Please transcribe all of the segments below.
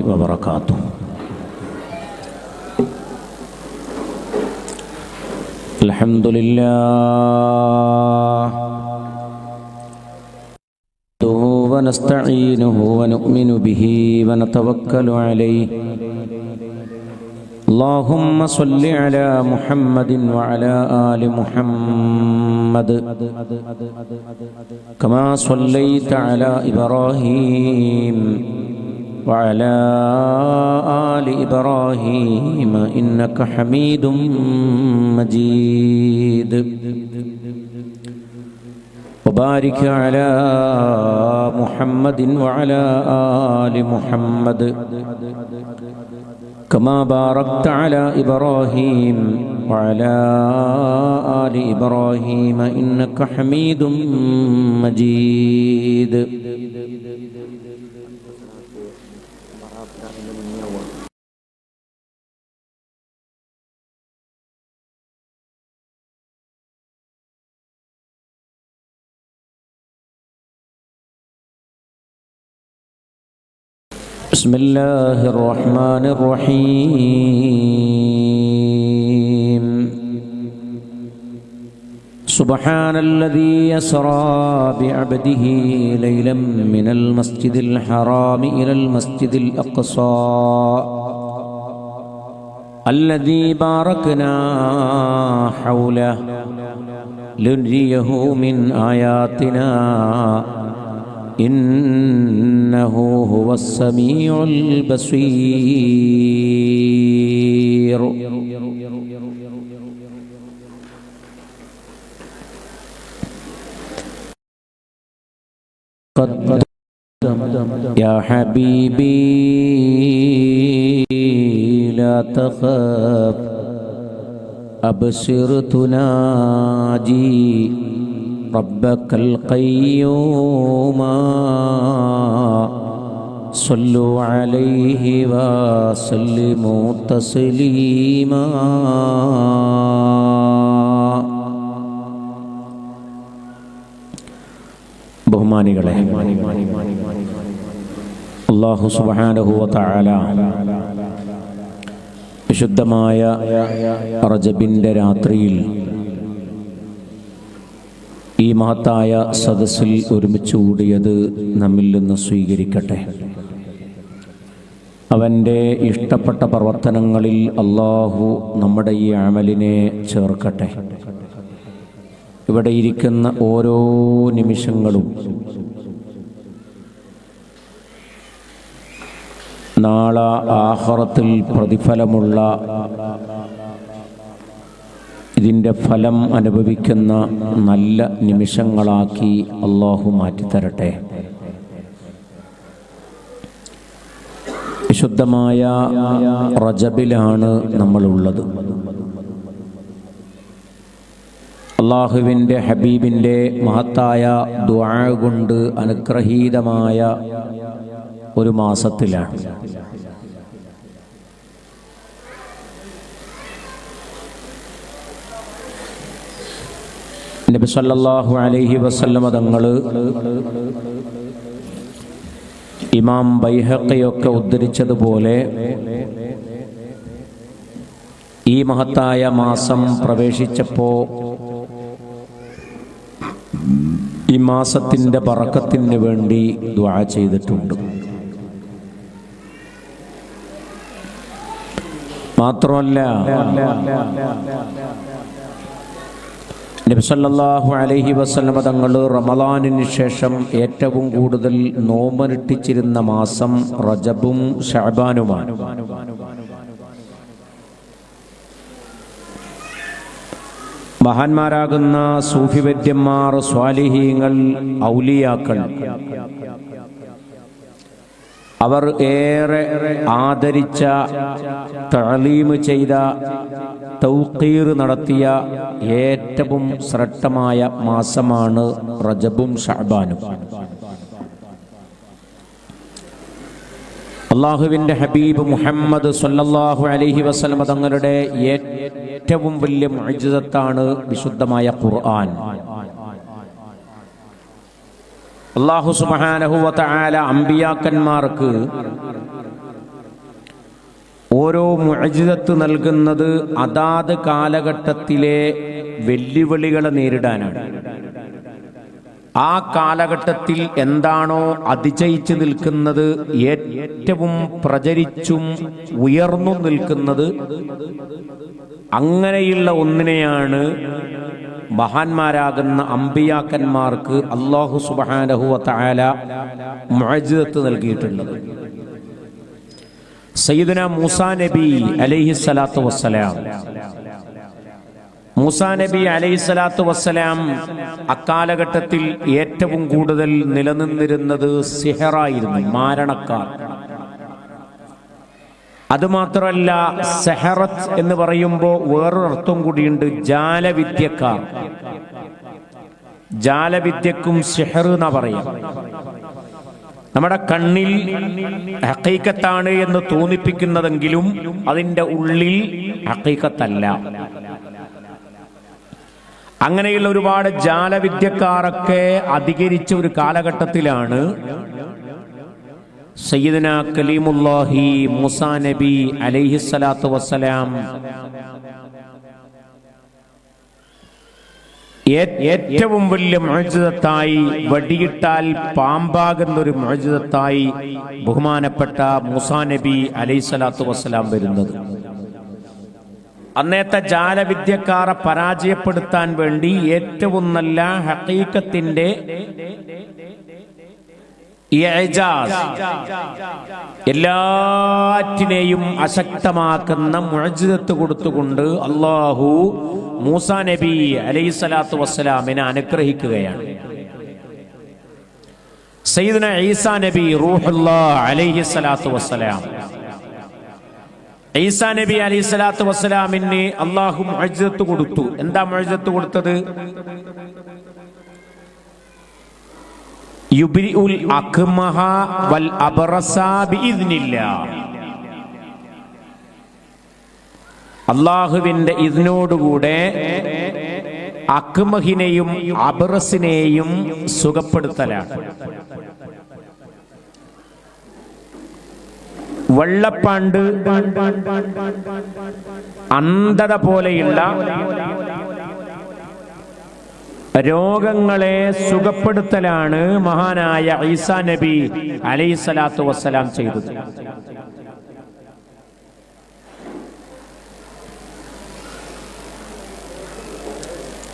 وبركاته. الحمد لله ونستعينه ونؤمن به ونتوكل عليه. اللهم صل على محمد وعلى آل محمد كما صليت على إبراهيم وعلى آل إبراهيم إنك حميد مجيد. وبارك على محمد وعلى آل محمد كما باركت على إبراهيم وعلى آل إبراهيم إنك حميد مجيد. بسم الله الرحمن الرحيم. سبحان الذي يسرى بعبده ليلا من المسجد الحرام إلى المسجد الأقصى الذي باركنا حوله لنريه من آياتنا إنه هو السميع البصير. يا حبيبي لا تخف أبصر تناجي ربك القيوم صلوا عليه وسلموا تسليما. ബഹുമാനികളെ, അല്ലാഹു സുബ്ഹാനഹു വ തആല വിശുദ്ധമായ റജബിന്റെ രാത്രിയിൽ ഈ മഹത്തായ സദസ്സിൽ ഒരുമിച്ച് കൂടിയത് നമ്മിൽ നിന്ന് സ്വീകരിക്കട്ടെ. അവൻ്റെ ഇഷ്ടപ്പെട്ട പ്രവർത്തനങ്ങളിൽ അല്ലാഹു നമ്മുടെ ഈ അമലിനെ ചേർക്കട്ടെ. ഇവിടെ ഇരിക്കുന്ന ഓരോ നിമിഷങ്ങളും നാളെ ആഖിറത്തിൽ പ്രതിഫലമുള്ള ഇതിൻ്റെ ഫലം അനുഭവിക്കുന്ന നല്ല നിമിഷങ്ങളാക്കി അല്ലാഹു മാറ്റിത്തരട്ടെ. വിശുദ്ധമായ റജബിലാണ് നമ്മളുള്ളത്. അല്ലാഹുവിൻ്റെ ഹബീബിൻ്റെ മഹത്തായ ദുആ കൊണ്ട് അനുഗ്രഹീതമായ ഒരു മാസത്തിലാണ്. നബി സല്ലല്ലാഹു അലൈഹി വസല്ലമ തങ്ങൾ ഇമാം ബൈഹഖിയൊക്കെ ഉദ്ധരിച്ചതുപോലെ ഈ മഹത്തായ മാസം പ്രവേശിച്ചപ്പോൾ ഈ മാസത്തിൻ്റെ ബറക്കത്തിന് വേണ്ടി ദുആ ചെയ്തിട്ടുണ്ട്. മാത്രമല്ല നബി സല്ലല്ലാഹു അലൈഹി വസല്ലമ തങ്ങൾ റമളാനിന് ശേഷം ഏറ്റവും കൂടുതൽ നോമ്പനുഷ്ഠിച്ചിരുന്ന മാസം റജബും ശഅബാനുമാണ്. മഹാന്മാരാകുന്ന സൂഫി വൈദ്യന്മാർ, സ്വാലിഹീങ്ങൾ, ഔലിയാക്കൾ അവർ ഏറെ ആദരിച്ച, തഅലീം ചെയ്ത, തൗഖീർ നടത്തിയ ഏറ്റവും ശ്രേഷ്ഠമായ മാസമാണ് റജബും ശഅബാനും. അല്ലാഹുവിൻ്റെ ഹബീബ് മുഹമ്മദ് സ്വല്ലല്ലാഹു അലൈഹി വസല്ലം തങ്ങളുടെ ഏറ്റവും വലിയ മുഅ്ജിസത്താണ് വിശുദ്ധമായ ഖുർആൻ. അല്ലാഹു സുബ്ഹാനഹു വ തആല അമ്പിയാക്കന്മാർക്ക് ഓരോ മുഅ്ജിസത്ത് നൽകുന്നത് അതാത് കാലഘട്ടത്തിലെ വെല്ലുവിളികളെ നേരിടാനാണ്. ആ കാലഘട്ടത്തിൽ എന്താണോ അതിജയിച്ചു നിൽക്കുന്നത്, ഏറ്റവും പ്രചരിച്ചും ഉയർന്നു നിൽക്കുന്നത്, അങ്ങനെയുള്ള ഒന്നിനെയാണ് മഹാന്മാരാകുന്ന അമ്പിയാക്കന്മാർക്ക് അല്ലാഹു സുബ്ഹാനഹു വ തആല മുഅ്ജിസത്ത് നൽകിയിട്ടുള്ളത്. സയ്യിദുനാ മൂസാ നബി അലൈഹിസ്സലാത്തു വസ്സലാം, മൂസാ നബി അലൈഹിസ്സലാത്തു വസ്സലാം അക്കാലഘട്ടത്തിൽ ഏറ്റവും കൂടുതൽ നിലനിന്നിരുന്നത് സിഹറായിരുന്നു, മാരണക്കാർ. അതുമാത്രമല്ല, സെഹറത്ത് എന്ന് പറയുമ്പോൾ വേറൊരർത്ഥം കൂടിയുണ്ട്, ജാലവിദ്യക്കാർ. ജാലവിദ്യക്കും സിഹർ എന്നാ പറയാം. നമ്മുടെ കണ്ണിൽ ഹഖീഖത്താണ് എന്ന് തോന്നിപ്പിക്കുന്നതെങ്കിലും അതിൻ്റെ ഉള്ളിൽ ഹഖീഖത്തല്ല. അങ്ങനെയുള്ള ഒരുപാട് ജാലവിദ്യക്കാരൊക്കെ അധികരിച്ച ഒരു കാലഘട്ടത്തിലാണ് സയ്യിദുനാ കലീമുല്ലാഹി മൂസാ നബി അലൈഹിസ്സലാത്തു വസ്സലാം ഏറ്റവും വലിയ മുഅ്ജിസത്തായി, വടിയിട്ടാൽ പാമ്പാകുന്ന ഒരു മുഅ്ജിസത്തായി ബഹുമാനപ്പെട്ട മൂസാ നബി അലൈഹിസ്സലാത്തു വസ്സലാം വരുന്നത്. അന്നത്തെ ജാലവിദ്യക്കാരെ പരാജയപ്പെടുത്താൻ വേണ്ടി ഏറ്റവും നല്ല ഹഖീഖത്തിന്റെ ഇഅ്ജാസ്, എല്ലാറ്റിനെയും അശക്തമാക്കുന്ന മുഅ്ജിസത്ത് കൊടുത്തുകൊണ്ട് അല്ലാഹു മൂസാ നബി അലൈഹിസ്സലാത്തു വസ്സലാമിനെ അനുഗ്രഹിക്കുകയാണ്. സയ്യിദുനാ ഈസാ നബി റൂഹുല്ലാഹ് അലൈഹിസ്സലാത്തു വസ്സലാം, ഈസാ നബി അലൈഹിസ്സലാത്തു വസ്സലാമിന് അല്ലാഹു മുഅ്ജിസത്ത് കൊടുത്തു. എന്താ മുഅ്ജിസത്ത് കൊടുത്തത്? യുബ്രിഉൽ അക്മഹ വൽ അബ്റസ ബിഇദ്നില്ലാഹ്. അല്ലാഹുവിന്റെ ഇദ്നോടുകൂടെ അക്മഹിനെയും അബ്റസിനെയും സുഖപ്പെടുത്തലാണ്. വെള്ളപ്പാണ്ട്, അന്ധത പോലെയുള്ള രോഗങ്ങളെ സുഖപ്പെടുത്തലാണ് മഹാനായ ഈസാ നബി അലൈഹിസ്സലാത്തു വസ്സലാം ചെയ്തത്.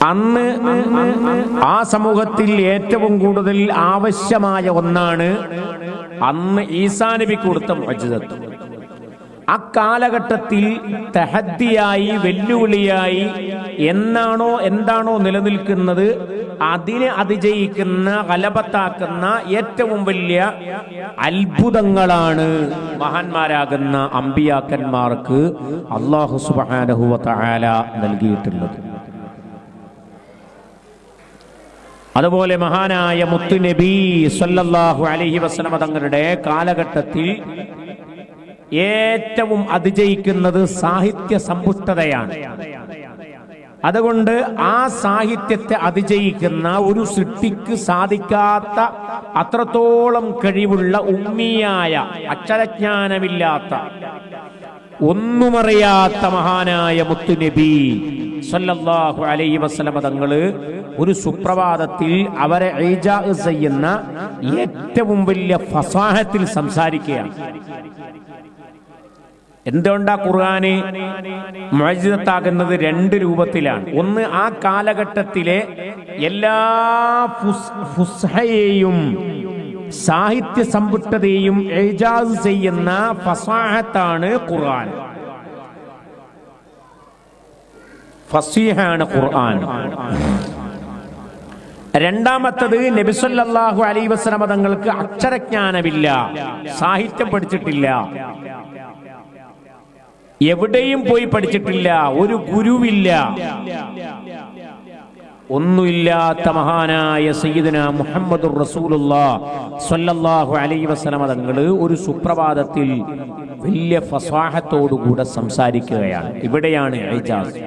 അന്ന് ആ സമൂഹത്തിൽ ഏറ്റവും കൂടുതൽ ആവശ്യമായ ഒന്നാണ് അന്ന് ഈസാ നബി കൊടുത്ത മുഅ്ജിസത്ത്. അക്കാലഘട്ടത്തിൽ തഹദ്ദിയായി, വെല്ലുവിളിയായി എന്താണോ നിലനിൽക്കുന്നത് അതിനെ അതിജയിക്കുന്ന, ഗലബത്താക്കുന്ന ഏറ്റവും വലിയ അത്ഭുതങ്ങളാണ് മഹാന്മാരാകുന്ന അമ്പിയാക്കന്മാർക്ക് അല്ലാഹു സുബ്ഹാനഹു വ തആല നൽകിയിട്ടുള്ളത്. അതുപോലെ മഹാനായ മുത്തുനബി സല്ലല്ലാഹു അലൈഹി വസല്ലം തങ്ങളുടെ കാലഘട്ടത്തിൽ ഏറ്റവും അതിജയിക്കുന്നത് സാഹിത്യ സമ്പുഷ്ടതയാണ്. അതുകൊണ്ട് ആ സാഹിത്യത്തെ അതിജയിക്കുന്ന ഒരു സൃഷ്ടിക്ക് സാധിക്കാത്ത അത്രത്തോളം കഴിവുള്ള ഉമ്മിയായ, അക്ഷരജ്ഞാനമില്ലാത്ത, ഒന്നുമറിയാത്ത മഹാനായ മുത്തുനബി സല്ലല്ലാഹു അലൈഹി വസല്ലം തങ്ങള് ഒരു സുപ്രഭാതത്തിൽ അവരെ ഇജാസ് ചെയ്യുന്ന ഏറ്റവും വലിയ ഫസാഹത്തിൽ സംസാരിക്കുകയാണ്. എന്തുകൊണ്ടാ ഖുർആന് മുഅ്ജിസത്താകുന്നത്? രണ്ട് രൂപത്തിലാണ്. ഒന്ന്, ആ കാലഘട്ടത്തിലെ എല്ലാ ഫുസ്ഹയെയും സാഹിത്യ സമ്പുഷ്ടതയും ഇജാസ് ചെയ്യുന്ന ഫസാഹത്താണ് ഖുർആൻ. ഫസീഹാണ് ഖുർആൻ. രണ്ടാമത്തത്, നബി സല്ലല്ലാഹു അലൈഹി വസല്ലം തങ്ങൾക്ക് അക്ഷരജ്ഞാനമില്ല, സാഹിത്യം പഠിച്ചിട്ടില്ല, എവിടെയും പോയി പഠിച്ചിട്ടില്ല, ഒരു ഗുരുവില്ല, ഒന്നുമില്ലാത്ത മഹാനായ സയ്യിദുനാ മുഹമ്മദുർ റസൂലുള്ളാഹി സ്വല്ലല്ലാഹു അലൈഹി വസല്ലം തങ്ങൾ ഒരു സുപ്രഭാതത്തിൽ വലിയ ഫസാഹത്തോടുകൂടെ സംസാരിക്കുകയാണ്. ഇവിടെയാണ് ഇജാസ്.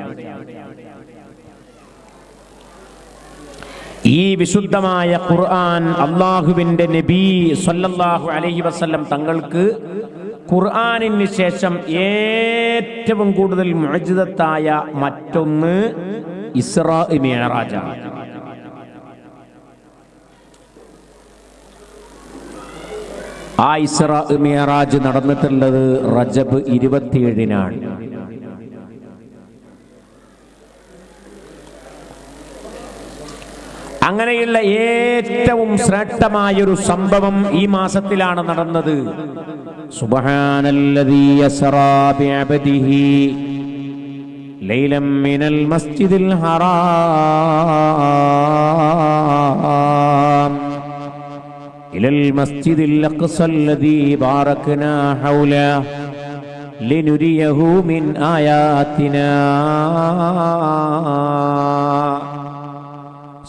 ഈ വിശുദ്ധമായ ഖുർആൻ അല്ലാഹുവിന്റെ നബി സ്വല്ലല്ലാഹു അലൈഹി വസല്ലം തങ്ങൾക്ക് ഖുർആനിന് ശേഷം ഏറ്റവും കൂടുതൽ മുഅ്ജിസത്തായ മറ്റൊന്ന് ഇസ്റാ മിഅ്റാജാണ്. ആ ഇസ്റാ മിഅ്റാജ് നടന്നിട്ടുള്ളത് റജബ് 27-നാണ്. അങ്ങനെയുള്ള ഏറ്റവും ശ്രേഷ്ഠമായൊരു സംഭവം ഈ മാസത്തിലാണ് നടന്നത്. സുബ്ഹാനല്ലദീ യസ്റാ ബിഅബ്ദിഹി ലൈലൻ മിനൽ മസ്ജിദിൽ ഹറാം ഇലൽ മസ്ജിദിൽ അഖ്സല്ലദീ ബാറക്നാ ഹൗല ലിനുരിയഹു മിൻ ആയാതിനാ.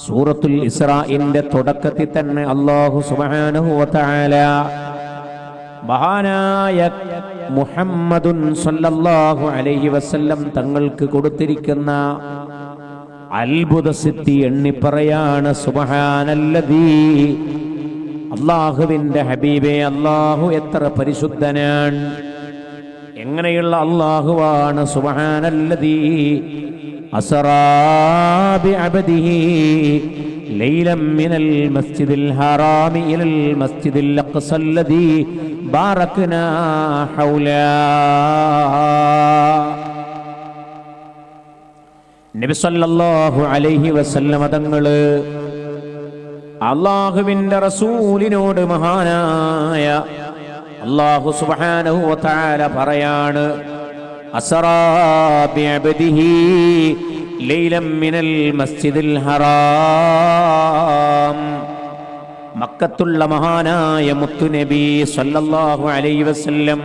സൂറത്തുൽ ഇസ്രാഇന്റെ തുടക്കത്തിൽ തന്നെ അല്ലാഹു സുബ്ഹാനഹു വ തആല മഹാനായ മുഹമ്മദുൻ സല്ലല്ലാഹു അലൈഹി വസല്ലം തങ്ങൾക്ക് കൊടുത്തിരിക്കുന്ന അത്ഭുത സിദ്ധി എണ്ണിപ്പറയാണ്. സുബ്ഹാനല്ലദീ, അല്ലാഹുവിന്റെ ഹബീബേ, അല്ലാഹു എത്ര പരിശുദ്ധനാണ്, എങ്ങനെയുള്ള അല്ലാഹുവാണ്. സുബ്ഹാനല്ലദീ അസ്റാ ബിഅബ്ദിഹി ലൈലൻ മിനൽ മസ്ജിദിൽ ഹറാമി ഇലൽ മസ്ജിദിൽ അഖ്സല്ലദീ ബാറക്നാ ഹൗലാ. നബി സല്ലല്ലാഹു അലൈഹി വസല്ലം തങ്ങള് അല്ലാഹുവിന്റെ റസൂലിനോട് മഹാനായ അല്ലാഹു സുബ്ഹാനഹു വ തആല പറയാണ്, അസ്റാ ബിഅബ്ദിഹി ലൈലൻ മിനൽ മസ്ജിദിൽ ഹറാം. മക്കത്തുള്ള മഹാനായ മുത്തുനബി സല്ലല്ലാഹു അലൈഹി വസല്ലം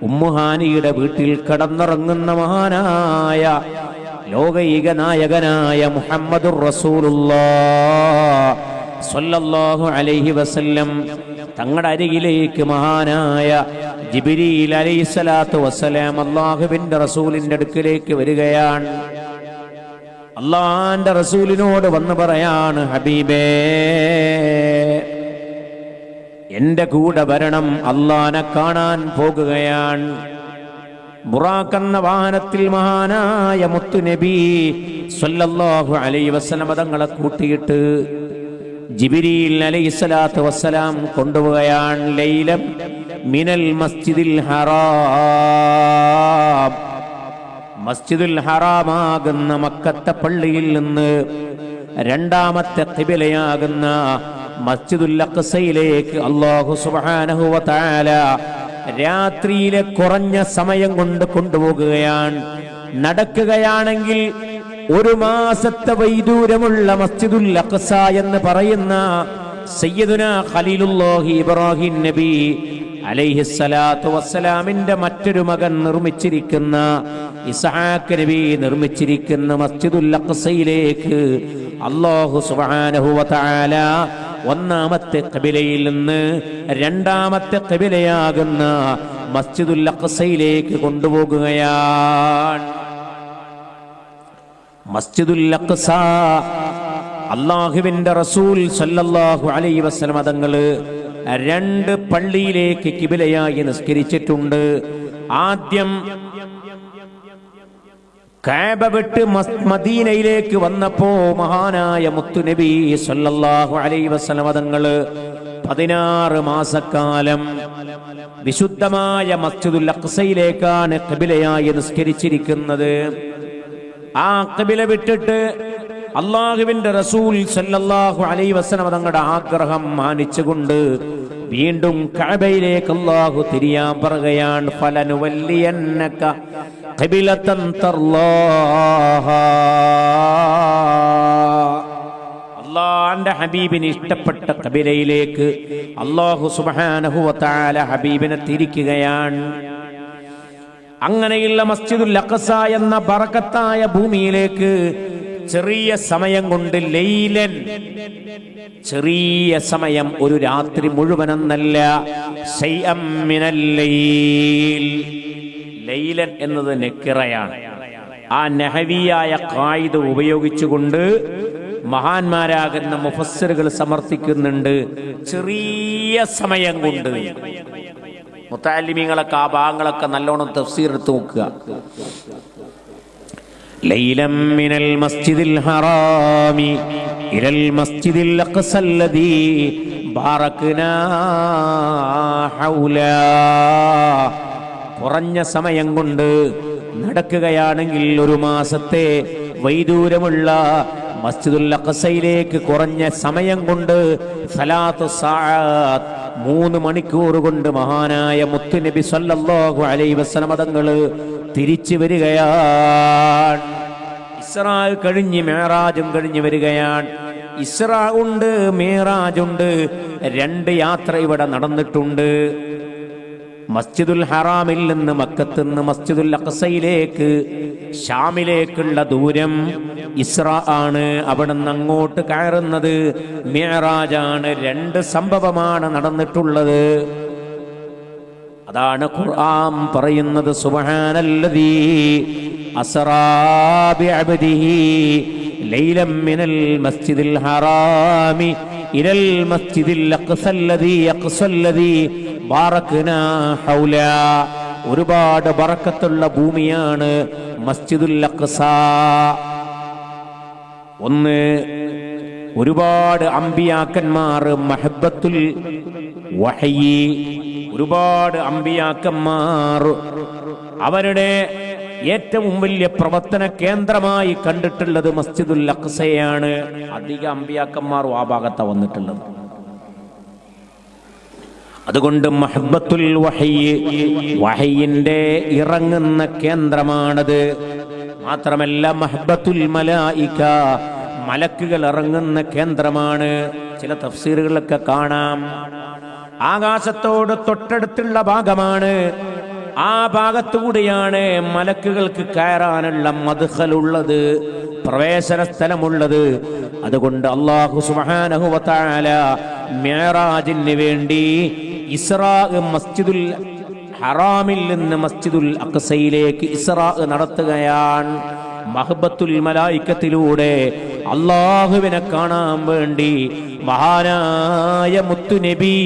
ഉമ്മുഹാനിയുടെ വീട്ടിൽ കടന്നിറങ്ങുന്ന മഹാനായ ലോകൈക നായകനായ മുഹമ്മദുർ റസൂലുള്ളാഹ് സല്ലല്ലാഹു അലൈഹി വസല്ലം തങ്ങളുടെ അരികിലേക്ക് മഹാനായ ജിബ്രീൽ അലൈഹിസ്സലാത്തു വസ്സലാം അല്ലാഹുവിന്റെ റസൂലിന്റെ അടുക്കിലേക്ക് വരികയാണ്. അല്ലാഹുവിന്റെ റസൂലിനോട് വന്ന് പറയാണ്, ഹബീബേ, എന്റെ കൂടെ വരണം, അല്ലാഹനെ കാണാൻ പോകുകയാണ്. ബുറാഖ് എന്ന വാഹനത്തിൽ മഹാനായ മുത്തുനബി സല്ലല്ലാഹു അലൈഹി വസല്ലം തങ്ങളെ കൂട്ടിയിട്ട് ജിബ്രീൽ അലൈഹിസ്സലാത്തു വസ്സലാം കൊണ്ടുപോവുകയാണ്. ലൈലം മിനൽ മസ്ജിദിൽ ഹറാം, മസ്ജിദുൽ ഹറാമാകുന്ന മക്കത്തെ പള്ളിയിൽ നിന്ന് രണ്ടാമത്തെ ഖിബലയാകുന്ന മസ്ജിദുൽ അഖ്സയിലേക്ക് അല്ലാഹു സുബ്ഹാനഹു വ തആല രാത്രിയിലെ കുറഞ്ഞ സമയം കൊണ്ട് കൊണ്ടുപോകുകയാണ്. നടക്കുകയാണെങ്കിൽ 1 മാസത്തെ വൈദൂരമുള്ള മസ്ജിദുൽ അഖ്സ എന്ന് പറയുന്ന സയ്യിദുനാ ഖലീലുല്ലാഹി ഇബ്രാഹിം നബി അലൈഹിസ്സലാത്തു വസ്സലാമിന്റെ മറ്റൊരു മകൻ നിർമ്മിച്ചിരിക്കുന്ന ഇസ്ഹാഖ് നബി നിർമ്മിച്ചിരിക്കുന്ന മസ്ജിദുൽ അഖ്സയിലേക്ക് അല്ലാഹു സുബ്ഹാനഹു വ തആല ഒന്നാമത്തെ ഖിബലയിൽ നിന്ന് രണ്ടാമത്തെ ഖിബലയാകുന്ന മസ്ജിദുൽ അഖ്സയിലേക്ക് കൊണ്ടുപോകുകയാണ്. മസ്ജിദുൽ അഖ്സ അല്ലാഹുവിന്റെ റസൂൽ സല്ലല്ലാഹു അലൈഹി വസല്ലം തങ്ങള് 2 പള്ളിയിലേക്ക് ഖിബലയായി നിസ്കരിച്ചിട്ടുണ്ട്. ആദ്യം കഅബ വിട്ട് മദീനയിലേക്ക് വന്നപ്പോ മഹാനായ മുത്തുനബി സല്ലല്ലാഹു അലൈഹി വസല്ലം തങ്ങള് 16 മാസക്കാലം വിശുദ്ധമായ മസ്ജിദുൽ അഖ്സയിലേക്കാണ് ഖിബലയായി നിസ്കരിച്ചിരിക്കുന്നത്. ആ ഖിബല വിട്ടിട്ട് അല്ലാഹുവിന്റെ റസൂൽ സല്ലല്ലാഹു അലൈഹി വസല്ലം തങ്ങളുടെ ആഗ്രഹം മാനിച്ചുകൊണ്ട് വീണ്ടും കഅബയിലേക്ക് അല്ലാഹു തിരിയാൻ പറയുകയാണ്. ഫലനുവല്ലിയന്നക ഖിബലതൻ തർലാഹാ. അല്ലാഹുവിന്റെ ഹബീബിന് ഇഷ്ടപ്പെട്ട ഖിബലയിലേക്ക് അല്ലാഹു സുബ്ഹാനഹു വ തആല ഹബീബിനെ തിരിക്കുകയാണ്. അങ്ങനെയുള്ള മസ്ജിദുൽ അഖ്സ എന്ന ബറക്കത്തായ ഭൂമിയിലേക്ക് ചെറിയ സമയം കൊണ്ട് ലൈലൻ, ചെറിയ സമയം, ഒരു രാത്രി മുഴുവനെന്നല്ല, ശൈഅം മിനൽ ലൈൽ. ലൈലൻ എന്നത് നക്കിറയാണ്. ആ നഹവിയായ ഖായിദ ഉപയോഗിച്ചുകൊണ്ട് മഹാന്മാരാകുന്ന മുഫസ്സിറുകൾ സമർത്ഥിക്കുന്നുണ്ട്, ചെറിയ സമയം കൊണ്ട്. മുത്തഅല്ലിമീങ്ങളൊക്കെ ആ ഭാഗങ്ങളൊക്കെ നല്ലോണം തഫ്സീർ എടുത്ത് നോക്കുക. ലൈലം മിനൽ മസ്ജിദിൽ ഹറാമി ഇലൽ മസ്ജിദിൽ അഖ്സല്ലദീ ബാറക്നാ ഹൗലാ. കുറഞ്ഞ സമയം കൊണ്ട് നടക്കുകയാണെങ്കിൽ ഒരു മാസത്തെ വൈദൂരമുള്ള മസ്ജിദുൽ അഖ്സയിലേക്ക് കുറഞ്ഞ സമയം കൊണ്ട് സലാത്തു സഅത്ത് 3 മണിക്കൂർ കൊണ്ട് മഹാനായ മുത്തുനബി സല്ലല്ലാഹു അലൈഹി വസല്ലം തങ്ങൾ തിരിച്ചു വരികയാണ്. ഇസ്രാ കഴിഞ്ഞ് മിഅ്റാജും കഴിഞ്ഞ് വരികയാണ്. ഇസ്രാ ഉണ്ട്, മിഅ്റാജ് ഉണ്ട്, 2 യാത്ര ഇവിടെ നടന്നിട്ടുണ്ട്. മസ്ജിദുൽ ഹറാമിൽ നിന്ന് മക്കത്ത് നിന്ന് മസ്ജിദുൽ അഖ്സയിലേക്ക് ഷാമിലേക്കുള്ള ദൂരം ഇസ്രാ ആണ്. അവിടെ നിന്ന് അങ്ങോട്ട് കയറുന്നത് മിഅ്റാജാണ്. 2 സംഭവമാണ് നടന്നിട്ടുള്ളത്. അതാണ് ഖുർആൻ പറയുന്നത്, സുബ്ഹാനല്ലദീ അസ്റാ ബിഅബ്ദിഹി ലൈലം മിനൽ മസ്ജിദിൽ ഹറാമി ഇലൽ മസ്ജിദിൽ അഖ്സല്ലദീ ബാറക്നാ ഹൗലാ. ഒരുപാട് ബറക്കത്തുള്ള ഭൂമിയാണ് മസ്ജിദുൽ അഖ്സ. ഒന്ന്, ഒരുപാട് അമ്പിയാക്കന്മാർ മഹബ്ബത്തുൽ വഹയി, ഒരുപാട് അമ്പിയാക്കന്മാർ അവരുടെ ഏറ്റവും വലിയ പ്രവർത്തന കേന്ദ്രമായി കണ്ടിട്ടുള്ളത് മസ്ജിദുൽ അഖ്സയാണ്. അധിക അമ്പിയാക്കന്മാരും ആ ഭാഗത്താണ് വന്നിട്ടുള്ളത്. അതുകൊണ്ട് മഹബ്ബത്തുൽ വഹയി, വഹയിന്റെ ഇറങ്ങുന്ന കേന്ദ്രമാണത്. മാത്രമല്ല മഹബ്ബത്തുൽ മലായിക, മലക്കുകൾ ഇറങ്ങുന്ന കേന്ദ്രമാണ്. ചില തഫ്സീറുകളിലൊക്കെ കാണാം ആകാശത്തോട് തൊട്ടടുത്തുള്ള ഭാഗമാണ്. ആ ഭാഗത്തുകൂടിയാണ് മലക്കുകൾക്ക് കയറാനുള്ള മദ്ഖലുള്ളത്, പ്രവേശന സ്ഥലമുള്ളത്. അതുകൊണ്ട് അല്ലാഹു സുബ്ഹാനഹു വ തആല മിഅ്റാജിന് വേണ്ടി ഇസ്രാ മസ്ജിദുൽ ഹറാമിൽ നിന്ന് മസ്ജിദുൽ അഖ്സയിലേക്ക് ഇസ്രാ നടത്തുകയാണ്. മഹബത്തുൽ മലായിക്കത്തിലൂടെ അല്ലാഹുവിനെ കാണാൻ വേണ്ടി മഹാനായ മുത്തുനബി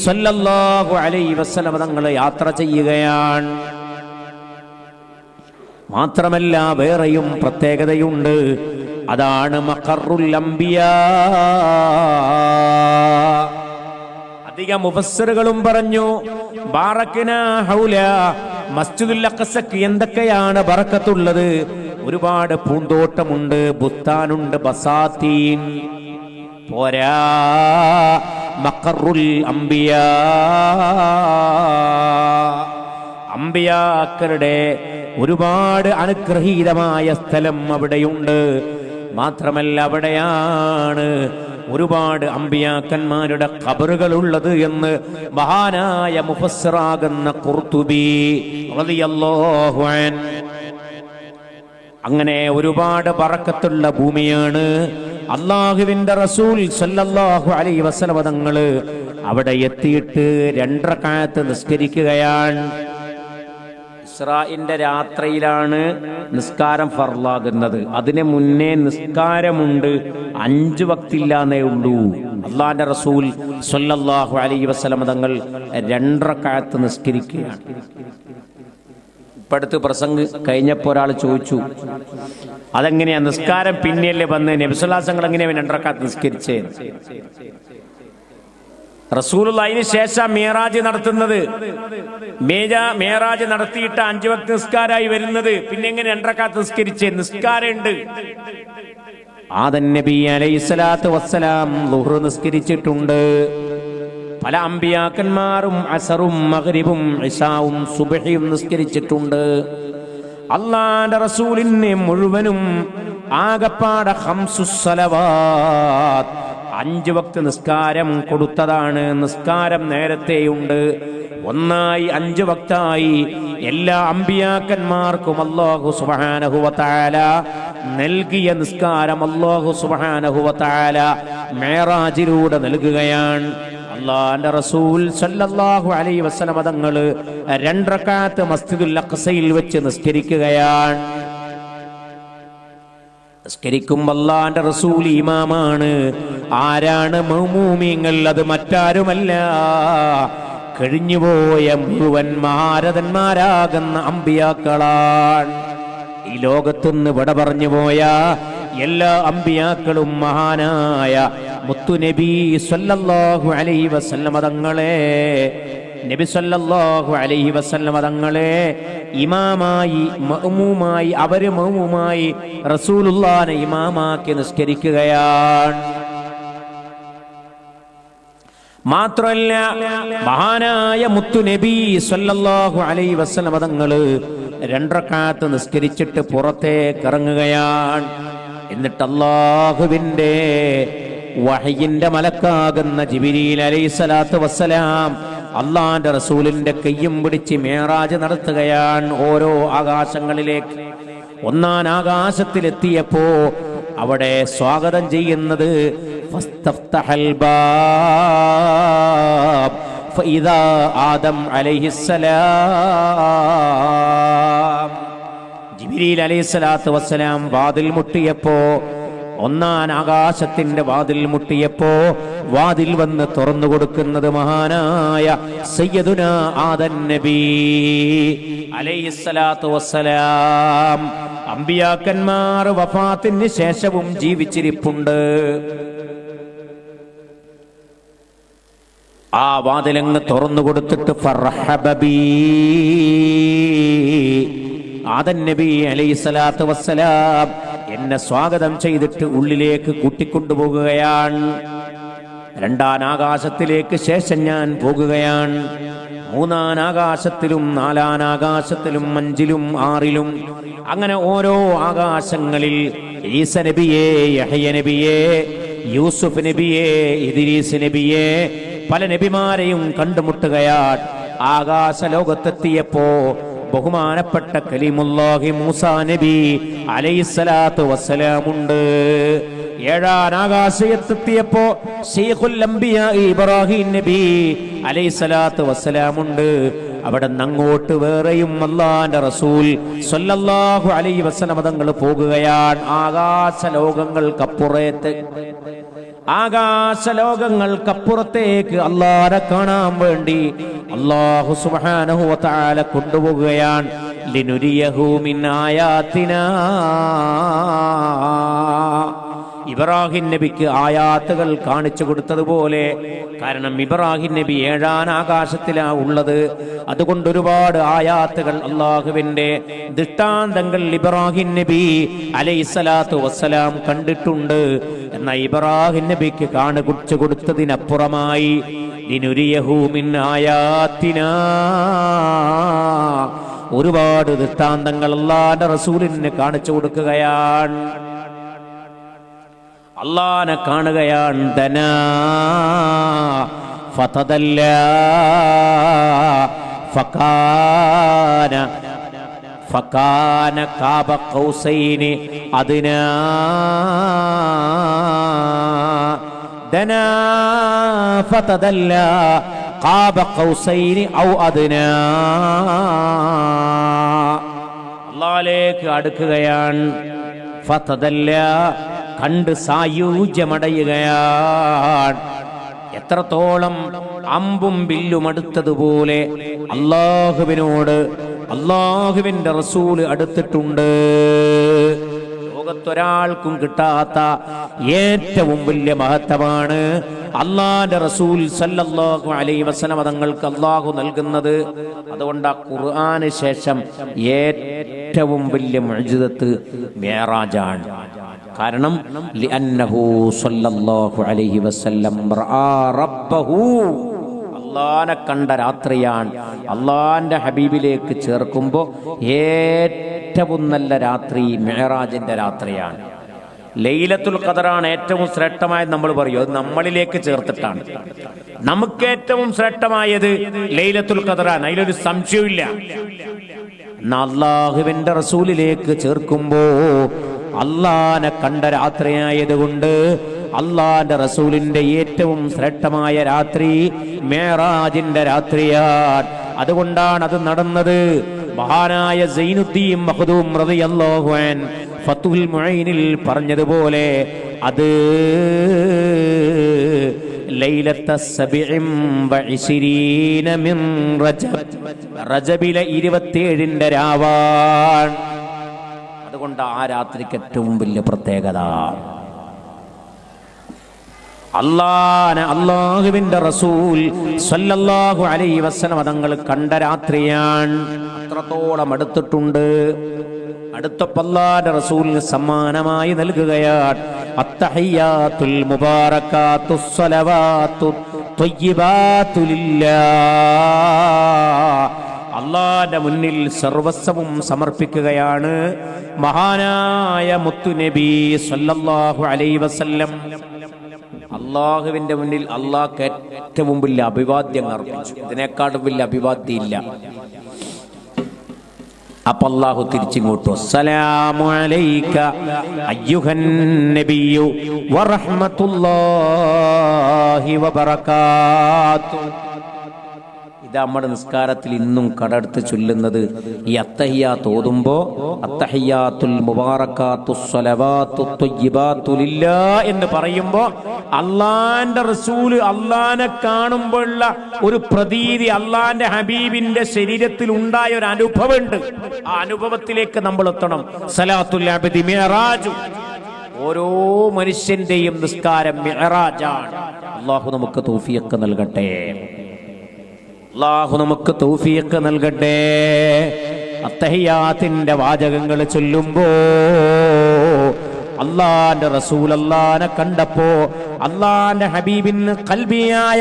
സല്ലല്ലാഹു അലൈഹി വസല്ലം തങ്ങൾ യാത്ര ചെയ്യുകയാണ്. മാത്രമല്ല വേറെയും പ്രത്യേകതയുണ്ട്. അതാണ് മഖറുൽ അംബിയാ. അധിക മുഫസ്സിറുകളും പറഞ്ഞു ബാറക്നാ ഹൗലാ, മസ്ജിദുൽ അഖ്സക്ക് എന്തൊക്കെയാണ് ബറക്കത്തുള്ളത്? ഒരുപാട് പൂന്തോട്ടമുണ്ട്, ബുത്താനുണ്ട്, ബസാത്തീൻ. പോരാ, മഖറുൽ അംബിയാ, അംബിയാക്കളുടെ ഒരുപാട് അനുഗ്രഹീതമായ സ്ഥലം അവിടെയുണ്ട്. മാത്രമല്ല അവിടെയാണ് ഒരുപാട് അമ്പിയാക്കന്മാരുടെ ഖബറുകളുള്ളത് എന്ന് മഹാനായ മുഫസ്സിറാകുന്ന ഖുർത്തുബി റളിയല്ലാഹു അൻഹു. അങ്ങനെ ഒരുപാട് ബറക്കത്തുള്ള ഭൂമിയാണ്. അല്ലാഹുവിന്റെ റസൂൽ സല്ലല്ലാഹു അലൈഹി വസല്ലം തങ്ങൾ അവിടെ എത്തിയിട്ട് 2 റക്അത്ത് നിസ്കരിക്കുകയാണ്. ഇസ്രാഇന്റെ രാത്രിയിലാണ് നിസ്കാരം ഫർളാകുന്നത്. അതിന് മുന്നേ നിസ്കാരമുണ്ട്, 5 വക്തില്ലാന്നേ ഉള്ളൂ. അല്ലാഹുവിന്റെ റസൂൽ സല്ലല്ലാഹു അലൈഹി വസല്ലം തങ്ങൾ 2 റക്അത്ത് നിസ്കരിക്കുകയാണ്. ഇപ്പടുത്ത് പ്രസംഗം കഴിഞ്ഞപ്പോൾ ഒരാൾ ചോദിച്ചു, അതെങ്ങനെയാ നിസ്കാരം പിന്നെയല്ലേ വന്ന് നബി സല്ലല്ലാഹു അലൈഹി വസല്ലം എങ്ങനെയാ 2 റക്അത്ത് നിസ്കരിച്ചേ? റസൂലുള്ളാഹിന് ശേഷം മിഅ്റാജ് നടത്തുന്നത്, മിഅ്റാജ് നടത്തിയിട്ട് 5 വക്ത് നിസ്കാരമായി വരുന്നത്. പിന്നെ എങ്ങനെ 2 റക്അത്ത് നിസ്കരിച്ചേ? നിസ്കാരമുണ്ട്. ആദം നബി അലൈഹിസ്സലാത്തു വസ്സലാം ളുഹ്ർ നിസ്കരിച്ചിട്ടുണ്ട്. പല അമ്പിയാക്കന്മാരും അസറും മഗ്രിബും ഇശാവും സുബ്ഹിയും നിസ്കരിച്ചിട്ടുണ്ട്. അല്ലാഹുവിന്റെ റസൂലിനെ മുഴുവനും ആകപ്പാടെ 5 സ്വലവാത്ത് 5 വക്ത് നിസ്കാരം കൊടുത്തതാണ്. നിസ്കാരം നേരത്തെയുണ്ട്, ഒന്നായി 5 വക്തായി. എല്ലാ അമ്പിയാക്കന്മാർക്കും അല്ലാഹു സുബ്ഹാനഹു വ തആല നൽകിയ നിസ്കാരം അല്ലാഹു സുബ്ഹാനഹു വ തആല മിഅ്റാജിലൂടെ നൽകുകയാണ്. അല്ലാഹുവിന്റെ റസൂൽ സല്ലല്ലാഹു അലൈഹി വസല്ലം തങ്ങൾ 2 റക്അത്ത് മസ്ജിദുൽ അഖ്സയിൽ വെച്ച് നിസ്കരിക്കുകയാണ്. നിസ്കരിക്കുമ്പോൾ അല്ലാഹുവിന്റെ റസൂൽ ഇമാമാണ്. ആരാണ് മഅ്മൂമീങ്ങൾ? അത് മറ്റാരുമല്ല, കഴിഞ്ഞുപോയ മുഴുവൻ മഹാരഥന്മാരാകുന്ന അമ്പിയാക്കളാണ്. ഈ ലോകത്തുനിന്ന് വിട പറഞ്ഞു പോയ എല്ലാ അമ്പിയാക്കളും മഹാനായ മുത്തുനബി സല്ലല്ലാഹു അലൈഹി വസല്ലം തങ്ങളെ, നബി സല്ലല്ലാഹു അലൈഹി വസല്ലം തങ്ങളെ ഇമാമായി മഅ്മൂമായി, അവര് മഅ്മൂമായി റസൂലുള്ളാഹിനെ ഇമാമാക്കി നിസ്കരിക്കുകയാണ്. മാത്രമല്ല മഹാനായ മുത്തുനബി സല്ലല്ലാഹു അലൈഹി വസല്ലം തങ്ങള് 2 റക്അത്ത് നിസ്കരിച്ചിട്ട് പുറത്തേക്ക് ഇറങ്ങുകയാണ്. എന്നിട്ട് അല്ലാഹുവിന്റെ വഹയിന്റെ മലക്കാകുന്ന ജിബ്രീൽ അലൈഹിസ്സലാത്തു വസ്സലാം അള്ളാന്റെ റസൂലിന്റെ കയ്യും പിടിച്ച് മേറാജ് നടത്തുകയാണ് ഓരോ ആകാശങ്ങളിലേക്ക്. 1-ാം ആകാശത്തിലെത്തിയപ്പോ അവിടെ സ്വാഗതം ചെയ്യുന്നത് ഫസ്തഫ്തഹൽ ബാബ് ഫഇദാ ആദം അലൈഹിസ്സലാം. ജിബ്രീൽ അലൈഹിസ്സലാത്തു വസ്സലാം വാതിൽ മുട്ടിയപ്പോ, 1-ാം ആകാശത്തിന്റെ വാതിൽ മുട്ടിയപ്പോ വാതിൽ വന്ന് തുറന്നു കൊടുക്കുന്നത് മഹാനായ സയ്യിദുനാ ആദം നബി അലൈഹിസ്സലാത്തു വസ്സലാം. അമ്പിയാക്കന്മാർ വഫാത്തിന് ശേഷവും ജീവിച്ചിരിപ്പുണ്ട്. ആ വാതിലങ്ങ് തുറന്നു കൊടുത്തിട്ട് ഫർഹബ ബീ, ആദം നബി അലൈഹിസ്സലാത്തു വസ്സലാം എന്നെ സ്വാഗതം ചെയ്തിട്ട് ഉള്ളിലേക്ക് കൂട്ടിക്കൊണ്ടുപോകുകയാണ്. 2-ാം ആകാശത്തിലേക്ക് ശേഷം ഞാൻ പോകുകയാണ്. 3-ാം ആകാശത്തിലും 4-ാം ആകാശത്തിലും 5-ലും 6-ലും അങ്ങനെ ഓരോ ആകാശങ്ങളിൽ ഈസ നബിയെ, യഹ്യ നബിയെ, യൂസുഫ് നബിയെ, ഇദ്രീസ് നബിയെ, പല നബിമാരെയും കണ്ടുമുട്ടുകയാണ്. ആകാശ ലോകത്തെത്തിയപ്പോ ബഹുമാനപ്പെട്ട കലീമുല്ലാഹി മൂസാ നബി അലൈഹിസ്സലാത്തു വസ്സലാമുണ്ട്. 7-ാം ആകാശത്തെത്തിയപ്പോ ശൈഖുൽ അംബിയാ ഇബ്രാഹിം നബി അലൈഹിസ്സലാത്തു വസ്സലാമുണ്ട്. അവിടെ അങ്ങോട്ട് വേറെയും അല്ലാഹുവിന്റെ റസൂൽ സ്വല്ലല്ലാഹു അലൈഹി വസല്ലം തങ്ങൾ പോകുകയാണ്. ആകാശലോകങ്ങൾക്കപ്പുറത്തേക്ക് അല്ലാഹുവിനെ കാണാൻ വേണ്ടി അല്ലാഹു സുബ്ഹാനഹു വ തആല കൊണ്ടുപോകുകയാണ്. ലിനുരിയഹു മിൻ ആയാതിനാ, ഇബ്രാഹിം നബിക്ക് ആയാത്തുകൾ കാണിച്ചു കൊടുത്തതുപോലെ. കാരണം ഇബ്രാഹിം നബി 7-ാം ആകാശത്തിലാ ഉള്ളത്. അതുകൊണ്ട് ഒരുപാട് ആയാത്തുകൾ, അള്ളാഹുവിന്റെ ദൃഷ്ടാന്തങ്ങൾ ഇബ്രാഹിം നബി അലൈഹിസ്സലാത്തു വസ്സലാം കണ്ടിട്ടുണ്ട്. എന്നാൽ ഇബ്രാഹിം നബിക്ക് കാണിച്ചു കൊടുത്തതിനപ്പുറമായി ലിനുരിയഹു മിൻ ആയാതിനാ, ഒരുപാട് ദൃഷ്ടാന്തങ്ങൾ അല്ലാഹുവിന്റെ റസൂലിന് കാണിച്ചു കൊടുക്കുകയാണ്. അല്ലാഹുവിനെ കാണുകയാണ്. ദനാ ഫതദല്ലാ ഫകാന ഖാബ ഖൗസൈനി അദ്നാ. ദനാ ഫതദല്ലാ ഖാബ ഖൗസൈനി ഔ അദ്നാ. അല്ലാഹുവിലേക്ക് അടുക്കുകയാണ്. ഫതദല്ലാ, കണ്ട് സായൂജ്യമടയുകയാണ്. എത്രത്തോളം അമ്പും ബില്ലും അടുത്തതുപോലെ അള്ളാഹുവിനോട് അള്ളാഹുവിന്റെ റസൂൽ അടുത്തിട്ടുണ്ട്. ലോകത്തൊരാൾക്കും കിട്ടാത്ത ഏറ്റവും വലിയ മഹത്വമാണ് അള്ളാഹുവിന്റെ റസൂൽ സല്ലല്ലാഹു അലൈഹി വസല്ലം തങ്ങൾക്ക് അള്ളാഹു നൽകുന്നത്. അതുകൊണ്ട് ഖുർആന് ശേഷം ഏറ്റവും വലിയ മുഅ്ജിസത്ത് മിഅ്റാജാണ്. കാരണം ലിഅന്നഹു സല്ലല്ലാഹു അലൈഹി വസല്ലം റആ റബ്ബഹു, അല്ലാഹുവിനെ കണ്ട രാത്രിയാണ്. അല്ലാഹുവിന്റെ ഹബീബിലേക്ക് ചേർക്കുമ്പോൾ ഏറ്റവും നല്ല രാത്രി മിഅ്റാജിന്റെ രാത്രിയാണ്. ലൈലത്തുൽ ഖദറാണ് ഏറ്റവും ശ്രേഷ്ഠമായത് നമ്മൾ പറയും. അത് നമ്മളിലേക്ക് ചേർത്തിട്ടാണ്. നമുക്ക് ഏറ്റവും ശ്രേഷ്ഠമായത് ലൈലത്തുൽ ഖദറാണ്, അതിലൊരു സംശയമില്ല. അല്ലാഹുവിന്റെ റസൂലിലേക്ക് ചേർക്കുമ്പോ അല്ലാഹുവിനെ കണ്ട രാത്രിയായതുകൊണ്ട് അല്ലാഹുവിന്റെ റസൂലിന്റെ ഏറ്റവും ശ്രേഷ്ഠമായ രാത്രി മിഅ്റാജിന്റെ രാത്രിയാണ്. അതുകൊണ്ടാണ് അത് നടന്നത്. മഹാനായ സൈനുദ്ദീൻ മഖ്ദൂം റളിയല്ലാഹു അൻഹു ഫത്തുൽ മുഈനിൽ പറഞ്ഞതുപോലെ അത് ലൈലത്ത സബിഇം വഇശ്രീന മിൻ റജബ്, റജബിലെ 27ന്റെ രാവാണ്. അതുകൊണ്ട് ആ രാത്രിക്ക് ഏറ്റവും വലിയ പ്രത്യേകത അല്ലാഹുവിന്റെ റസൂൽ സല്ലല്ലാഹു അലൈഹി വസല്ലം തങ്ങൾ കണ്ട രാത്രിയാണ്. അത്രത്തോളം അടുത്തിട്ടുണ്ട്. അടുത്തപ്പോൾ അല്ലാഹുവിന്റെ റസൂലിന് സമ്മാനമായി നൽകുകയാണ് അത്തഹിയ്യാത്തുൽ മുബാറകാത്തുസ് സ്വലവാത്തു ത്വയ്യിബാത്തു ലില്ലാഹ്. അല്ലാഹുവിന്റെ മുന്നിൽ സർവസ്വവും സമർപ്പിക്കുകയാണ് മഹാനായ മുത്തുനബി സല്ലല്ലാഹു അലൈഹി വസല്ലം. അള്ളാഹുവിന്റെ മുന്നിൽ അള്ളാഹ്ക്ക് ഏറ്റവും വലിയ അഭിവാദ്യം അർപ്പിച്ചു. ഇതിനേക്കാളും വലിയ അഭിവാദ്യം ഇല്ല. അപ്പൊ അള്ളാഹു തിരിച്ചിങ്ങോട്ടു അസ്സലാമു അലൈക അയ്യുഹൻ നബിയ്യു വറഹ്മത്തുള്ളാഹി വബറകാതുഹു. ഇത് നമ്മുടെ നിസ്കാരത്തിൽ ഇന്നും കടടുത്ത് ചൊല്ലുന്നത് ഈ അത്തഹിയ്യാത്ത് ഓതുമ്പോ അത്തഹിയ്യാത്തുൽ മുബാറകാത്തുസ് സ്വലവാത്തു ത്വയ്യിബാത്തു ലില്ലാഹ് എന്ന് പറയുമ്പോ അള്ളാന്റെ റസൂല് അള്ളാനെ കാണുമ്പോഴുള്ള ഒരു പ്രതീതി, അള്ളാന്റെ ഹബീബിന്റെ ശരീരത്തിൽ ഉണ്ടായ ഒരു അനുഭവമുണ്ട്. ആ അനുഭവത്തിലേക്ക് നമ്മൾ എത്തണം. സലാത്തുൽ അബ്ദി മിഅ്റാജ്. ഓരോ മനുഷ്യന്റെയും നിസ്കാരം മിഅ്റാജാണ്. അല്ലാഹു നമുക്ക് തൗഫീഖ് നൽകട്ടെ. അല്ലാഹു നമുക്ക് തൗഫീഖ് നൽകട്ടെ. അത്തഹിയ്യാത്തിന്റെ വാചകങ്ങൾ ചൊല്ലുമ്പോ അള്ളാന്റെ റസൂൽ അള്ളാനെ കണ്ടപ്പോ അള്ളാന്റെ ഹബീബിന് ഖൽബിയായ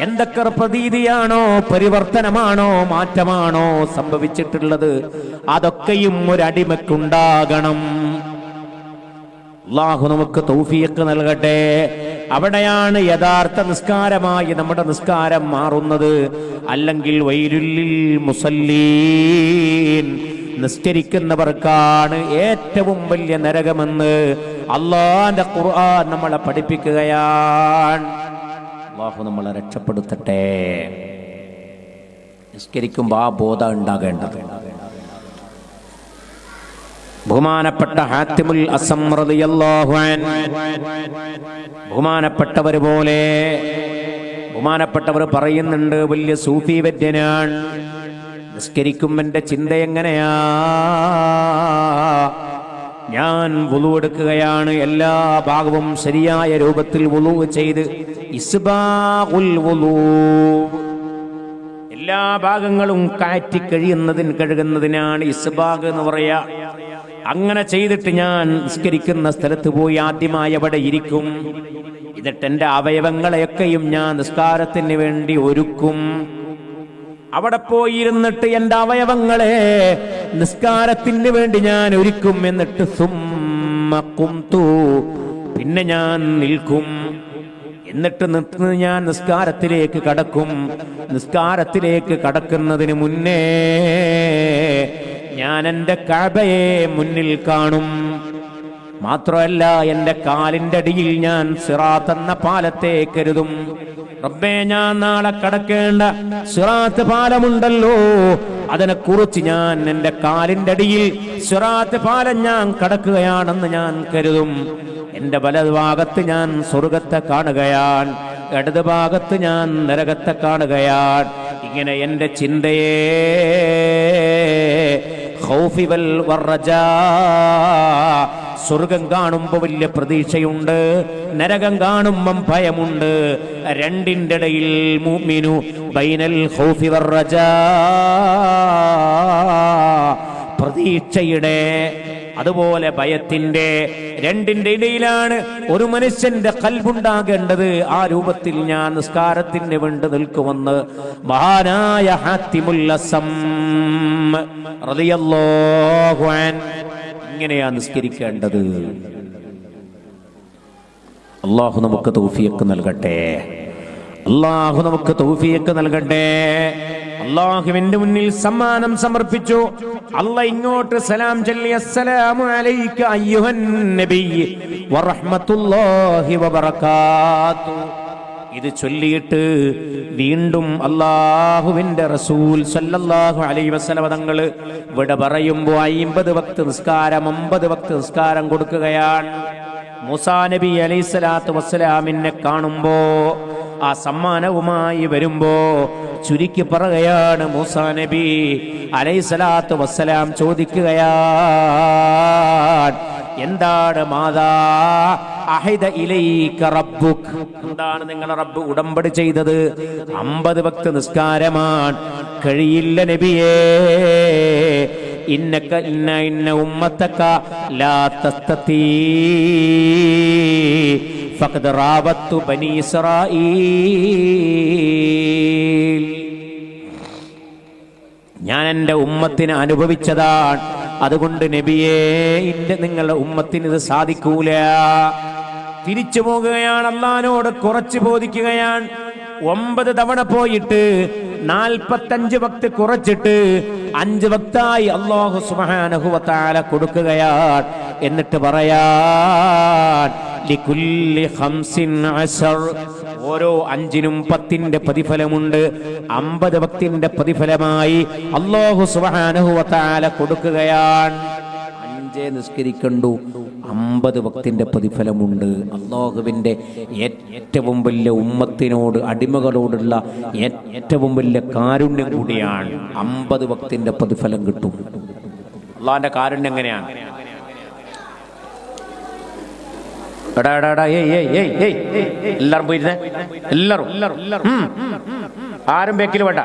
എന്തൊക്കെ പ്രതീതിയാണോ, പരിവർത്തനമാണോ, മാറ്റമാണോ സംഭവിച്ചിട്ടുള്ളത്, അതൊക്കെയും ഒരടിമക്കുണ്ടാകണം. അല്ലാഹു നമുക്ക് തൗഫീഖ് നൽകട്ടെ. അവിടെയാണ് യഥാർത്ഥ നിസ്കാരമായി നമ്മുടെ നിസ്കാരം മാറുന്നത്. അല്ലെങ്കിൽ വൈലുല്ലിൽ മുസല്ലീൻ, നിസ്കരിക്കുന്നവർക്കാണ് ഏറ്റവും വലിയ നരകമെന്ന് അല്ലാഹുവിന്റെ ഖുർആൻ നമ്മളെ പഠിപ്പിക്കുകയാണ്. അല്ലാഹു നമ്മളെ രക്ഷപ്പെടുത്തട്ടെ. നിസ്കരിക്കുമ്പോൾ ആ ബോധം ഉണ്ടാകേണ്ടത്. ബഹുമാനപ്പെട്ട ഹാത്തിമുൽ അസം റളിയല്ലാഹു അൻഹു, ബഹുമാനപ്പെട്ടവർ പോലെ ബഹുമാനപ്പെട്ടവർ പറയുന്നുണ്ട്, വലിയ സൂഫി വര്യനാണ്. നിസ്കരിക്കുമെന്റെ ചിന്ത എങ്ങനെയാ, ഞാൻ വുളു എടുക്കുകയാണ്, എല്ലാ ഭാഗവും ശരിയായ രൂപത്തിൽ വുളു ചെയ്ത് ഇസ്ബാഗുൽ വുളു, എല്ലാ ഭാഗങ്ങളും കഴുകുന്നതിനാണ് ഇസ്ബാഗ് എന്ന് പറയാ. അങ്ങനെ ചെയ്തിട്ട് ഞാൻ നിസ്കരിക്കുന്ന സ്ഥലത്ത് പോയി ആദ്യമായി അവിടെ ഇരിക്കും. എന്നിട്ട് എൻ്റെ അവയവങ്ങളെയൊക്കെയും ഞാൻ നിസ്കാരത്തിന് വേണ്ടി ഒരുക്കും. അവിടെ പോയിരുന്നിട്ട് എൻ്റെ അവയവങ്ങളെ നിസ്കാരത്തിന് വേണ്ടി ഞാൻ ഒരുക്കും. എന്നിട്ട് സുമ്മ ഖുംതു, പിന്നെ ഞാൻ നിൽക്കും. എന്നിട്ട് ഞാൻ നിസ്കാരത്തിലേക്ക് കടക്കും. നിസ്കാരത്തിലേക്ക് കടക്കുന്നതിന് മുന്നേ ഞാൻ എൻ്റെ കഅബയെ മുന്നിൽ കാണും. മാത്രമല്ല എൻ്റെ കാലിൻ്റെ അടിയിൽ ഞാൻ സിറാത്ത് എന്ന പാലത്തെ കരുതും. റബ്ബേ, ഞാൻ നാളെ കടക്കേണ്ട സിറാത്ത് പാലമുണ്ടല്ലോ, അതിനെക്കുറിച്ച് ഞാൻ എൻ്റെ കാലിൻ്റെ അടിയിൽ സിറാത്ത് പാലം ഞാൻ കടക്കുകയാണെന്ന് ഞാൻ കരുതും. എൻ്റെ വലതുഭാഗത്ത് ഞാൻ സ്വർഗത്തെ കാണുകയാണ്, ഇടത് ഭാഗത്ത് ഞാൻ നരകത്തെ കാണുകയാണ്. ഇങ്ങനെ എൻ്റെ ചിന്തയെ ഖൗഫി വൽ വറജാ, സ്വർഗം കാണുമ്പോൾ വലിയ പ്രതീക്ഷയുണ്ട്, നരകം കാണുമ്പം ഭയമുണ്ട്. രണ്ടിൻ്റെ ഇടയിൽ മുഅ്മിനു ബൈനൽ ഖൗഫി വറജാ, പ്രതീക്ഷയുടെ അതുപോലെ ഭയത്തിന്റെ രണ്ടിന്റെ ഇടയിലാണ് ഒരു മനുഷ്യന്റെ ഖൽബുണ്ടാകേണ്ടത്. ആ രൂപത്തിൽ ഞാൻ നിസ്കാരത്തിന് വേണ്ടി നിൽക്കുമെന്ന് മഹാനായ ഹാത്തിമുൽ അസം റളിയല്ലാഹു അൻഹു ഇങ്ങനെയാ നിസ്കരിക്കേണ്ടത്. അല്ലാഹു നമുക്ക് തൗഫീഖ് നൽകട്ടെ. അല്ലാഹു നമുക്ക് തൗഫീഖ് നൽകട്ടെ. അല്ലാഹുവിന്റെ മുന്നിൽ സമ്മാനം സമർപ്പിച്ചു. അല്ലാഹ് ഇങ്ങോട്ട് സലാം ചൊല്ലി, അസ്സലാമു അലൈക അയ്യുഹൻ നബിയ്യ് വറഹ്മത്തുള്ളാഹി വബറകാതുഹു. ഇത് ചൊല്ലിയിട്ട് വീണ്ടും അല്ലാഹുവിന്റെ റസൂൽ സല്ലല്ലാഹു അലൈഹി വസല്ലം തങ്ങൾ ഇവിടെ പറയുമ്പോൾ 50 വക്ത് നിസ്കാരം 50 വക്ത് നിസ്കാരം കൊടുക്കുകയാണ്. മൂസാ നബി അലൈഹിസ്സലാത്തു വസ്സലാമിനെ കാണുമ്പോ ആ സമ്മാനവുമായി വരുമ്പോ ചുരുക്കി പറയുകയാണ് മൂസാ നബി അലൈഹിസ്സലാത്തു വസ്സലാം ചോദിക്കുകയാണ്, എന്താണ് മാതാ അഹിദ ഇലൈക റബ്ബുക്, എന്താണ് നിങ്ങളുടെ റബ്ബ് ഉടമ്പടി ചെയ്തത്? 50 വക്ത് നിസ്കാരമാണ്. കഴിയില്ല നബിയേ, ഇന്നക ഇന്ന ഉമ്മതക ലാ തസ്തതി ഫഖദ് റാവത്തു ബനി ഇസ്രായീൽ. ഞാൻ എൻ്റെ ഉമ്മത്തിന് അനുഭവിച്ചതാണ്, അതുകൊണ്ട് നബിയേ നിങ്ങളുടെ ഉമ്മത്തിന് ഇത് സാധിക്കൂല. തിരിച്ചു പോകുകയാണ്, അല്ലാഹുവിനോട് കുറച്ച് ബോധിക്കുകയാണ്. 9 തവണ പോയിട്ട് 45 വക്ത് കുറച്ചിട്ട് 5 വക്തായി അല്ലാഹു സുബ്ഹാനഹു വ തആല കൊടുക്കുകയാണ്. എന്നിട്ട് പറയാൻ ലികുല്ലി ഖംസിൻ അശർ, ഓരോ 5നും 10ന്റെ പ്രതിഫലമുണ്ട്. 50 വക്തിന്റെ പ്രതിഫലമായി അല്ലാഹു സുബ്ഹാനഹു വ തആല കൊടുക്കുകയാണ്. 5 നിസ്കരിക്കണ്ടു, 50 വക്തിന്റെ പ്രതിഫലമുണ്ട്. അല്ലാഹുവിന്റെ ഏറ്റവും വലിയ ഉമ്മത്തിനോട്, അടിമകളോടുള്ള ഏറ്റവും വലിയ കാരുണ്യം കൂടിയാണ്. 50 വക്തിന്റെ പ്രതിഫലം കിട്ടും. അല്ലാഹുവിന്റെ കാരുണ്യം എങ്ങനെയാണ്? എല്ലാരും പോയിരുന്നേ, എല്ലാരും ആരും ബേക്കിൽ വേണ്ട.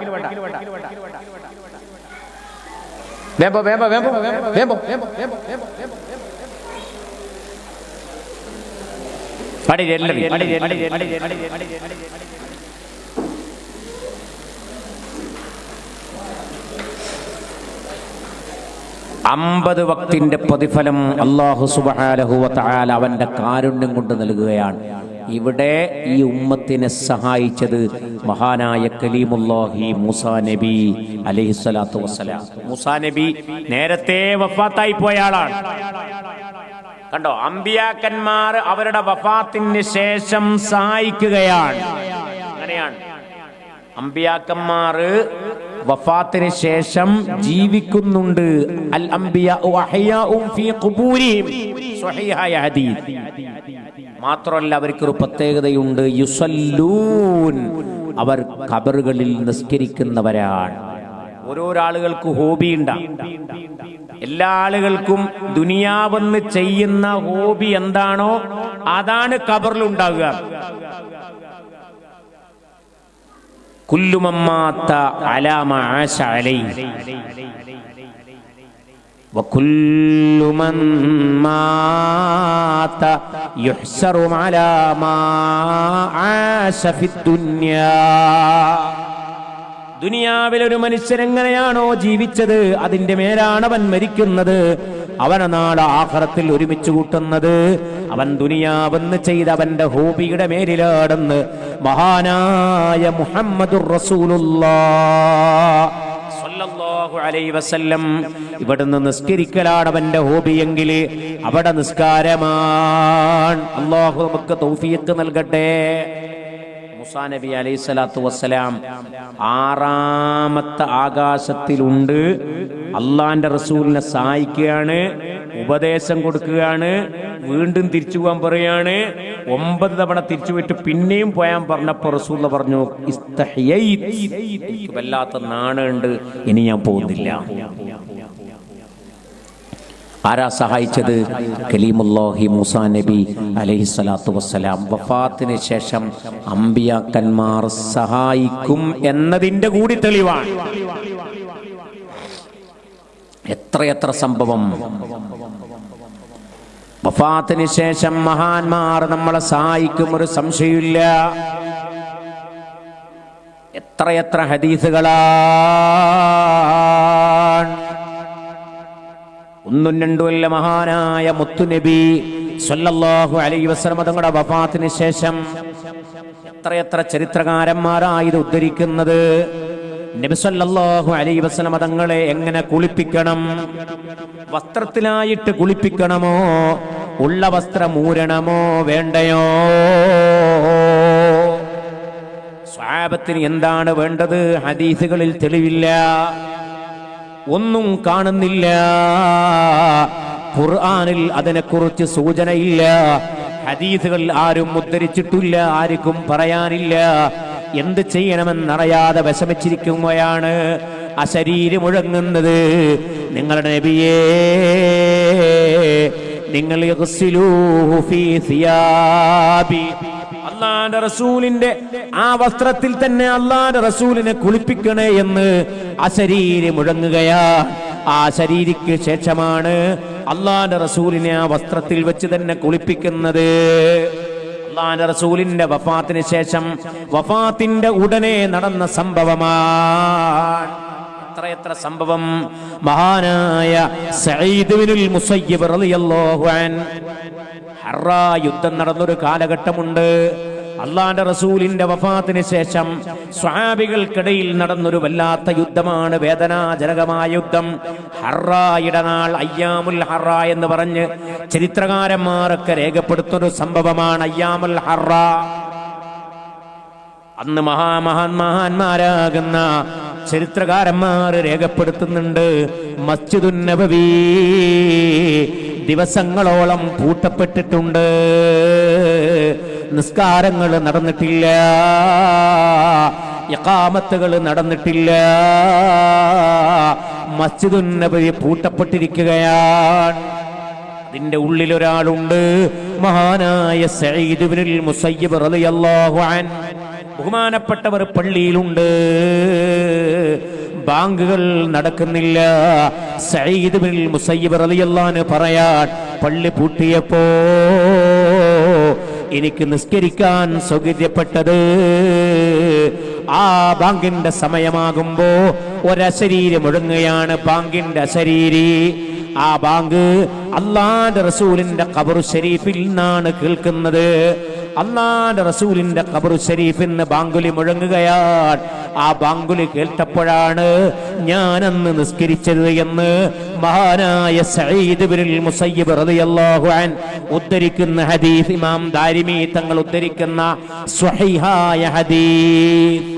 വേമ്പോ വേമ്പോ വേമ്പോ വേമ്പോ പടി എല്ലാരും 50 വക്തിന്റെ പ്രതിഫലം അല്ലാഹു സുബ്ഹാനഹു വ തആല അവന്റെ കാരുണ്യം കൊണ്ട് നൽകുകയാണ്. ഇവിടെ ഈ ഉമ്മത്തിനെ സഹായിച്ചത് മഹാനായ കലീമുല്ലാഹി മൂസാ നബി അലൈഹിസ്സലാത്തു വസ്സലാം. മൂസാ നബി നേരത്തെ വഫാത്തായി പോയ ആളാണ്. കണ്ടോ, അമ്പിയാക്കന്മാർ അവരുടെ വഫാത്തിന് ശേഷം സഹായിക്കുകയാണ്. അങ്ങനെയാണ് അമ്പിയാക്കന്മാർ വഫാത്തിന് ശേഷം ജീവിക്കുന്നുണ്ട്. അൽ അംബിയാഉ അഹ്യാഉൻ ഫീ ഖുബൂരിഹിം, സ്വഹീഹായ ഹദീസ്. മാത്രമല്ല അവർക്കൊരു പ്രത്യേകതയുണ്ട്, യുസല്ലൂൻ, അവർ ഖബറുകളിൽ നിസ്കരിക്കുന്നവരാണ്. ഓരോരോ ആളുകൾക്ക് ഹോബി ഉണ്ടാകും. എല്ലാ ആളുകൾക്കും ദുനിയാവെന്ന് ചെയ്യുന്ന ഹോബി എന്താണോ അതാണ് ഖബറിൽ ഉണ്ടാകുക. കുല്ലു മമ്മാത അലാ മാ ആശ അലൈഹി വകുല്ലു മൻ മാത യുഹ്സറു അലാ മാ ആശ ഫിദ്ദുനിയാ. ദുനിയാവിൽ ഒരു മനുഷ്യൻ എങ്ങനെയാണോ ജീവിച്ചത് അതിന്റെ മേലാണ് അവൻ മരിക്കുന്നത്. അവനെ നാളെ ആഖിറത്തിൽ ഒരുമിച്ച് കൂട്ടുന്നത് അവൻ ദുനിയാവെന്ന് ചെയ്ത അവന്റെ ഹോബിയുടെ മേലിലാണെന്ന് മഹാനായ മുഹമ്മദുർ റസൂലുള്ളാഹ് സ്വല്ലല്ലാഹു അലൈഹി വസല്ലം. ഇവിടുന്ന് നിസ്കരിക്കലാണ് അവന്റെ ഹോബിയെങ്കിൽ അവിടെ നിസ്കാരമാണ്. അല്ലാഹു നമുക്ക് തൗഫീഖ് നൽകട്ടെ. മൂസാ നബി അലൈഹിസ്സലാത്തു വസ്സലാം 6ാമത്തെ ആകാശത്തിലുണ്ട്. അള്ളാന്റെ റസൂലിനെ സഹായിക്കുകയാണ്, ഉപദേശം കൊടുക്കുകയാണ്, വീണ്ടും തിരിച്ചു പോകാൻ പറയാണ്. 9 തവണ തിരിച്ചു പോയിട്ട് പിന്നെയും പോയാൻ പറഞ്ഞപ്പോ റസൂൽ പറഞ്ഞു, എനിക്ക് വല്ലാത്ത നാണുണ്ട്, ഇനി ഞാൻ പോകുന്നില്ല. ആരാ സഹായിച്ചത്? കലീമുല്ലാഹി മൂസാ നബി അലൈഹിസ്സലാത്തു വസ്സലാം. വഫാത്തിന് ശേഷം അമ്പിയാക്കന്മാർ സഹായിക്കും എന്നതിന്റെ കൂടി തെളിവാണ്. എത്രയെത്ര സംഭവം. വഫാത്തിന് ശേഷം മഹാന്മാർ നമ്മളെ സഹായിക്കും, ഒരു സംശയമില്ല. എത്രയെത്ര ഹദീസുകളാണ്. 1ഉം 2ഉം അല്ല, മഹാനായ മുത്തുനബി സ്വല്ലല്ലാഹു അലൈഹി വസല്ലം തങ്ങളുടെ വഫാത്തിന് ശേഷം എത്രയെത്ര ചരിത്രകാരന്മാരായത് ഉദ്ധരിക്കുന്നത്. നബി സല്ലല്ലാഹു അലൈഹി വസല്ലം തങ്ങളെ എങ്ങനെ കുളിപ്പിക്കണം? വസ്ത്രത്തിലായിട്ട് കുളിപ്പിക്കണമോ, ഉള്ള വസ്ത്രം ഊരണമോ വേണ്ടയോ? സ്വഹാബത്തിന് എന്താണ് വേണ്ടത്? ഹദീസുകളിൽ തെളിവില്ല, ഒന്നും കാണുന്നില്ല. ഖുർആനിൽ അതിനെക്കുറിച്ച് സൂചനയില്ല. ഹദീസുകൾ ആരും ഉദ്ധരിച്ചിട്ടില്ല, ആർക്കും പറയാനില്ല. എന്ത് ചെയ്യണമെന്നറിയാതെ വിഷമിച്ചിരിക്കുകയാണ്. അശരീരി മുഴങ്ങുന്നത്, നിങ്ങളുടെ നബിയേ, നിങ്ങൾ അല്ലാഹുവിന്റെ റസൂലിന്റെ ആ വസ്ത്രത്തിൽ തന്നെ അല്ലാഹുവിന്റെ റസൂലിനെ കുളിപ്പിക്കണേ എന്ന് അശരീരി മുഴങ്ങുകയാ. ആ ശരീരിക്ക് ശേഷമാണ് അല്ലാഹുവിന്റെ റസൂലിനെ ആ വസ്ത്രത്തിൽ വെച്ച് തന്നെ കുളിപ്പിക്കുന്നത്. അല്ലാഹുവിന്റെ റസൂലിന്റെ വഫാത്തിന് ശേഷം, വഫാത്തിന്റെ ഉടനെ നടന്ന സംഭവമാണ്. എത്ര സംഭവം. മഹാനായ സഈദ് ഇബ്നുൽ മുസയ്യിബ് റളിയല്ലാഹു അൻഹു, ഹറാ യുദ്ധം നടന്നൊരു കാലഘട്ടമുണ്ട്. അല്ലാഹുവിന്റെ റസൂലിന്റെ വഫാത്തിന് ശേഷം സ്വഹാബികൾക്കിടയിൽ നടന്നൊരു വല്ലാത്ത യുദ്ധമാണ്, വേദനാജനകമായ യുദ്ധം. ഹറായുടെ നാൾ, അയ്യാമുൽ ഹറാ എന്ന് പറഞ്ഞ് ചരിത്രകാരന്മാരൊക്കെ രേഖപ്പെടുത്തുന്ന സംഭവമാണ് അയ്യാമുൽ ഹറാ. അന്ന് മഹാന്മാരാകുന്ന ചരിത്രകാരന്മാർ രേഖപ്പെടുത്തുന്നുണ്ട്, മസ്ജിദുൻ നബവി ദിവസങ്ങളോളം പൂട്ടപ്പെട്ടിട്ടുണ്ട്, നിസ്കാരങ്ങൾ നടന്നിട്ടില്ല, ഇഖാമത്തുകൾ നടന്നിട്ടില്ല, മസ്ജിദുൻ നബവി പൂട്ടപ്പെട്ടിരിക്കുകയാണ്. അതിന്റെ ഉള്ളിൽ ഒരാളുണ്ട്, മഹാനായ സഈദ് ഇബ്നുൽ മുസയ്യിബ് റളിയല്ലാഹു അൻഹു. ബഹുമാനപ്പെട്ടവർ പള്ളിയിലുണ്ട്, ബാങ്കുകൾ നടക്കുന്നില്ല. സഈദ് ഇബ്നുൽ മുസയ്യിബ് റളിയല്ലാഹു അൻഹു പറയാൻ, പള്ളി പൂട്ടിയപ്പോ എനിക്ക് നിസ്കരിക്കാൻ സൗകര്യപ്പെട്ടത് ആ ബാങ്കിന്റെ സമയമാകുമ്പോ ഒരശരീരി മുഴങ്ങുകയാണ്, ബാങ്കിന്റെ അശരീരി. ആ ബാങ്ക് അല്ലാഹുവിന്റെ റസൂലിന്റെ ഖബർ ശരീഫിൽ നിന്നാണ് കേൾക്കുന്നത്. അല്ലാഹുവിന്റെ റസൂലിന്റെ ഖബർ ശരീഫിൽ നിന്ന് ബാങ്കുലി മുഴങ്ങുകയാണ്. ആ ബാങ്കുലി കേട്ടപ്പോഴാണ് ഞാൻ അന്ന് നിസ്കരിച്ചത് എന്ന് മഹാനായ സഈദ് ഇബ്നുൽ മുസയ്യിബ് റളിയല്ലാഹു അൻഹു ഉദ്ധരിക്കുന്ന ഹദീസ്, ഇമാം ദാരിമി തങ്ങൾ ഉദ്ധരിക്കുന്ന സ്വഹീഹായ ഹദീസ്.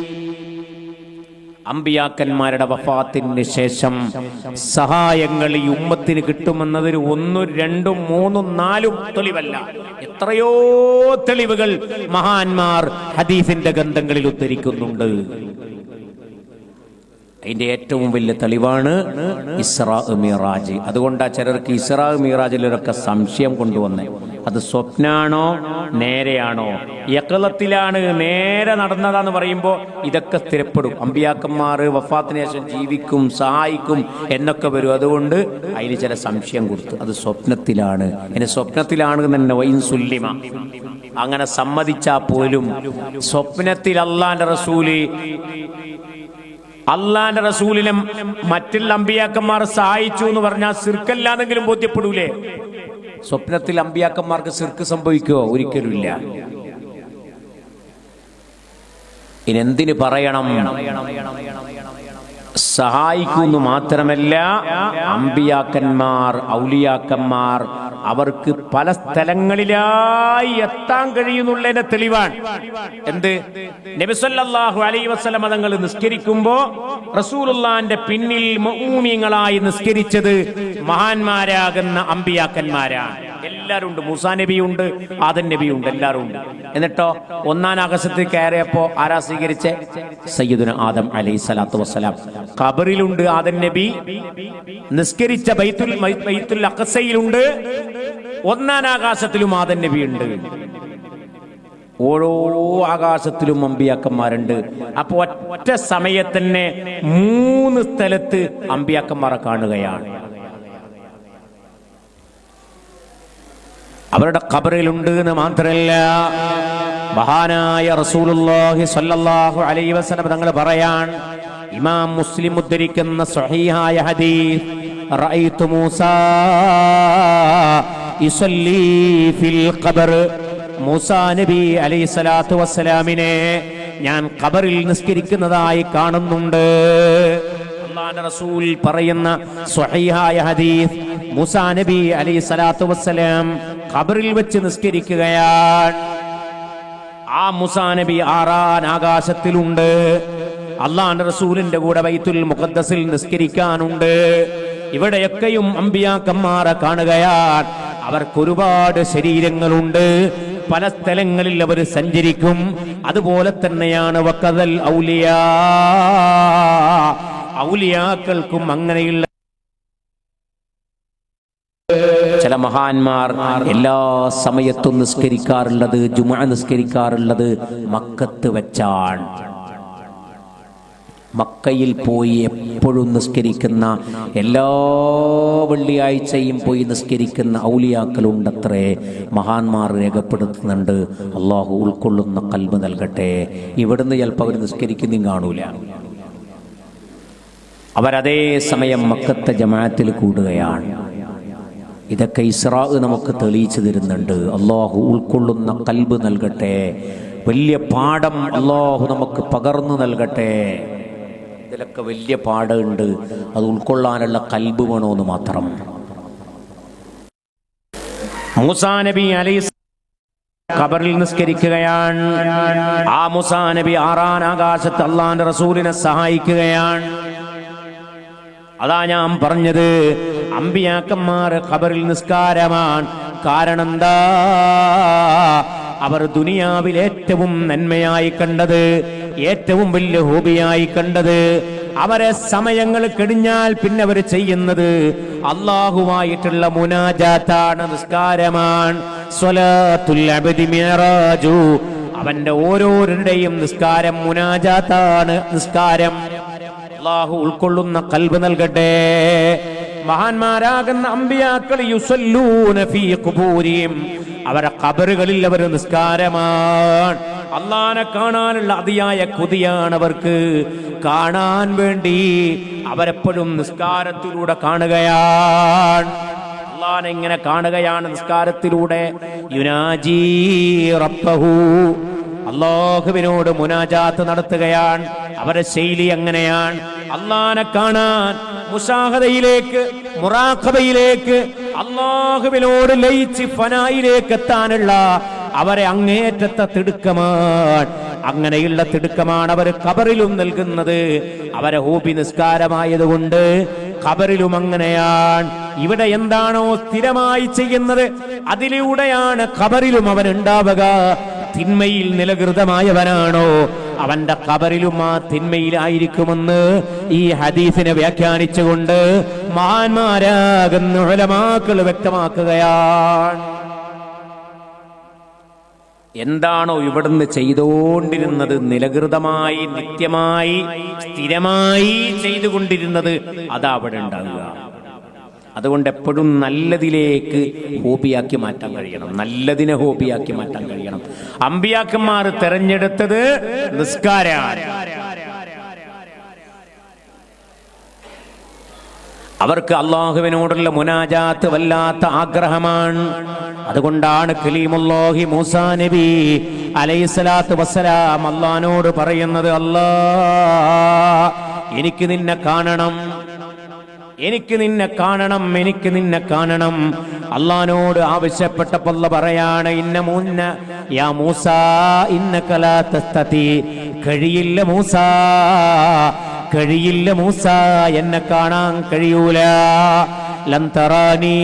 അമ്പിയാക്കന്മാരുടെ വഫാത്തിന് ശേഷം സഹായങ്ങൾ ഈ ഉമ്മത്തിന് കിട്ടുമെന്നതിന് 1, 2, 3, 4 തെളിവല്ല, എത്രയോ തെളിവുകൾ മഹാന്മാർ ഹദീസിന്റെ ഗ്രന്ഥങ്ങളിൽ ഉദ്ധരിക്കുന്നുണ്ട്. അതിന്റെ ഏറ്റവും വലിയ തെളിവാണ് ഇസ്രാ മിറാജ്. അതുകൊണ്ടാ ചിലർക്ക് ഇസ്രാ മിറാജിലൊക്കെ സംശയം കൊണ്ടുവന്നേ, അത് സ്വപ്നാണോ നേരെയാണോ, യഖ്ലത്തിലാണ് നേരെ നടന്നതാന്ന് പറയുമ്പോൾ ഇതൊക്കെ സ്ഥിരപ്പെടും. അമ്പിയാക്കന്മാർ വഫാത്തിന് ശേഷം ജീവിക്കും, സഹായിക്കും എന്നൊക്കെ വരും. അതുകൊണ്ട് അതിന് ചില സംശയം കൊടുത്തു, അത് സ്വപ്നത്തിലാണ്. ഇനി സ്വപ്നത്തിലാണ് തന്നെ വൈൻ സുല്ലിമ, അങ്ങനെ സമ്മതിച്ചാൽ പോലും സ്വപ്നത്തിൽ അള്ളാന്റെ റസൂലിനെ മറ്റുള്ള അമ്പിയാക്കന്മാർ സഹായിച്ചു എന്ന് പറഞ്ഞാൽ സിർക്കല്ലാന്നെങ്കിലും ബോധ്യപ്പെടൂലേ? സ്വപ്നത്തിൽ അമ്പിയാക്കന്മാർക്ക് സിർക്ക് സംഭവിക്കുമോ? ഒരിക്കലുമില്ല. ഇനെന്തിന് പറയണം? സഹായിക്കുന്നു മാത്രമല്ല, അമ്പിയാക്കന്മാർ, ഔലിയാക്കന്മാർ അവർക്ക് പല സ്ഥലങ്ങളിലായി എത്താൻ കഴിയുന്നുള്ളതിന്റെ തെളിവാണ്. എന്ത്? നബി സല്ലല്ലാഹു അലൈഹി വസല്ലം തങ്ങൾ നിസ്കരിക്കുമ്പോ റസൂലുള്ളാഹിന്റെ പിന്നിൽ മുഅ്മിനീങ്ങളായി നിസ്കരിച്ചത് മഹാന്മാരാകുന്ന അമ്പിയാക്കന്മാരാണ്. എല്ലാവരും ഉണ്ട്. മൂസാ നബിയുണ്ട്, ആദം നബിയുണ്ട്, എല്ലാവരും ഉണ്ട്. എന്നിട്ടോ 1-ാം ആകാശത്തിൽ കയറിയപ്പോ ആരാ സ്വീകരിച്ചേ? സയ്യിദുന ആദം അലൈഹിസ്സലാത്തു വസ്സലാം. ഖബറിലുണ്ട് ആദം നബി, നിസ്കരിച്ച ബൈത്തുൽ അഖ്സയിലുണ്ട്, 1-ാം ആകാശത്തിലും ആദം നബി ഉണ്ട്. ഓരോ ആകാശത്തിലും അമ്പിയാക്കന്മാരുണ്ട്. അപ്പൊ ഒറ്റ സമയത്തന്നെ 3 സ്ഥലത്ത് അമ്പിയാക്കന്മാരെ കാണുകയാണ്. അവരുടെ ഖബറിലുണ്ട് എന്ന് മാത്രമല്ല, മഹാനായ റസൂലുള്ളാഹി സ്വല്ലല്ലാഹു അലൈഹി വസല്ലം തങ്ങൾ പറയാൻ, ഇമാം മുസ്ലിം ഉദ്ധരിക്കുന്ന സ്വഹീഹായ ഹദീസ്, റഅയ്തു മൂസാ യുസല്ലി ഫിൽ ഖബർ. മൂസാ നബി അലൈഹിസ്സലാത്തു വസ്സലാമിനെ ഞാൻ ഖബറിൽ നിസ്കരിക്കുന്നതായി കാണുന്നുണ്ട്. അല്ലാഹുവിന്റെ റസൂൽ പറയുന്ന സ്വഹീഹായ ഹദീസ്, മൂസാ നബി അലൈഹിസ്സലാത്തു വസ്സലാം ഖബറിൽ വെച്ച് നിസ്കരിക്കുകയാണ്. ആ മൂസാ നബി 6-ാം ആകാശത്തിലുണ്ട്. അല്ലാഹുവിന്റെ റസൂലിന്റെ കൂടെ ബൈത്തുൽ മുഖദ്ദസിൽ നിസ്കരിക്കാനുണ്ട്. ഇവിടെയൊക്കെയും അമ്പിയാക്കന്മാരെ കാണുകയാണ്. അവർക്കൊരുപാട് ശരീരങ്ങളുണ്ട്, പല സ്ഥലങ്ങളിൽ അവർ സഞ്ചരിക്കും. അതുപോലെ തന്നെയാണ് വഖദൽ ഔലിയാ, ഔലിയാക്കൾക്കും അങ്ങനെയുള്ള ചില മഹാന്മാർ എല്ലാ സമയത്തും നിസ്കരിക്കാറുള്ളത്, ജുമുഅ നിസ്കരിക്കാറുള്ളത് മക്കത്ത് വെച്ചാണ്. മക്കയിൽ പോയി എപ്പോഴും നിസ്കരിക്കുന്ന, എല്ലാ വെള്ളിയാഴ്ചയും പോയി നിസ്കരിക്കുന്ന ഔലിയാക്കളുണ്ടത്രേ. മഹാന്മാർ രേഖപ്പെടുത്തുന്നുണ്ട്. അള്ളാഹു ഉൾക്കൊള്ളുന്ന ഖൽബ് നൽകട്ടെ. ഇവിടുന്ന് ചിലപ്പോൾ അവർ നിസ്കരിക്കുന്നതും കാണൂല. അവരതേ സമയം മക്കത്തെ ജമാഅത്തിൽ കൂടുകയാണ്. ഇതൊക്കെ ഇസ്രാ നമുക്ക് തെളിയിച്ചു തരുന്നുണ്ട്. അള്ളാഹു ഉൾക്കൊള്ളുന്ന ഖൽബ് നൽകട്ടെ. വലിയ പാഠം അള്ളാഹു നമുക്ക് പകർന്നു നൽകട്ടെ. ഇതിലൊക്കെ വലിയ പാഠമുണ്ട്. അത് ഉൾക്കൊള്ളാനുള്ള ഖൽബ് വേണമെന്ന് മാത്രം. മൂസാ നബി അലൈഹി ഖബറിൽ നിസ്കരിക്കുകയാണ്. ആ മൂസാ നബി 6-ാം ആകാശത്ത് അള്ളാന്റെ റസൂലിനെ സഹായിക്കുകയാണ്. അതാ ഞാൻ പറഞ്ഞത്, അമ്പിയാക്കന്മാർ ഖബറിൽ നിസ്കാരമാണ്. കാരണം എന്താ? അവർ ദുനിയാവിൽ ഏറ്റവും നന്മയായി കണ്ടത്, ഏറ്റവും വലിയ ഹോബിയായി കണ്ടത്, അവരെ സമയങ്ങൾ കഴിഞ്ഞാൽ പിന്നെ അവർ ചെയ്യുന്നത് അള്ളാഹുവായിട്ടുള്ള മുനാജാത്താണ്, നിസ്കാരമാണ്. സ്വലാത്തുൽ അബ്ദി മിഅ്റാജു, അവന്റെ ഓരോരുടെയും നിസ്കാരം മുനാജാത്താണ്, നിസ്കാരം. അള്ളാഹു ഉൾക്കൊള്ളുന്ന ഖൽബ് നൽകട്ടെ. മഹാന്മാരാകുന്ന അമ്പിയാക്കൾ യുസല്ലൂന ഫീ ഖുബൂരിഹിം, അവരെ ഖബറുകളിൽ അവർ നിസ്കാരമാണ്. അള്ളാനെ കാണാനുള്ള അതിയായ കൊതിയാണ് അവർക്ക്. കാണാൻ വേണ്ടി അവരെപ്പോഴും നിസ്കാരത്തിലൂടെ കാണുകയാണ്. അള്ളാനെ ഇങ്ങനെ കാണുകയാണ് നിസ്കാരത്തിലൂടെ. യുനാജി റബ്ബഹു, അല്ലാഹുവിനോട് മുനാജാത്ത് നടത്തുകയാണ്. അവരുടെ ശൈലി അങ്ങനെയാണ്. അള്ളാനെ കാണാൻ മുശാഹദയിലേക്ക്, മുറാഖബയിലേക്ക്, അല്ലാഹുവിനോട് ലയിച്ച് ഫനായിലേക്ക് എത്താനുള്ള അവരെ അങ്ങേറ്റത്തെ തിടുക്കമാണ്. അങ്ങനെയുള്ള തിടുക്കമാണ് അവർ ഖബറിലും നൽകുന്നത്. അവരെ ഹോബി നിസ്കാരമായതുകൊണ്ട് ഖബറിലും അങ്ങനെയാണ്. ഇവിടെ എന്താണോ സ്ഥിരമായി ചെയ്യുന്നത് അതിലൂടെയാണ് ഖബറിലും അവൻ ഉണ്ടാവുക. തിന്മയിൽ നിലകൃതമായവനാണോ അവന്റെ ഖബറിലും ആ തിന്മയിലായിരിക്കുമെന്ന് ഈ ഹദീസിനെ വ്യാഖ്യാനിച്ചുകൊണ്ട് മഹാന്മാരാകുന്ന ഉലമാക്കൾ വ്യക്തമാക്കുകയാണ്. എന്താണോ ഇവിടുന്ന് ചെയ്തുകൊണ്ടിരുന്നത്, നിലകൃതമായി നിത്യമായി സ്ഥിരമായി ചെയ്തുകൊണ്ടിരുന്നത്, അതാ അവിടെ ഉണ്ടാവുക. അതുകൊണ്ട് എപ്പോഴും നല്ലതിലേക്ക് ഹോബിയാക്കി മാറ്റാൻ കഴിയണം, നല്ലതിനെ ഹോബിയാക്കി മാറ്റാൻ കഴിയണം. അമ്പിയാക്കന്മാർ തെരഞ്ഞെടുത്തത് നിസ്കാരമാണ്. അവർക്ക് അള്ളാഹുവിനോടുള്ള മുനാജാത്ത് വല്ലാത്ത ആഗ്രഹമാണ്. അതുകൊണ്ടാണ് കലീമുല്ലാഹി മൂസാ നബി അലൈഹിസ്സലാത്തു വസ്സലാം അള്ളാഹിനോട് പറയുന്നത്, അല്ലാ എനിക്ക് നിന്നെ കാണണം, എനിക്ക് നിന്നെ കാണണം, എനിക്ക് നിന്നെ കാണണം. അള്ളാഹിനോട് ആവശ്യപ്പെട്ടപ്പോൾ അല്ലാഹു പറയാണ്, ഇന്ന യാ മൂസാ ഇന്നക ലാ തസ്തതി, കഴിയില്ല മൂസാ, കഴിയില്ല മൂസാ, എന്നെ കാണാൻ കഴിയൂല. ലൻ തറാനീ,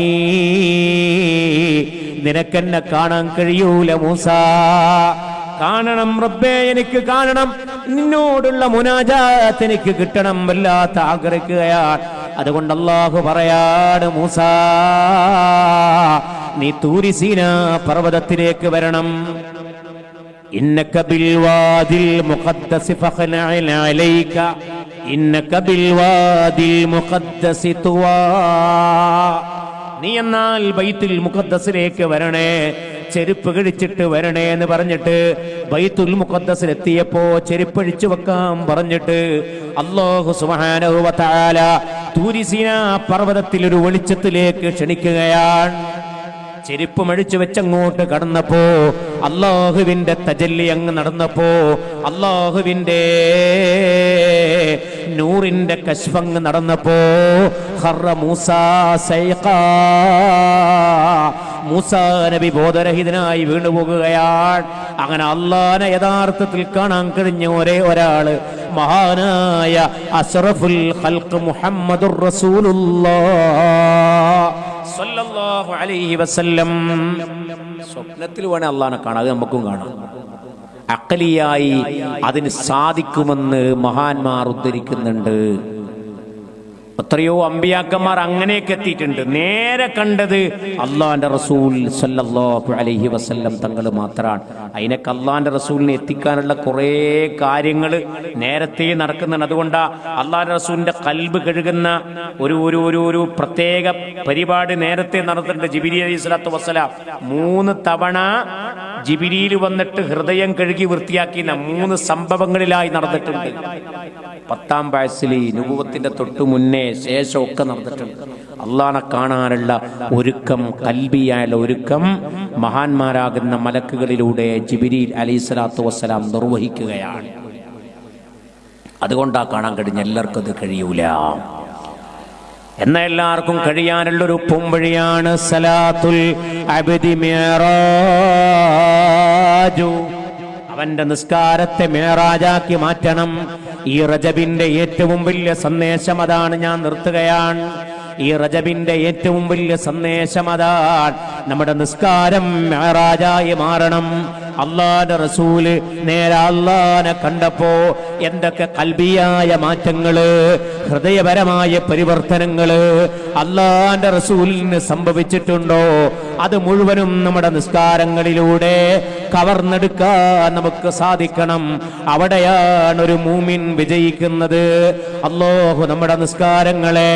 നിനക്കെന്നെ കാണാൻ കഴിയൂല മൂസാ. കാണണം റബ്ബേ, എനിക്ക് കാണണം, നിന്നോടുള്ള മുനാജാത്ത് എനിക്ക് കിട്ടണം, വല്ലാത്ത ആഗ്രഹിക്കുകയാണ്. അതുകൊണ്ട് അല്ലാഹു പറയാണ്, മൂസാ നീ തൂരി സീനാ പർവ്വതത്തിലേക്ക് വരണം. ഇന്നക ബിൽ വാദിൽ മുഖദ്ദസ് ഫഖ്നഅ അലൈക, ഇന്നക ബിൽ വാദിൽ മുഖദ്ദസ് തുവാ. നീ എന്നാൽ ബൈത്തുൽ മുഖദ്ദസിലേക്ക് വരണേ, ചെരുപ്പ് കഴിച്ചിട്ട് വരണേ എന്ന് പറഞ്ഞിട്ട് ബൈത്തുൽ മുഖദ്ദസിൽ എത്തിയപ്പോ ചെരുപ്പഴിച്ചു വെക്കാൻ പറഞ്ഞിട്ട് അല്ലാഹു സുബ്ഹാനഹു വ തആല തൂരി സീനാ പർവ്വതത്തിൽ ഒരു വെളിച്ചത്തിലേക്ക് ക്ഷണിക്കുകയാണ്. ചെരുപ്പ് മഴിച്ചു വെച്ചങ്ങോട്ട് കടന്നപ്പോ, അല്ലാഹുവിന്റെ തജല്ലി അങ്ങ് നടന്നപ്പോ, അല്ലാഹുവിന്റെ നൂറിന്റെ കശ്ഫങ്ങ് നടന്നപ്പോ, ഖറ മൂസാ സൈഖാ, മൂസാ നബി ബോധരഹിതനായി വീണുപോകുകയാണ്. അങ്ങനെ അള്ളാനെ യഥാർത്ഥത്തിൽ കാണാൻ കഴിഞ്ഞ ഒരേ ഒരാള് മഹാനായ അസ്റഫുൽ ഖൽഖ് മുഹമ്മദുർ റസൂലുള്ളാഹ് സ്വല്ലല്ലാഹു അലൈഹി വസല്ലം. സ്വപ്നത്തിൽ വേണേ അള്ളാഹിനെ കാണാം, അത് നമുക്കും കാണാം. അഖലിയായി അതിന് സാധിക്കുമെന്ന് മഹാന്മാർ ഉദ്ധരിക്കുന്നുണ്ട്. എത്രയോ അമ്പിയാക്കന്മാർ അങ്ങനെയൊക്കെ എത്തിയിട്ടുണ്ട്. നേരെ കണ്ടത് അള്ളാന്റെ റസൂൽ സല്ലല്ലാഹു അലൈഹി വസല്ലം തങ്ങൾ മാത്രമാണ്. അതിനൊക്കെ അള്ളാന്റെ റസൂലിനെ എത്തിക്കാനുള്ള കുറേ കാര്യങ്ങൾ നേരത്തെ നടക്കുന്നുണ്ട്. അതുകൊണ്ടാ അള്ളാന്റെ റസൂലിന്റെ കൽബ് കഴുകുന്ന ഒരു പ്രത്യേക പരിപാടി നേരത്തെ നടന്നിട്ടുണ്ട്. ജിബ്രീൽ അലൈഹി സ്വലാത്തു വസ്സലാം 3 തവണ ജിബ്രീൽ വന്നിട്ട് ഹൃദയം കഴുകി വൃത്തിയാക്കിയ 3 സംഭവങ്ങളിലായി നടന്നിട്ടുണ്ട്. 10ാം വയസ്സിൽ നുബുവത്തിന്റെ തൊട്ടു മുന്നേ ശേഷമൊക്കെ നടന്നിട്ടുണ്ട്. അള്ളാഹനെ കാണാനുള്ള ഒരുക്കം, കൽബിയായുള്ള ഒരുക്കം മഹാന്മാരാകുന്ന മലക്കുകളിലൂടെ ജിബ്രീൽ അലൈഹി സ്വലാത്തു വസ്സലാം നിർവഹിക്കുകയാണ്. അതുകൊണ്ടാ കാണാൻ കഴിഞ്ഞ, എല്ലാവർക്കും അത് കഴിയൂല. എന്ന എല്ലാവർക്കും കഴിയാനുള്ളൊരു പൊംവഴിയാണ് സലാത്തുൽ അബ്ദി മിഅ്റാജു. അവന്റെ നിസ്കാരത്തെ മിഅ്റാജാക്കി മാറ്റണം. ഈ റജബിന്റെ ഏറ്റവും വലിയ സന്ദേശം അതാണ്. ഞാൻ നിർത്തുകയാണ്. ഈ റജബിന്റെ ഏറ്റവും വലിയ സന്ദേശം അതാണ്. നമ്മുടെ നിസ്കാരം മിഅ്റാജായി മാറണം. അള്ളാന്റെ റസൂല് നേരെ അള്ളാനെ കണ്ടപ്പോ എന്തൊക്കെ കൽബിയായ മാറ്റങ്ങള്, ഹൃദയപരമായ പരിവർത്തനങ്ങള് അള്ളാന്റെ റസൂലിന് സംഭവിച്ചിട്ടുണ്ടോ, അത് മുഴുവനും നമ്മുടെ നിസ്കാരങ്ങളിലൂടെ കവർന്നെടുക്കാൻ നമുക്ക് സാധിക്കണം. അവിടെയാണ് ഒരു മൂമിൻ വിജയിക്കുന്നത്. അല്ലാഹു നമ്മുടെ നിസ്കാരങ്ങളെ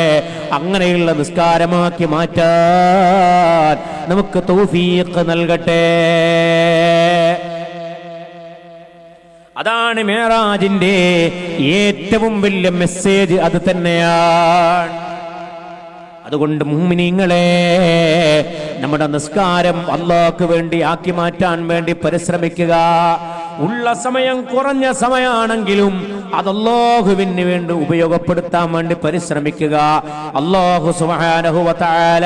അങ്ങനെയുള്ള നിസ്കാരമാക്കി മാറ്റാൻ നമുക്ക് തൗഫീഖ് നൽകട്ടെ. അതാണ് മിഅ്റാജിന്റെ ഏറ്റവും വലിയ മെസ്സേജ്, അത് തന്നെയാണ്. അതുകൊണ്ട് മുഅ്മിനീങ്ങളെ, നമ്മുടെ നിസ്കാരം അല്ലാഹുവിന് വേണ്ടി ആക്കി മാറ്റാൻ വേണ്ടി പരിശ്രമിക്കുക. ഉള്ള സമയം കുറഞ്ഞ സമയമാണെങ്കിലും അത് അല്ലാഹുവിന് വേണ്ടി ഉപയോഗപ്പെടുത്താൻ വേണ്ടി പരിശ്രമിക്കുക. അല്ലാഹു സുബ്ഹാനഹു വ തആല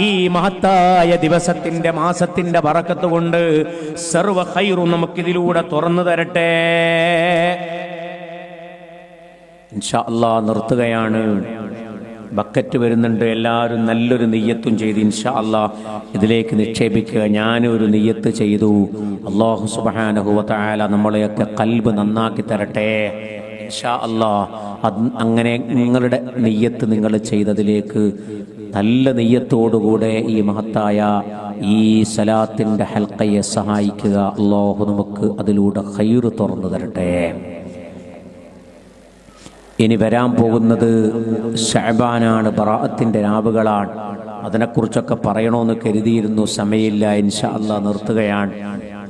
ഈ മഹത്തായ ദിവസത്തിന്റെ മാസത്തിന്റെ ബറക്കത്ത് കൊണ്ട് സർവ്വ ഖൈറും നമുക്കിതിലൂടെ തുറന്നു തരട്ടെ. ഇൻഷാ അല്ലാഹ് നിർത്തുകയാണ്. ബക്കറ്റ് വരുന്നുണ്ട്. എല്ലാവരും നല്ലൊരു നിയ്യത്തും ചെയ്ത് ഇൻഷാ അല്ലാഹ് ഇതിലേക്ക് നിക്ഷേപിക്കുക. ഞാനൊരു നിയ്യത്ത് ചെയ്തു. അല്ലാഹു സുബ്ഹാനഹു വ തആല നമ്മളെയൊക്കെ ഖൽബ് നന്നാക്കി തരട്ടെ ഇൻഷാ അല്ലാഹ്. അങ്ങനെ നിങ്ങളുടെ നിയ്യത്ത് നിങ്ങൾ ചെയ്തതിലേക്ക് നല്ല നിയ്യത്തോടുകൂടെ ഈ മഹത്തായ ഈ സലാത്തിന്റെ ഹൽഖയെ സഹായിക്കുക. അല്ലാഹു നമുക്ക് അതിലൂടെ ഖൈർ തുറന്നു തരട്ടെ. ഇനി വരാൻ പോകുന്നത് ശഅബാനാണ്, ബറാഅത്തിന്റെ രാവുകളാണ്. അതിനെക്കുറിച്ചൊക്കെ പറയണമെന്ന് കരുതിയിരുന്നു, സമയമില്ല. ഇൻഷാ അല്ലാഹ് നിർത്തുകയാണ്.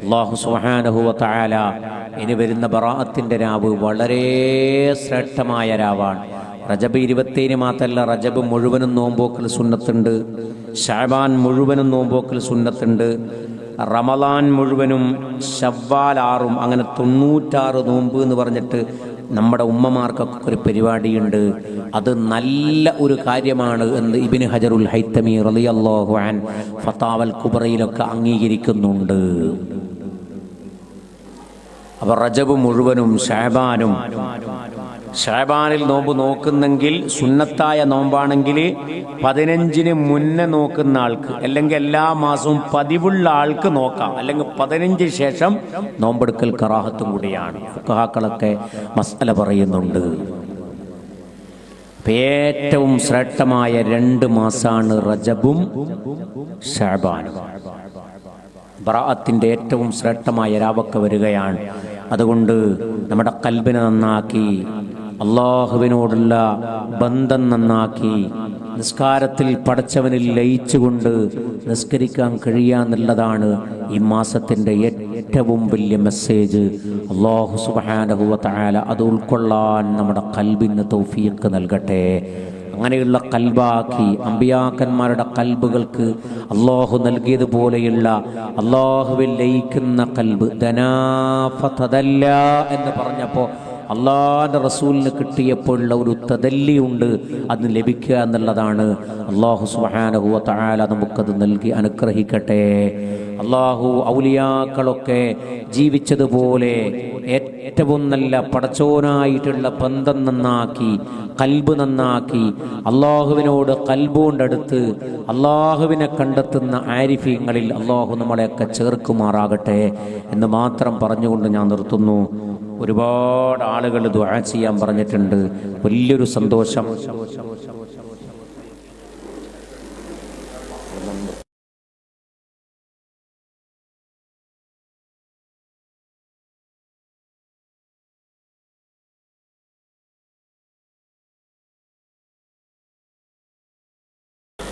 അല്ലാഹു സുബ്ഹാനഹു വ തആല ഇനി വരുന്ന ബറാഅത്തിന്റെ രാവ് വളരെ ശ്രേഷ്ഠമായ രാവാണ്. റജബ് 27 മാത്രമല്ല, റജബ് മുഴുവനും നോമ്പോക്കൽ സുന്നത്തുണ്ട്, ശഅബാൻ മുഴുവനും നോമ്പോക്കൽ സുന്നത്തുണ്ട്, റമളാൻ മുഴുവനും, ശവ്വാൽ 6ഉം, അങ്ങനെ 96 നോമ്പ് എന്ന് പറഞ്ഞിട്ട് നമ്മുടെ ഉമ്മമാർക്കൊക്കെ ഒരു പരിപാടിയുണ്ട്. അത് നല്ല ഒരു കാര്യമാണ് എന്ന് ഇബ്നു ഹജറുൽ ഹൈതമി റളിയല്ലാഹു അൻ ഫതാവൽ കുബ്രയിലൊക്കെ അംഗീകരിക്കുന്നുണ്ട്. അപ്പോൾ റജബ് മുഴുവനും ശഅബാനും, ശഅബാനിൽ നോമ്പ് നോക്കുന്നെങ്കിൽ സുന്നത്തായ നോമ്പാണെങ്കിൽ 15-ന് മുന്നേ നോക്കുന്ന ആൾക്ക്, അല്ലെങ്കിൽ എല്ലാ മാസവും പതിവുള്ള ആൾക്ക് നോക്കാം, അല്ലെങ്കിൽ 15 ശേഷം നോമ്പെടുക്കൽ കറാഹത്തും കൂടിയാണ്. ഫുഖഹാക്കളൊക്കെ മസ്അല പറയുന്നുണ്ട്. ഏറ്റവും ശ്രേഷ്ഠമായ 2 മാസമാണ് റജബും ശഅബാനും. ബറാഅത്തിന്റെ ഏറ്റവും ശ്രേഷ്ഠമായ രാവൊക്കെ വരികയാണ്. അതുകൊണ്ട് നമ്മുടെ ഖൽബിനെ നന്നാക്കി, അല്ലാഹുവിനോടുള്ള ബന്ധം നന്നാക്കി, നിസ്കാരത്തിൽ പടച്ചവനിൽ ലയിച്ചുകൊണ്ട് നിസ്കരിക്കാൻ കഴിയാന്നുള്ളതാണ് ഈ മാസത്തിൻ്റെ ഏറ്റവും വലിയ മെസ്സേജ്. അല്ലാഹു സുബ്ഹാനഹു വ തആല അത് ഉൾക്കൊള്ളാൻ നമ്മുടെ ഖൽബിന് തൗഫീഖ് നൽകട്ടെ. അങ്ങനെയുള്ള കൽബാക്കി അമ്പിയാക്കന്മാരുടെ കൽബുകൾക്ക് അല്ലാഹു നൽകിയതുപോലെയുള്ള അല്ലാഹുവിൽ ലയിക്കുന്ന കൽബ്. ദനാ ഫതദല്ല എന്ന് പറഞ്ഞപ്പോൾ അള്ളാഹുവിൻ്റെ റസൂലിന് കിട്ടിയപ്പോഴുള്ള ഒരു തദല്ലിയുണ്ട്, അത് ലഭിക്കുക എന്നുള്ളതാണ്. അള്ളാഹു സുബ്ഹാനഹു വ തആല നമുക്കത് നൽകി അനുഗ്രഹിക്കട്ടെ. അള്ളാഹു ഔലിയാക്കളൊക്കെ ജീവിച്ചതുപോലെ ഏറ്റവും നല്ല പടച്ചോനായിട്ടുള്ള ബന്ധം നന്നാക്കി, കൽബ് നന്നാക്കി, അള്ളാഹുവിനോട് കൽബുകൊണ്ടടുത്ത് അള്ളാഹുവിനെ കണ്ടെത്തുന്ന ആരിഫീങ്ങളിൽ അള്ളാഹു നമ്മളെയൊക്കെ ചേർക്കുമാറാകട്ടെ എന്ന് മാത്രം പറഞ്ഞുകൊണ്ട് ഞാൻ നിർത്തുന്നു. ഒരുപാട് ആളുകൾ ദുആ ചെയ്യാൻ പറഞ്ഞിട്ടുണ്ട്. വലിയൊരു സന്തോഷം.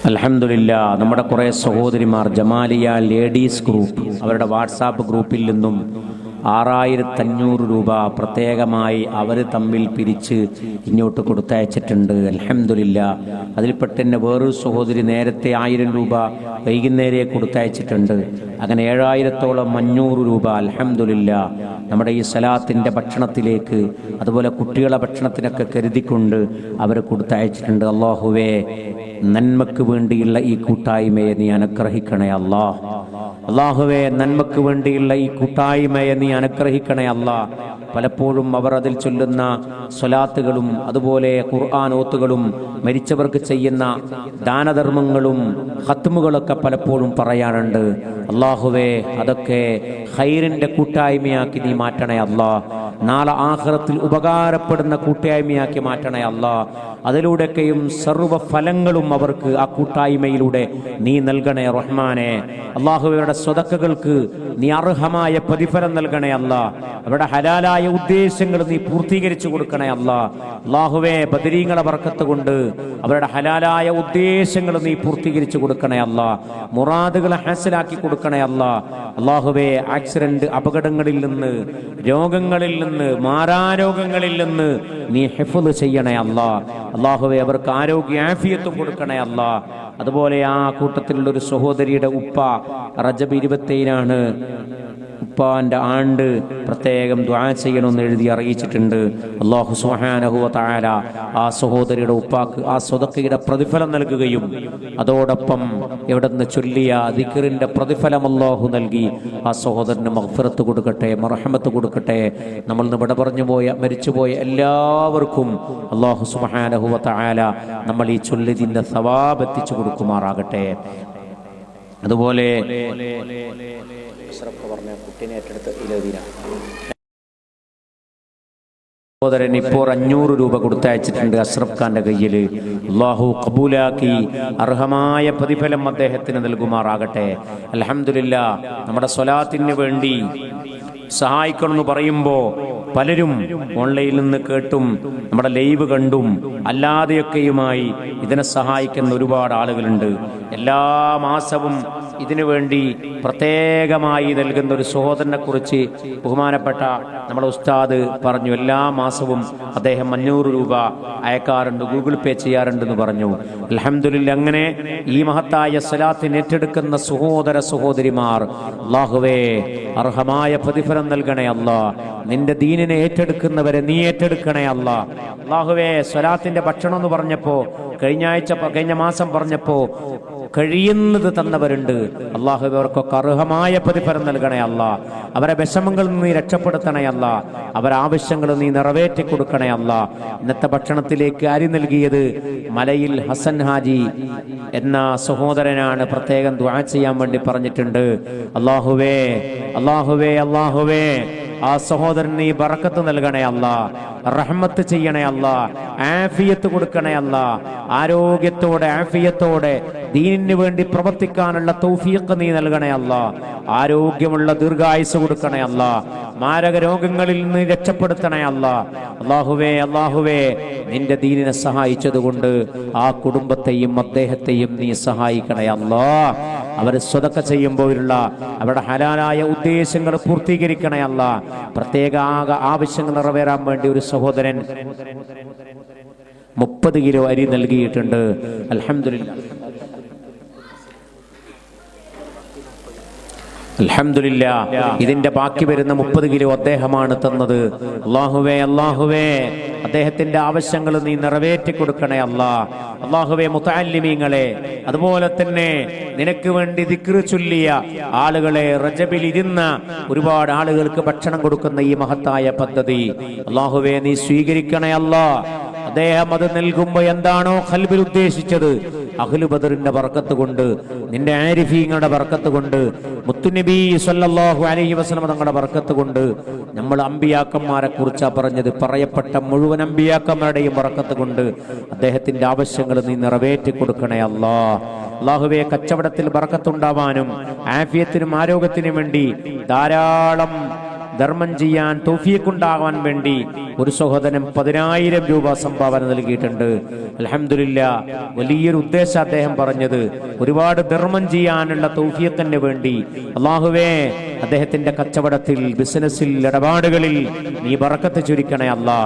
അൽഹംദുലില്ലാ, നമ്മുടെ കുറേ സഹോദരിമാർ ജമാലിയ ലേഡീസ് ഗ്രൂപ്പ് അവരുടെ വാട്സാപ്പ് ഗ്രൂപ്പിൽ നിന്നും 6500 രൂപ പ്രത്യേകമായി അവർ തമ്മിൽ പിരിച്ച് ഇങ്ങോട്ട് കൊടുത്തയച്ചിട്ടുണ്ട്. അൽഹംദുലില്ലാ. അതിൽപ്പെട്ട തന്നെ വേറൊരു സഹോദരി നേരത്തെ 1000 രൂപ വൈകുന്നേരം കൊടുത്തയച്ചിട്ടുണ്ട്. അങ്ങനെ 7000-ഓളം 500 രൂപ അൽഹംദുലില്ലാ നമ്മുടെ ഈ സലാത്തിൻ്റെ ഭക്ഷണത്തിലേക്ക്, അതുപോലെ കുട്ടികളെ ഭക്ഷണത്തിനൊക്കെ കരുതിക്കൊണ്ട് അവർ കൊടുത്തയച്ചിട്ടുണ്ട്. അല്ലാഹുവേ, നന്മക്ക് വേണ്ടിയുള്ള ഈ കൂട്ടായ്മയെ നീ അനുഗ്രഹിക്കണേ അല്ലാ. അല്ലാഹുവേ, നന്മക്ക് വേണ്ടിയുള്ള ഈ കൂട്ടായ്മയെ നീ അനുഗ്രഹിക്കണേ അല്ലാ. പലപ്പോഴും അവർ അതിൽ ചൊല്ലുന്ന സ്വലാത്തുകളും അതുപോലെ ഖുർആൻ ഓത്തുകളും മരിച്ചവർക്ക് ചെയ്യുന്ന ദാനധർമ്മങ്ങളും ഖത്മുകളൊക്കെ പലപ്പോഴും പറയാറുണ്ട്. അല്ലാഹുവേ, അതൊക്കെ ഖൈറിന്റെ കൂട്ടായ്മയാക്കി നീ മാറ്റണേ അല്ലാ. നാളെ ആഖിറത്തിൽ ഉപകാരപ്പെടുന്ന കൂട്ടായ്മയാക്കി മാറ്റണേ അല്ലാ. അതിലൂടെയൊക്കെയും സർവ്വ ഫലങ്ങളും അവർക്ക് ആ കൂട്ടായ്മയിലൂടെ നീ നൽകണേ റഹ്മാനെ. അല്ലാഹുവയുടെ സ്വതക്കകൾക്ക് നീ അർഹമായ പ്രതിഫലം നൽകണേ അല്ലാ. അവരുടെ ഹലാലായ ഉദ്ദേശങ്ങൾ നീ പൂർത്തീകരിച്ചു കൊടുക്കണേ അല്ലാ. അല്ലാഹുവേ, ബദരീങ്ങളെ ബർക്കത്ത് കൊണ്ട് അവരുടെ ഹലാലായ ഉദ്ദേശങ്ങൾ നീ പൂർത്തീകരിച്ചു കൊടുക്കണേ അല്ലാ. മുറാദുകളെ ഹാസിലാക്കി കൊടുക്കണേ അല്ലാ. അല്ലാഹുവേ, ആക്സിഡന്റ് അപകടങ്ങളിൽ നിന്ന്, രോഗങ്ങളിൽ നിന്ന്, മാറാരോഗങ്ങളിൽ നിന്ന് നീ ഹിഫ്ള് ചെയ്യണേ അല്ലാ. അല്ലാഹുവേ, അവർക്ക് ആരോഗ്യ ആഫിയത്തും കൊടുക്കണേ അല്ലാ. അതുപോലെ ആ കൂട്ടത്തിലുള്ള ഒരു സഹോദരിയുടെ ഉപ്പ റജബ് 27 ഉപ്പാന്റെ ആണ്ട് പ്രത്യേകം ദുആ ചെയ്യണമെന്ന് എഴുതി അറിയിച്ചിട്ടുണ്ട്. അല്ലാഹു സുബ്ഹാനഹു വ തആല ആ സഹോദരിയുടെ ഉപ്പാക്ക് ആ സ്വതക്കയുടെ പ്രതിഫലം നൽകുകയും അതോടൊപ്പം എവിടുന്ന് ചൊല്ലിയ ദിക്റിന്റെ പ്രതിഫലം അല്ലാഹു നൽകി ആ സഹോദരന് മഗ്ഫിറത്ത് കൊടുക്കട്ടെ, മർഹമത്ത് കൊടുക്കട്ടെ. നമ്മൾ ഇവിടെ പറഞ്ഞുപോയ മരിച്ചുപോയ എല്ലാവർക്കും അല്ലാഹു സുബ്ഹാനഹു വ തആല നമ്മൾ ഈ ചൊല്ലിയതിന്റെ സവാബ് എത്തിച്ചു കൊടുക്കുമാറാകട്ടെ. അതുപോലെ സഹോദരൻ ഇപ്പോൾ 500 രൂപ കൊടുത്തയച്ചിട്ടുണ്ട് അഷ്റഫ് ഖാന്റെ കയ്യിൽ. അല്ലാഹു ഖബൂലാക്കി അർഹമായ പ്രതിഫലം അദ്ദേഹത്തിന് നൽകുമാറാകട്ടെ. അൽഹംദുലില്ലാ. നമ്മുടെ സ്വലാത്തിന് വേണ്ടി സഹായിക്കണമെന്ന് പറയുമ്പോൾ പലരും ഓൺലൈനിൽ നിന്ന് കേട്ടും നമ്മുടെ ലൈവ് കണ്ടും അല്ലാതെയൊക്കെയുമായി ഇതിനെ സഹായിക്കുന്ന ഒരുപാട് ആളുകളുണ്ട്. എല്ലാ മാസവും ഇതിനു വേണ്ടി പ്രത്യേകമായി നൽകുന്ന ഒരു സഹോദരനെ കുറിച്ച് ബഹുമാനപ്പെട്ട നമ്മുടെ ഉസ്താദ് പറഞ്ഞു. എല്ലാ മാസവും അദ്ദേഹം 500 രൂപ അയക്കാറുണ്ട്, ഗൂഗിൾ പേ ചെയ്യാറുണ്ടെന്ന് പറഞ്ഞു. അൽഹംദുലില്ലാ. അങ്ങനെ ഈ മഹത്തായ സ്വലാത്തിന് ഏറ്റെടുക്കുന്ന സഹോദര സഹോദരിമാർ, അല്ലാഹുവേ, അർഹമായ പ്രതിഫലം നൽകണേ അല്ലാ. നിന്റെ ദീനിനെ ഏറ്റെടുക്കുന്നവരെ നീ ഏറ്റെടുക്കണേ അല്ലാ. അല്ലാഹുവേ, സ്വലാത്തിന്റെ ഭക്ഷണം എന്ന് പറഞ്ഞപ്പോ കഴിഞ്ഞ മാസം പറഞ്ഞപ്പോ കഴിയുന്നത് തന്നവരുണ്ട്. അല്ലാഹുവേ, അവർക്കൊക്കെ അർഹമായ പ്രതിഫലം നൽകണേ അല്ലാ. അവരെ വിഷമങ്ങളിൽ നീ രക്ഷപ്പെടുത്തണേ അല്ലാ. അവരെ ആവശ്യങ്ങൾ നീ നിറവേറ്റി കൊടുക്കണേ അല്ലാ. ഇന്നത്തെ ഭക്ഷണത്തിലേക്ക് അരി നൽകിയത് മലയിൽ ഹസൻ ഹാജി എന്ന സഹോദരനാണ്. പ്രത്യേകം ദുആ ചെയ്യാൻ വേണ്ടി പറഞ്ഞിട്ടുണ്ട്. അല്ലാഹുവേ, അല്ലാഹുവേ, അല്ലാഹുവേ, ആ സഹോദരന് നീ ബറക്കത്ത് നൽകണേ അല്ലാ. റഹ്മത്ത് ചെയ്യണേ അല്ലാ. ആഫിയത്ത് കൊടുക്കണേ അല്ലാ. ആരോഗ്യത്തോടെ ആഫിയത്തോടെ ദീനിന് വേണ്ടി പ്രവർത്തിക്കാനുള്ള തൗഫീഖ് നീ നൽകണേ അല്ലാ. ആരോഗ്യമുള്ള ദീർഘായുസ് കൊടുക്കണേ അല്ലാ. മാരക രോഗങ്ങളിൽ നിന്ന് രക്ഷപ്പെടുത്തണേ അല്ലാ. അല്ലാഹുവേ, അല്ലാഹുവേ, നിന്റെ ദീനിനെ സഹായിച്ചതുകൊണ്ട് ആ കുടുംബത്തെയും അദ്ദേഹത്തെയും നീ സഹായിക്കണേ അല്ലാ. അവർ സ്വതക്ക ചെയ്യുമ്പോഴുള്ള അവരുടെ ഹലാലായ ഉദ്ദേശങ്ങൾ പൂർത്തീകരിക്കണേ അല്ലാ. പ്രത്യേക ആവശ്യങ്ങൾ നിറവേറാൻ വേണ്ടി ഒരു സഹോദരൻ 30 കിലോ അരി നൽകിയിട്ടുണ്ട്. അൽഹംദുലില്ലാ. അൽഹംദുലില്ലാ, ഇതിന്റെ ബാക്കി വരുന്ന 30 കിലോ അദ്ദേഹമാണ് തന്നത്. അല്ലാഹുവേ അല്ലാഹുവേ അദ്ദേഹത്തിന്റെ ആവശ്യങ്ങൾ നീ നിറവേറ്റി കൊടുക്കണേ അല്ലാ. അല്ലാഹുവേ മുതഅല്ലിമീങ്ങളെ, അതുപോലെ തന്നെ നിനക്ക് വേണ്ടി ദിക്ർ ചൊല്ലിയ ആളുകളെ, റജബിൽ ഇരുന്ന ഒരുപാട് ആളുകൾക്ക് ഭക്ഷണം കൊടുക്കുന്ന ഈ മഹത്തായ പദ്ധതി അല്ലാഹുവേ നീ സ്വീകരിക്കണേ അല്ലാ. അദ്ദേഹം അത് നൽകുമ്പോൾ എന്താണോ ഖൽബിൽ ഉദ്ദേശിച്ചത്, അഹ്ലു ബദറിന്റെ ബർക്കത്ത് കൊണ്ട്, നിന്റെ ആരിഫീങ്ങളുടെ ബർക്കത്ത് കൊണ്ട്, മുത്തുനബി സല്ലല്ലാഹു അലൈഹി വസല്ലം തങ്ങളുടെ ബർക്കത്ത് കൊണ്ട്, നമ്മൾ അമ്പിയാക്കന്മാരെ കുറിച്ചാ പറഞ്ഞത്, പറയപ്പെട്ട മുഴുവൻ അമ്പിയാക്കന്മാരുടെയും ബർക്കത്ത് കൊണ്ട് അദ്ദേഹത്തിന്റെ ആവശ്യങ്ങൾ നീ നിറവേറ്റി കൊടുക്കണേ അല്ലാ. അല്ലാഹുവേ കച്ചവടത്തിൽ ബർക്കത്തുണ്ടാവാനും ആഫിയത്തിനും ആരോഗ്യത്തിനും വേണ്ടി ധാരാളം ധർമ്മം ചെയ്യാൻ തൗഫീഖുണ്ടാകാൻ വേണ്ടി ഒരു സഹോദരൻ 10,000 രൂപ സംഭാവന നൽകിയിട്ടുണ്ട്. അൽഹംദുലില്ലാ, വലിയൊരു ഉദ്ദേശം അദ്ദേഹം പറഞ്ഞത് ഒരുപാട് ധർമ്മം ചെയ്യാനുള്ള തൗഫീഖിന് വേണ്ടി. അല്ലാഹുവേ അദ്ദേഹത്തിന്റെ കച്ചവടത്തിൽ, ബിസിനസ്സിൽ, ഇടപാടുകളിൽ നീ ബറക്കത്ത് ചുരിക്കണേ അല്ലാ.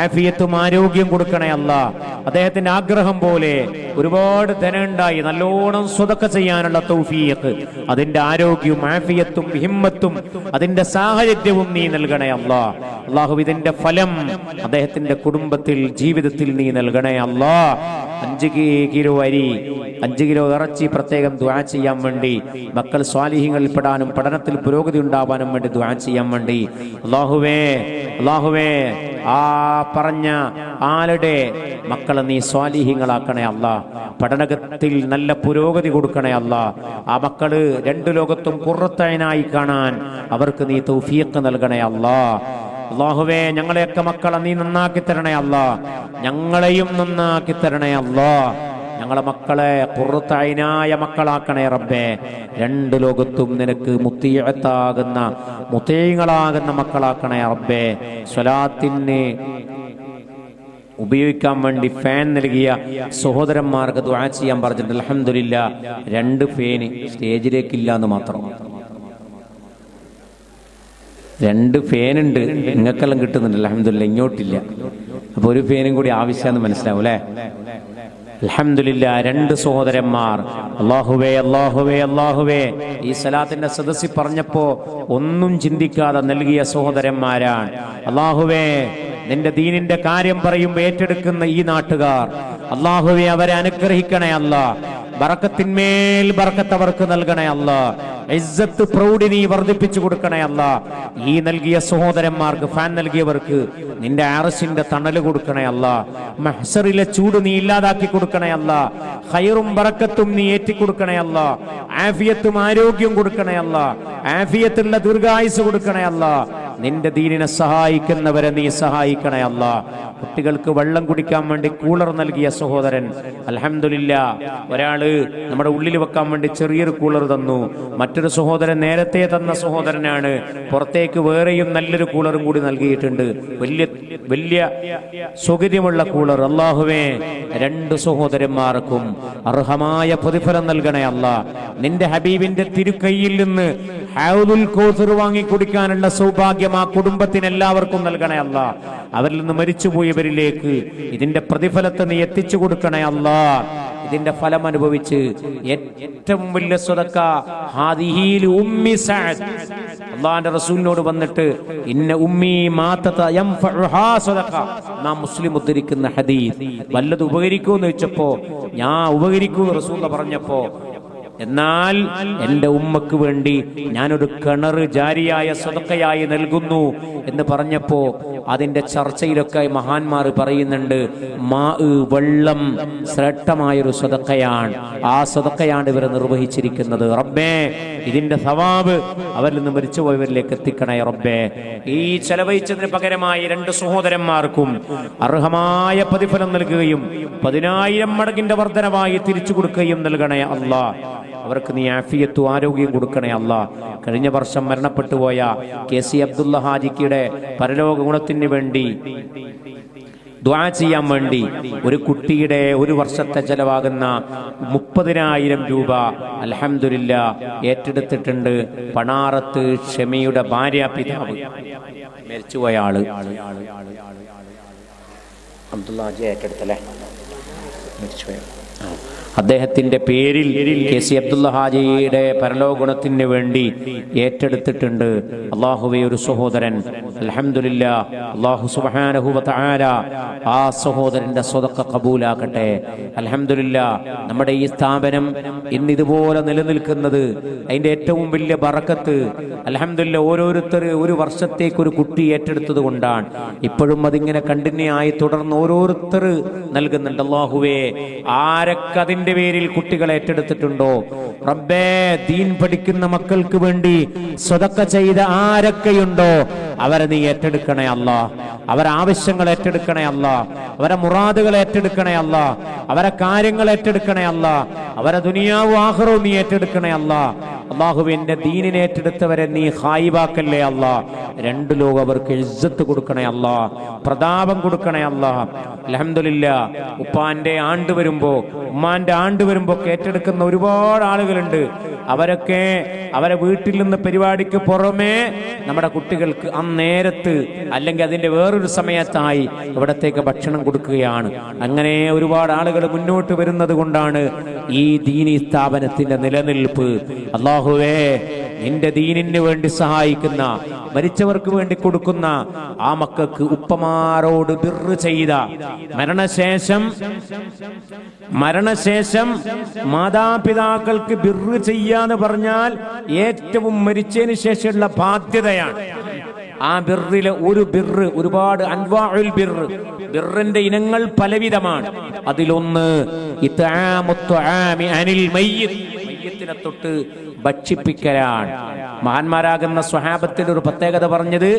ആഫിയത്തും ആരോഗ്യം കൊടുക്കണേ അല്ലാ. അദ്ദേഹത്തിന്റെ ആഗ്രഹം പോലെ ഒരുപാട് ധനമുണ്ടായി നല്ലോണം സ്വതക്ക ചെയ്യാനുള്ള തൗഫീഖ്, അതിന്റെ ആരോഗ്യവും ആഫിയത്തും ഹിമ്മത്തും അതിന്റെ സാഹചര്യവും നീ നൽകണേ അല്ലാ. അല്ലാഹു ഇതിന്റെ ഫലം അദ്ദേഹത്തിന്റെ കുടുംബത്തിൽ, ജീവിതത്തിൽ നീ നൽകണേ അല്ലാ. 5 കിലോ അരി, 5 കിലോ ഇറച്ചി പ്രത്യേകം ദുആ ചെയ്യാൻ വേണ്ടി, മക്കൾ സ്വാലിഹീങ്ങളിൽ പെടാനും പഠനത്തിൽ പുരോഗതി ഉണ്ടാവാനും വേണ്ടി ദുആ ചെയ്യാൻ വേണ്ടി. അല്ലാഹുവേ അല്ലാഹുവേ ആ പറഞ്ഞ ആളുടെ മക്കളെ നീ സ്വാലിഹീങ്ങളാക്കണേ അല്ലാ. പഠനത്തിൽ നല്ല പുരോഗതി കൊടുക്കണേ അല്ലാ. ആ മക്കള് 2 ലോകത്തും ഖുർറത്തൈനായി കാണാൻ അവർക്ക് നീ തൗഫീഖ് നൽകണേ അല്ലാ. അല്ലാഹുവേ ഞങ്ങളെയൊക്കെ മക്കളെ നീ നന്നാക്കി തരണേ അല്ലാ. ഞങ്ങളെയും നന്നാക്കി തരണേ അല്ലാ. ഞങ്ങളെ മക്കളെ ഖുർറത്തൈനായ മക്കളാക്കണേ റബ്ബേ. 2 ലോകത്തും നിനക്ക് മുത്തീഅത്താകുന്ന, മുത്തീങ്ങളാകുന്ന മക്കളാക്കണേ റബ്ബേ. സ്വലാത്തിന് ഉപയോഗിക്കാൻ വേണ്ടി ഫാൻ നൽകിയ സഹോദരന്മാർക്ക് ദുആ ചെയ്യാൻ പറഞ്ഞിട്ടുണ്ട്. അൽഹംദുലില്ലാ, 2 ഫാന് സ്റ്റേജിലേക്കില്ല എന്ന് മാത്രം. 2 ഫാനുണ്ട്, നിങ്ങൾക്കെല്ലാം കിട്ടുന്നുണ്ട് അൽഹംദുലില്ലാ, ഇങ്ങോട്ടില്ല. അപ്പൊ ഒരു ഫാനും കൂടി ആവശ്യമാണെന്ന് മനസ്സിലാവും അല്ലേ? അൽഹംദുലില്ലാ, 2 സഹോദരന്മാർ. അല്ലാഹുവേ അല്ലാഹുവേ അല്ലാഹുവേ ഈ സലാത്തിന്റെ സദസ്സിൽ പറഞ്ഞപ്പോ ഒന്നും ചിന്തിക്കാതെ നൽകിയ സഹോദരന്മാരാണ്. അല്ലാഹുവേ നിന്റെ ദീനിന്റെ കാര്യം പറയുമ്പോൾ ഏറ്റെടുക്കുന്ന ഈ നാട്ടുകാർ, അല്ലാഹുവേ അവരെ അനുഗ്രഹിക്കണേ അല്ലാ. ബറക്കത്തിന്മേൽ ബറക്കത്ത് അവർക്ക് നൽകണേ അല്ലാ. ഇസ്സത്ത് പ്രൗഢി നീ വർദ്ധിപ്പിച്ചു കൊടുക്കണേ അല്ലാ. ഈ നൽകിയ സഹോദരന്മാർക്ക്, ഫാൻ നൽകിയവർക്ക് നിന്റെ അർശിന്റെ തണല് കൊടുക്കണേ അല്ലാ. മഹ്ശറിലെ ചൂട് നീ ഇല്ലാതാക്കി കൊടുക്കണേ അല്ലാ. ഖൈറും ബറക്കത്തും നീ ഏറ്റിക്കൊടുക്കണേ അല്ലാ. ആഫിയത്തും ആരോഗ്യം കൊടുക്കണേ അല്ലാ. ആഫിയത്തുള്ള ദീർഘായുസ് കൊടുക്കണേ അല്ലാ. നിന്റെ ദീനിനെ സഹായിക്കുന്നവരെ നീ സഹായിക്കണേ അല്ലാ. കുട്ടികൾക്ക് വെള്ളം കുടിക്കാൻ വേണ്ടി കൂളർ നൽകിയ സഹോദരൻ, അൽഹംദുലില്ലാ, ഒരാള് നമ്മുടെ ഉള്ളിൽ വെക്കാൻ വേണ്ടി ചെറിയൊരു കൂളർ തന്നു. മറ്റൊരു സഹോദരൻ നേരത്തെ തന്ന സഹോദരനാണ്, പുറത്തേക്ക് വേറെയും നല്ലൊരു കൂളറും കൂടി നൽകിയിട്ടുണ്ട്. വലിയ സൗകര്യമുള്ള കൂളർ. അല്ലാഹുവേ 2 സഹോദരന്മാർക്കും അർഹമായ പ്രതിഫലം നൽകണേ അല്ലാ. നിന്റെ ഹബീബിന്റെ തിരുക്കൈയിൽ നിന്ന് ഹൗദുൽ കൗസർ വാങ്ങി കുടിക്കാനുള്ള സൗഭാഗ്യം ആ കുടുംബത്തിന് എല്ലാവർക്കും നൽകണേ അല്ലാ. അവരിൽ നിന്ന് മരിച്ചുപോയവരിലേക്ക് ഇതിന്റെ പ്രതിഫലത്തെ നീ എത്തിച്ചു കൊടുക്കണേ അല്ലാ. ഇതിന്റെ ഫലം അനുഭവിച്ച് ഏറ്റവും വലിയ സ്വതക്ക ഹാദിഹിൽ ഉമ്മി സഅദ്, അല്ലാഹുവിന്റെ റസൂലിനോട് വന്നിട്ട് ഇന്ന ഉമ്മി മാതത യംഫഉഹാ സ്വതക്ക, നാം മുസ്ലിം ഉദ്ധരിക്കുന്ന ഹദീസ്. വല്ലത് ഉപകരിക്കുമെന്ന് വെച്ചപ്പോ ഞാൻ ഉപകരിക്കൂ റസൂൽ പറഞ്ഞപ്പോ, എന്നാൽ എന്റെ ഉമ്മക്ക് വേണ്ടി ഞാനൊരു കിണർ ജാരിയായ സദഖയായി നൽകുന്നു എന്ന് പറഞ്ഞപ്പോ അതിന്റെ ചർച്ചയിലൊക്കെ മഹാന്മാർ പറയുന്നുണ്ട്, വെള്ളം ശ്രേഷ്ഠമായൊരു സദഖയാണ്. ആ സദഖയാണ് ഇവരെ നിർവഹിച്ചിരിക്കുന്നത്. റബ്ബേ ഇതിന്റെ സവാബ് അവരിൽ നിന്ന് മരിച്ചുപോയവരിലേക്ക് എത്തിക്കണേ റബ്ബേ. ഈ ചെലവഴിച്ചതിന് പകരമായി 2 സഹോദരന്മാർക്കും അർഹമായ പ്രതിഫലം നൽകുകയും 10,000 മടങ്ങിന്റെ വർധനവായി തിരിച്ചു കൊടുക്കുകയും നൽകണേ അല്ലാ. അവർക്ക് നീ ആഫിയത്തും ആരോഗ്യം കൊടുക്കണേ അല്ലാ. കഴിഞ്ഞ വർഷം മരണപ്പെട്ടു പോയ KC അബ്ദുള്ള ഹാജിയുടെ പരലോക ഗുണത്തിന് വേണ്ടി ദുആ ചെയ്യാൻ വേണ്ടി ഒരു കുട്ടിയുടെ 1 വർഷത്തെ ചെലവാകുന്ന 30,000 രൂപ അൽഹംദുലില്ലാ ഏറ്റെടുത്തിട്ടുണ്ട്. പണാറത്ത് ഷെമിയുടെ ഭാര്യ പിതാവ്, മരിച്ചുപോയ ആള് അബ്ദുള്ള ഹാജി ഏറ്റെടുത്തല്ലേ, മരിച്ചുപോയ അദ്ദേഹത്തിൻ്റെ പേരിൽ KC അബ്ദുള്ള ഹാജിയുടെ പരലോകഗുണത്തിന് വേണ്ടി ഏറ്റെടുത്തിട്ടുണ്ട്. അള്ളാഹുവേ, ഒരു സഹോദരൻ അൽഹംദുലില്ലാഹ്, അള്ളാഹു സുബ്ഹാനഹു വ തആല ആ സഹോദരന്റെ സ്വതക്ക കബൂലാക്കട്ടെ. അൽഹംദുലില്ലാഹ്, നമ്മുടെ ഈ സ്ഥാപനം ഇന്നിതുപോലെ നിലനിൽക്കുന്നത് അതിൻ്റെ ഏറ്റവും വലിയ ബറക്കത്ത് അൽഹംദുലില്ലാഹ് ഓരോരുത്തർ ഒരു വർഷത്തേക്ക് ഒരു കുട്ടി ഏറ്റെടുത്തത് കൊണ്ടാണ്. ഇപ്പോഴും അതിങ്ങനെ കണ്ടിന്യൂ ആയി തുടർന്ന് ഓരോരുത്തർ നൽകുന്നുണ്ട്. അല്ലാഹുവേ, ആരൊക്കെ അതിന്റെ പേരിൽ കുട്ടികൾ ഏറ്റെടുത്തിട്ടുണ്ടോ റബ്ബേ, ദീൻ പഠിക്കുന്ന മക്കൾക്ക് വേണ്ടി സ്വതക്ക ചെയ്ത ആരൊക്കെയുണ്ടോ അവരെ നീ ഏറ്റെടുക്കണേ അല്ലാ. അവരെ ആവശ്യങ്ങൾ ഏറ്റെടുക്കണേ അല്ലാ. അവരെ മുറാദുകൾ ഏറ്റെടുക്കണേ അല്ലാ. അവരെ കാര്യങ്ങൾ ഏറ്റെടുക്കണേ അല്ലാ. അവരെ ദുനിയാവും ആഖിറവും നീ ഏറ്റെടുക്കണേ അല്ലാ. അല്ലാഹുവിന്റെ ദീനിനെ ഏറ്റെടുത്തവരെ നീ ഖായിബാക്കല്ലേ അല്ലാ. രണ്ട് ലോകം അവർക്ക് ഇസ്സത്ത് കൊടുക്കണേ അല്ലാ, പ്രതാപം കൊടുക്കണേ അല്ലാ. അൽഹംദുലില്ലാഹ്, ഉപ്പാന്റെ ആണ്ട് വരുമ്പോ ഉമ്മാന്റെ ആണ്ട് വരുമ്പോ ഏറ്റെടുക്കുന്ന ഒരുപാട് ആളുകളുണ്ട്. അവരൊക്കെ അവരെ വീട്ടിൽ നിന്ന് പരിപാടിക്ക് പുറമെ നമ്മുടെ കുട്ടികൾക്ക് നേരത്ത് അല്ലെങ്കിൽ അതിന്റെ വേറൊരു സമയത്തായി ഇവിടത്തേക്ക് ഭക്ഷണം കൊടുക്കുകയാണ്. അങ്ങനെ ഒരുപാട് ആളുകൾ മുന്നോട്ട് വരുന്നത് കൊണ്ടാണ് ഈ ദീനി സ്ഥാപനത്തിന്റെ നിലനിൽപ്പ്. അല്ലാഹുവേ, നിന്റെ ദീനിന് വേണ്ടി സഹായിക്കുന്ന, മരിച്ചവർക്ക് വേണ്ടി കൊടുക്കുന്ന ആ മക്കൾക്ക് ഉപ്പമാരോട് ബിർറ് ചെയ്ത, മരണശേഷം മാതാപിതാക്കൾക്ക് ബിർറ് ചെയ്യാന്ന് പറഞ്ഞാൽ ഏറ്റവും മരിച്ചതിന് ശേഷമുള്ള ബാധ്യതയാണ്. ആ ബിർറിലെ ഒരു ബിർറ്, ഒരുപാട് അൻവാഉൽ ബിർറ്, ബിർറിന്റെ ഇനങ്ങൾ പലവിധമാണ്. അതിലൊന്ന് ഇത്ആമുത്ത്ആമി അനിൽ മയ്യിത്ത്, മയ്യിത്തിനെ തൊട്ട് ഭക്ഷിപ്പിക്കലാണ്. മഹാന്മാരാകുന്ന സ്വഹാബത്തിന്റെ ഒരു പ്രത്യേകത പറഞ്ഞത്,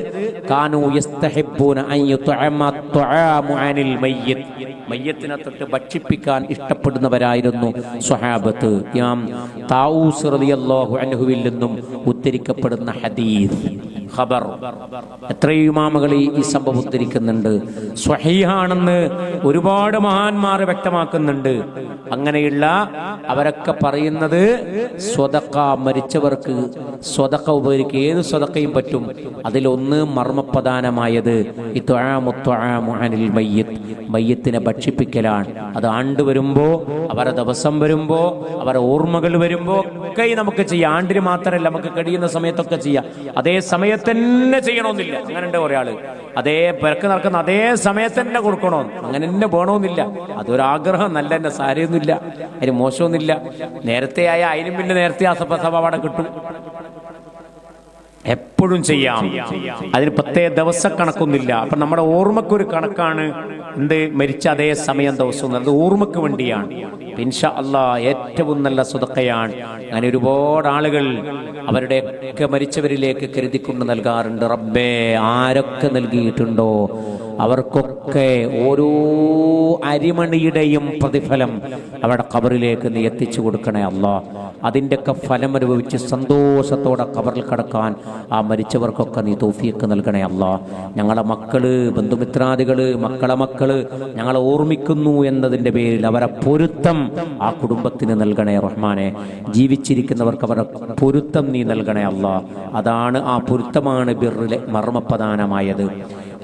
കാനൂ യസ്തഹിബ്ബൂന അൻ യുത്അമ അത്ത്ആമു അനിൽ മയ്യിത്ത്, മയ്യത്തിനെ തൊട്ട് ഭക്ഷിപ്പിക്കാൻ ഇഷ്ടപ്പെടുന്നവരായിരുന്നു സ്വഹാബത്ത്. ഇമാം താഊസ് റളിയല്ലാഹു അൻഹുവിൽ നിന്നും ഉദ്ധരിക്കപ്പെടുന്ന ഹദീസ് ഖബർ എത്രയോ ഇമാമുകൾ ഈ സംഭവം ഉദ്ധരിക്കുന്നുണ്ട്. സ്വഹീഹാണെന്ന് ഒരുപാട് മഹാന്മാർ വ്യക്തമാക്കുന്നുണ്ട്. അങ്ങനെയുള്ള അവരൊക്കെ പറയുന്നത് സ്വതക്ക, മരിച്ചവർക്ക് സ്വതക്ക ഉപകരിക്കുക, ഏത് സ്വതക്കയും പറ്റും. അതിലൊന്ന് മർമ്മപ്രധാനമായത് അനിൽ മയ്യിത്ത്, മയ്യത്തിനെ ഭക്ഷിപ്പിക്കലാണ്. അത് ആണ്ട് വരുമ്പോ, അവരെ ദിവസം വരുമ്പോ, അവരെ ഓർമ്മകൾ വരുമ്പോ ഒക്കെ നമുക്ക് ചെയ്യാം. ആണ്ടിന് മാത്രമല്ല, നമുക്ക് കഴിയുന്ന സമയത്തൊക്കെ ചെയ്യാം. അതേ സമയത്ത് തന്നെ ചെയ്യണമെന്നില്ല. അങ്ങനെ ഉണ്ട് കുറെ ആള്, അതേ പിറക്ക് നടക്കുന്ന അതേ സമയത്ത് തന്നെ കൊടുക്കണോ, അങ്ങനെ തന്നെ വേണമെന്നില്ല. അതൊരാഗ്രഹം, നല്ല തന്നെ സാരയൊന്നുമില്ല, അതിന് മോശമൊന്നുമില്ല. നേരത്തെ ആയ അതിനും പിന്നെ നേരത്തെ ആ സഭ കിട്ടും. എപ്പോഴും ചെയ്യാം, അതിന് പ്രത്യേക ദിവസക്കണക്കൊന്നുമില്ല. അപ്പൊ നമ്മുടെ ഓർമ്മക്കൊരു കണക്കാണ് എന്ത്, മരിച്ച അതേ സമയം ദിവസം, അത് ഓർമ്മക്ക് വേണ്ടിയാണ്. ഇൻഷാ അല്ലാഹ് ഏറ്റവും നല്ല സ്വതക്കയാണ്. അങ്ങനെ ഒരുപാട് ആളുകൾ അവരുടെയൊക്കെ മരിച്ചവരിലേക്ക് കരുതിക്കൊണ്ട് നൽകാറുണ്ട്. റബ്ബേ, ആരൊക്കെ നൽകിയിട്ടുണ്ടോ അവർക്കൊക്കെ ഓരോ അരിമണിയുടെയും പ്രതിഫലം അവരുടെ ഖബറിലേക്ക് നീ എത്തിച്ചു കൊടുക്കണേ അല്ലാഹ്. അതിൻ്റെയൊക്കെ ഫലം അനുഭവിച്ച് സന്തോഷത്തോടെ ഖബറിൽ കടക്കാൻ ആ മരിച്ചവർക്കൊക്കെ നീ തൗഫീഖ് നൽകണേ അല്ലാഹ്. ഞങ്ങളെ മക്കള്, ബന്ധുമിത്രാദികള്, മക്കളെ ഞങ്ങളെ ഓർമ്മിക്കുന്നു എന്നതിൻ്റെ പേരിൽ അവരെ പൊരുത്തം ആ കുടുംബത്തിന് നൽകണേ റഹ്മാനെ. ജീവിച്ചിരിക്കുന്നവർക്ക് അവരുടെ പൊരുത്തം നീ നൽകണേ അല്ലാഹ്. അതാണ്, ആ പൊരുത്തമാണ് ബിർറിലെ മർമ്മപ്രധാനമായത്.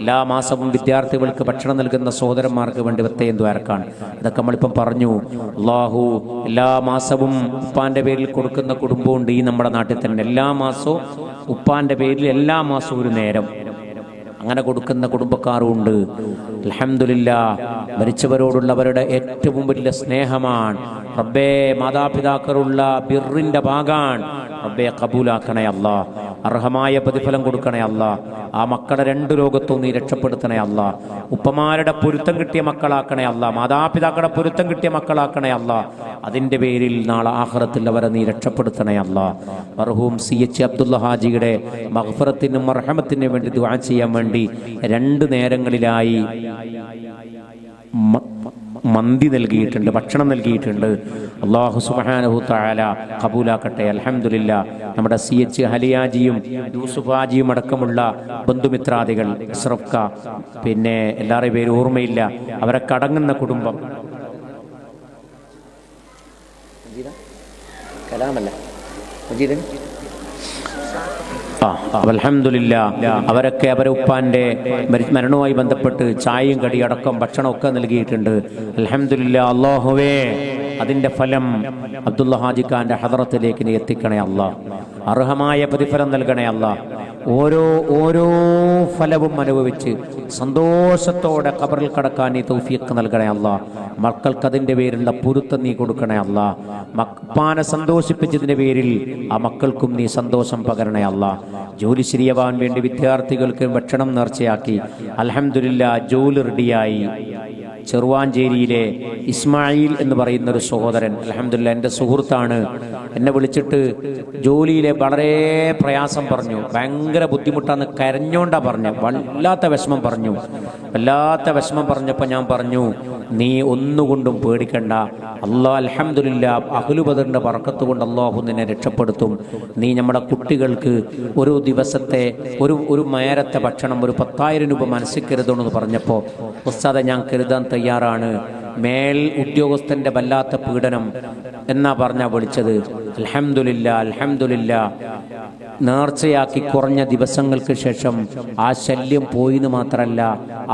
എല്ലാ മാസവും വിദ്യാർത്ഥികൾക്ക് ഭക്ഷണം നൽകുന്ന സഹോദരന്മാർക്ക് വേണ്ടി പ്രത്യേകം ദ്വാരക്കാണ്. ഇതൊക്കെ നമ്മളിപ്പം പറഞ്ഞു. അല്ലാഹു എല്ലാ മാസവും ഉപ്പാന്റെ പേരിൽ കൊടുക്കുന്ന കുടുംബമുണ്ട് ഈ നമ്മുടെ നാട്ടിൽ തന്നെ. എല്ലാ മാസവും ഉപ്പാന്റെ പേരിൽ എല്ലാ മാസവും ഒരു നേരം അങ്ങനെ കൊടുക്കുന്ന കുടുംബക്കാരുണ്ട്. അൽഹംദുലില്ലാഹ്, മരിച്ചവരോടുള്ളവരുടെ ഏറ്റവും വലിയ സ്നേഹമാണ്. റബ്ബേ, മാതാപിതാക്കളുള്ള ബിർറിന്റെ ഭാഗമാണ്. റബ്ബേ, കബൂലാക്കണേ അല്ലാഹ്. അർഹമായ പ്രതിഫലം കൊടുക്കണേ അല്ലാഹ്. ആ മക്കളെ രണ്ട് ലോകത്തും നീ രക്ഷപ്പെടുത്തണേ അല്ലാഹ്. ഉപ്പമാരുടെ പൊരുത്തം കിട്ടിയ മക്കളാക്കണേ അല്ലാഹ്. മാതാപിതാക്കളുടെ പൊരുത്തം കിട്ടിയ മക്കളാക്കണേ അല്ലാഹ്. അതിൻ്റെ പേരിൽ നാളെ ആഖിറത്തിൽ അവരെ നീ രക്ഷപ്പെടുത്തണേ അല്ലാഹ്. മർഹൂം CH അബ്ദുള്ള ഹാജിയുടെ മഗ്ഫിറത്തിനും മർഹമത്തിനും വേണ്ടി ദുആ ചെയ്യാൻ വേണ്ടി 2 നേരങ്ങളിലായി മന്തി നൽകിയിട്ടുണ്ട്, ഭക്ഷണം നൽകിയിട്ടുണ്ട്. അല്ലാഹു സുബ്ഹാനഹു തആല ഖബൂലാക്കട്ടെ. അൽഹംദുലില്ലാഹ്, നമ്മുടെ CH ഹലിയാജിയും യൂസുഫ് ഹാജിയും അടക്കമുള്ള ബന്ധുമിത്രാദികൾ, ഇസ്രഫ്ക, പിന്നെ എല്ലാവരുടെയും പേര് ഓർമ്മയില്ല, അവരെ കടങ്ങുന്ന കുടുംബം, അൽഹംദുലില്ലാഹ്, അവരൊക്കെ അവരെ ഉപ്പാന്റെ മരണവുമായി ബന്ധപ്പെട്ട് ചായയും കടിയടക്കം ഭക്ഷണമൊക്കെ നൽകിയിട്ടുണ്ട്. അൽഹംദുലില്ലാഹ്. അല്ലാഹുവേ, അതിന്റെ ഫലം അബ്ദുള്ള ഹാജി ഖാന്റെ ഹദറത്തിലേക്ക് നീ എത്തിക്കണേ അല്ലാ. അർഹമായ പ്രതിഫലം നൽകണേ അല്ലാ. ഓരോ ഫലവും അനുഭവിച്ച് സന്തോഷത്തോടെ ഖബറിൽ കടക്കാൻ നീ തൗഫീഖ് നൽകണേ അല്ലാ. മക്കൾക്ക് അതിന്റെ പേരിലുള്ള പൊരുത്തം നീ കൊടുക്കണേ അല്ലാ. ഉപ്പാനെ സന്തോഷിപ്പിച്ചതിന്റെ പേരിൽ ആ മക്കൾക്കും നീ സന്തോഷം പകരണേ അല്ലാ. ജോലി ശരിയാവാൻ വേണ്ടി വിദ്യാർത്ഥികൾക്ക് ഭക്ഷണം നേർച്ചയാക്കി അൽഹംദുലില്ലാ ജോലി റെഡിയായി. ചെറുവാഞ്ചേരിയിലെ ഇസ്മായിൽ എന്ന് പറയുന്ന ഒരു സഹോദരൻ, അൽഹംദുലില്ലാ എൻ്റെ സുഹൃത്താണ്, എന്നെ വിളിച്ചിട്ട് ജോലിയിലെ വളരെ പ്രയാസം പറഞ്ഞു, ഭയങ്കര ബുദ്ധിമുട്ടാന്ന് കരഞ്ഞോണ്ടാ പറഞ്ഞു, വല്ലാത്ത വിഷമം പറഞ്ഞപ്പോൾ ഞാൻ പറഞ്ഞു, നീ ഒന്നുകൊണ്ടും പേടിക്കണ്ട, അല്ലാഹ് അൽഹംദുലില്ലാ അഹ്ലു ബദറിന്റെ ബർക്കത്ത് കൊണ്ട് അല്ലാഹു നിന്നെ രക്ഷപ്പെടുത്തും. നീ നമ്മുടെ കുട്ടികൾക്ക് ഒരു ദിവസത്തെ ഒരു നേരത്തെ ഭക്ഷണം ഒരു 10,000 രൂപ മനസ്സിൽ കരുതണമെന്ന് പറഞ്ഞപ്പോൾ, ഉസ്താദെ ഞാൻ കരുതാൻ തയ്യാറാണ്, മേൽ ഉദ്യോഗസ്ഥന്റെ വല്ലാത്ത പീഡനം എന്നാ പറഞ്ഞാ വിളിച്ചത്. അൽഹംദുലില്ലാ നേർച്ചയാക്കി കുറഞ്ഞ ദിവസങ്ങൾക്ക് ശേഷം ആ ശല്യം പോയിന്ന് മാത്രമല്ല,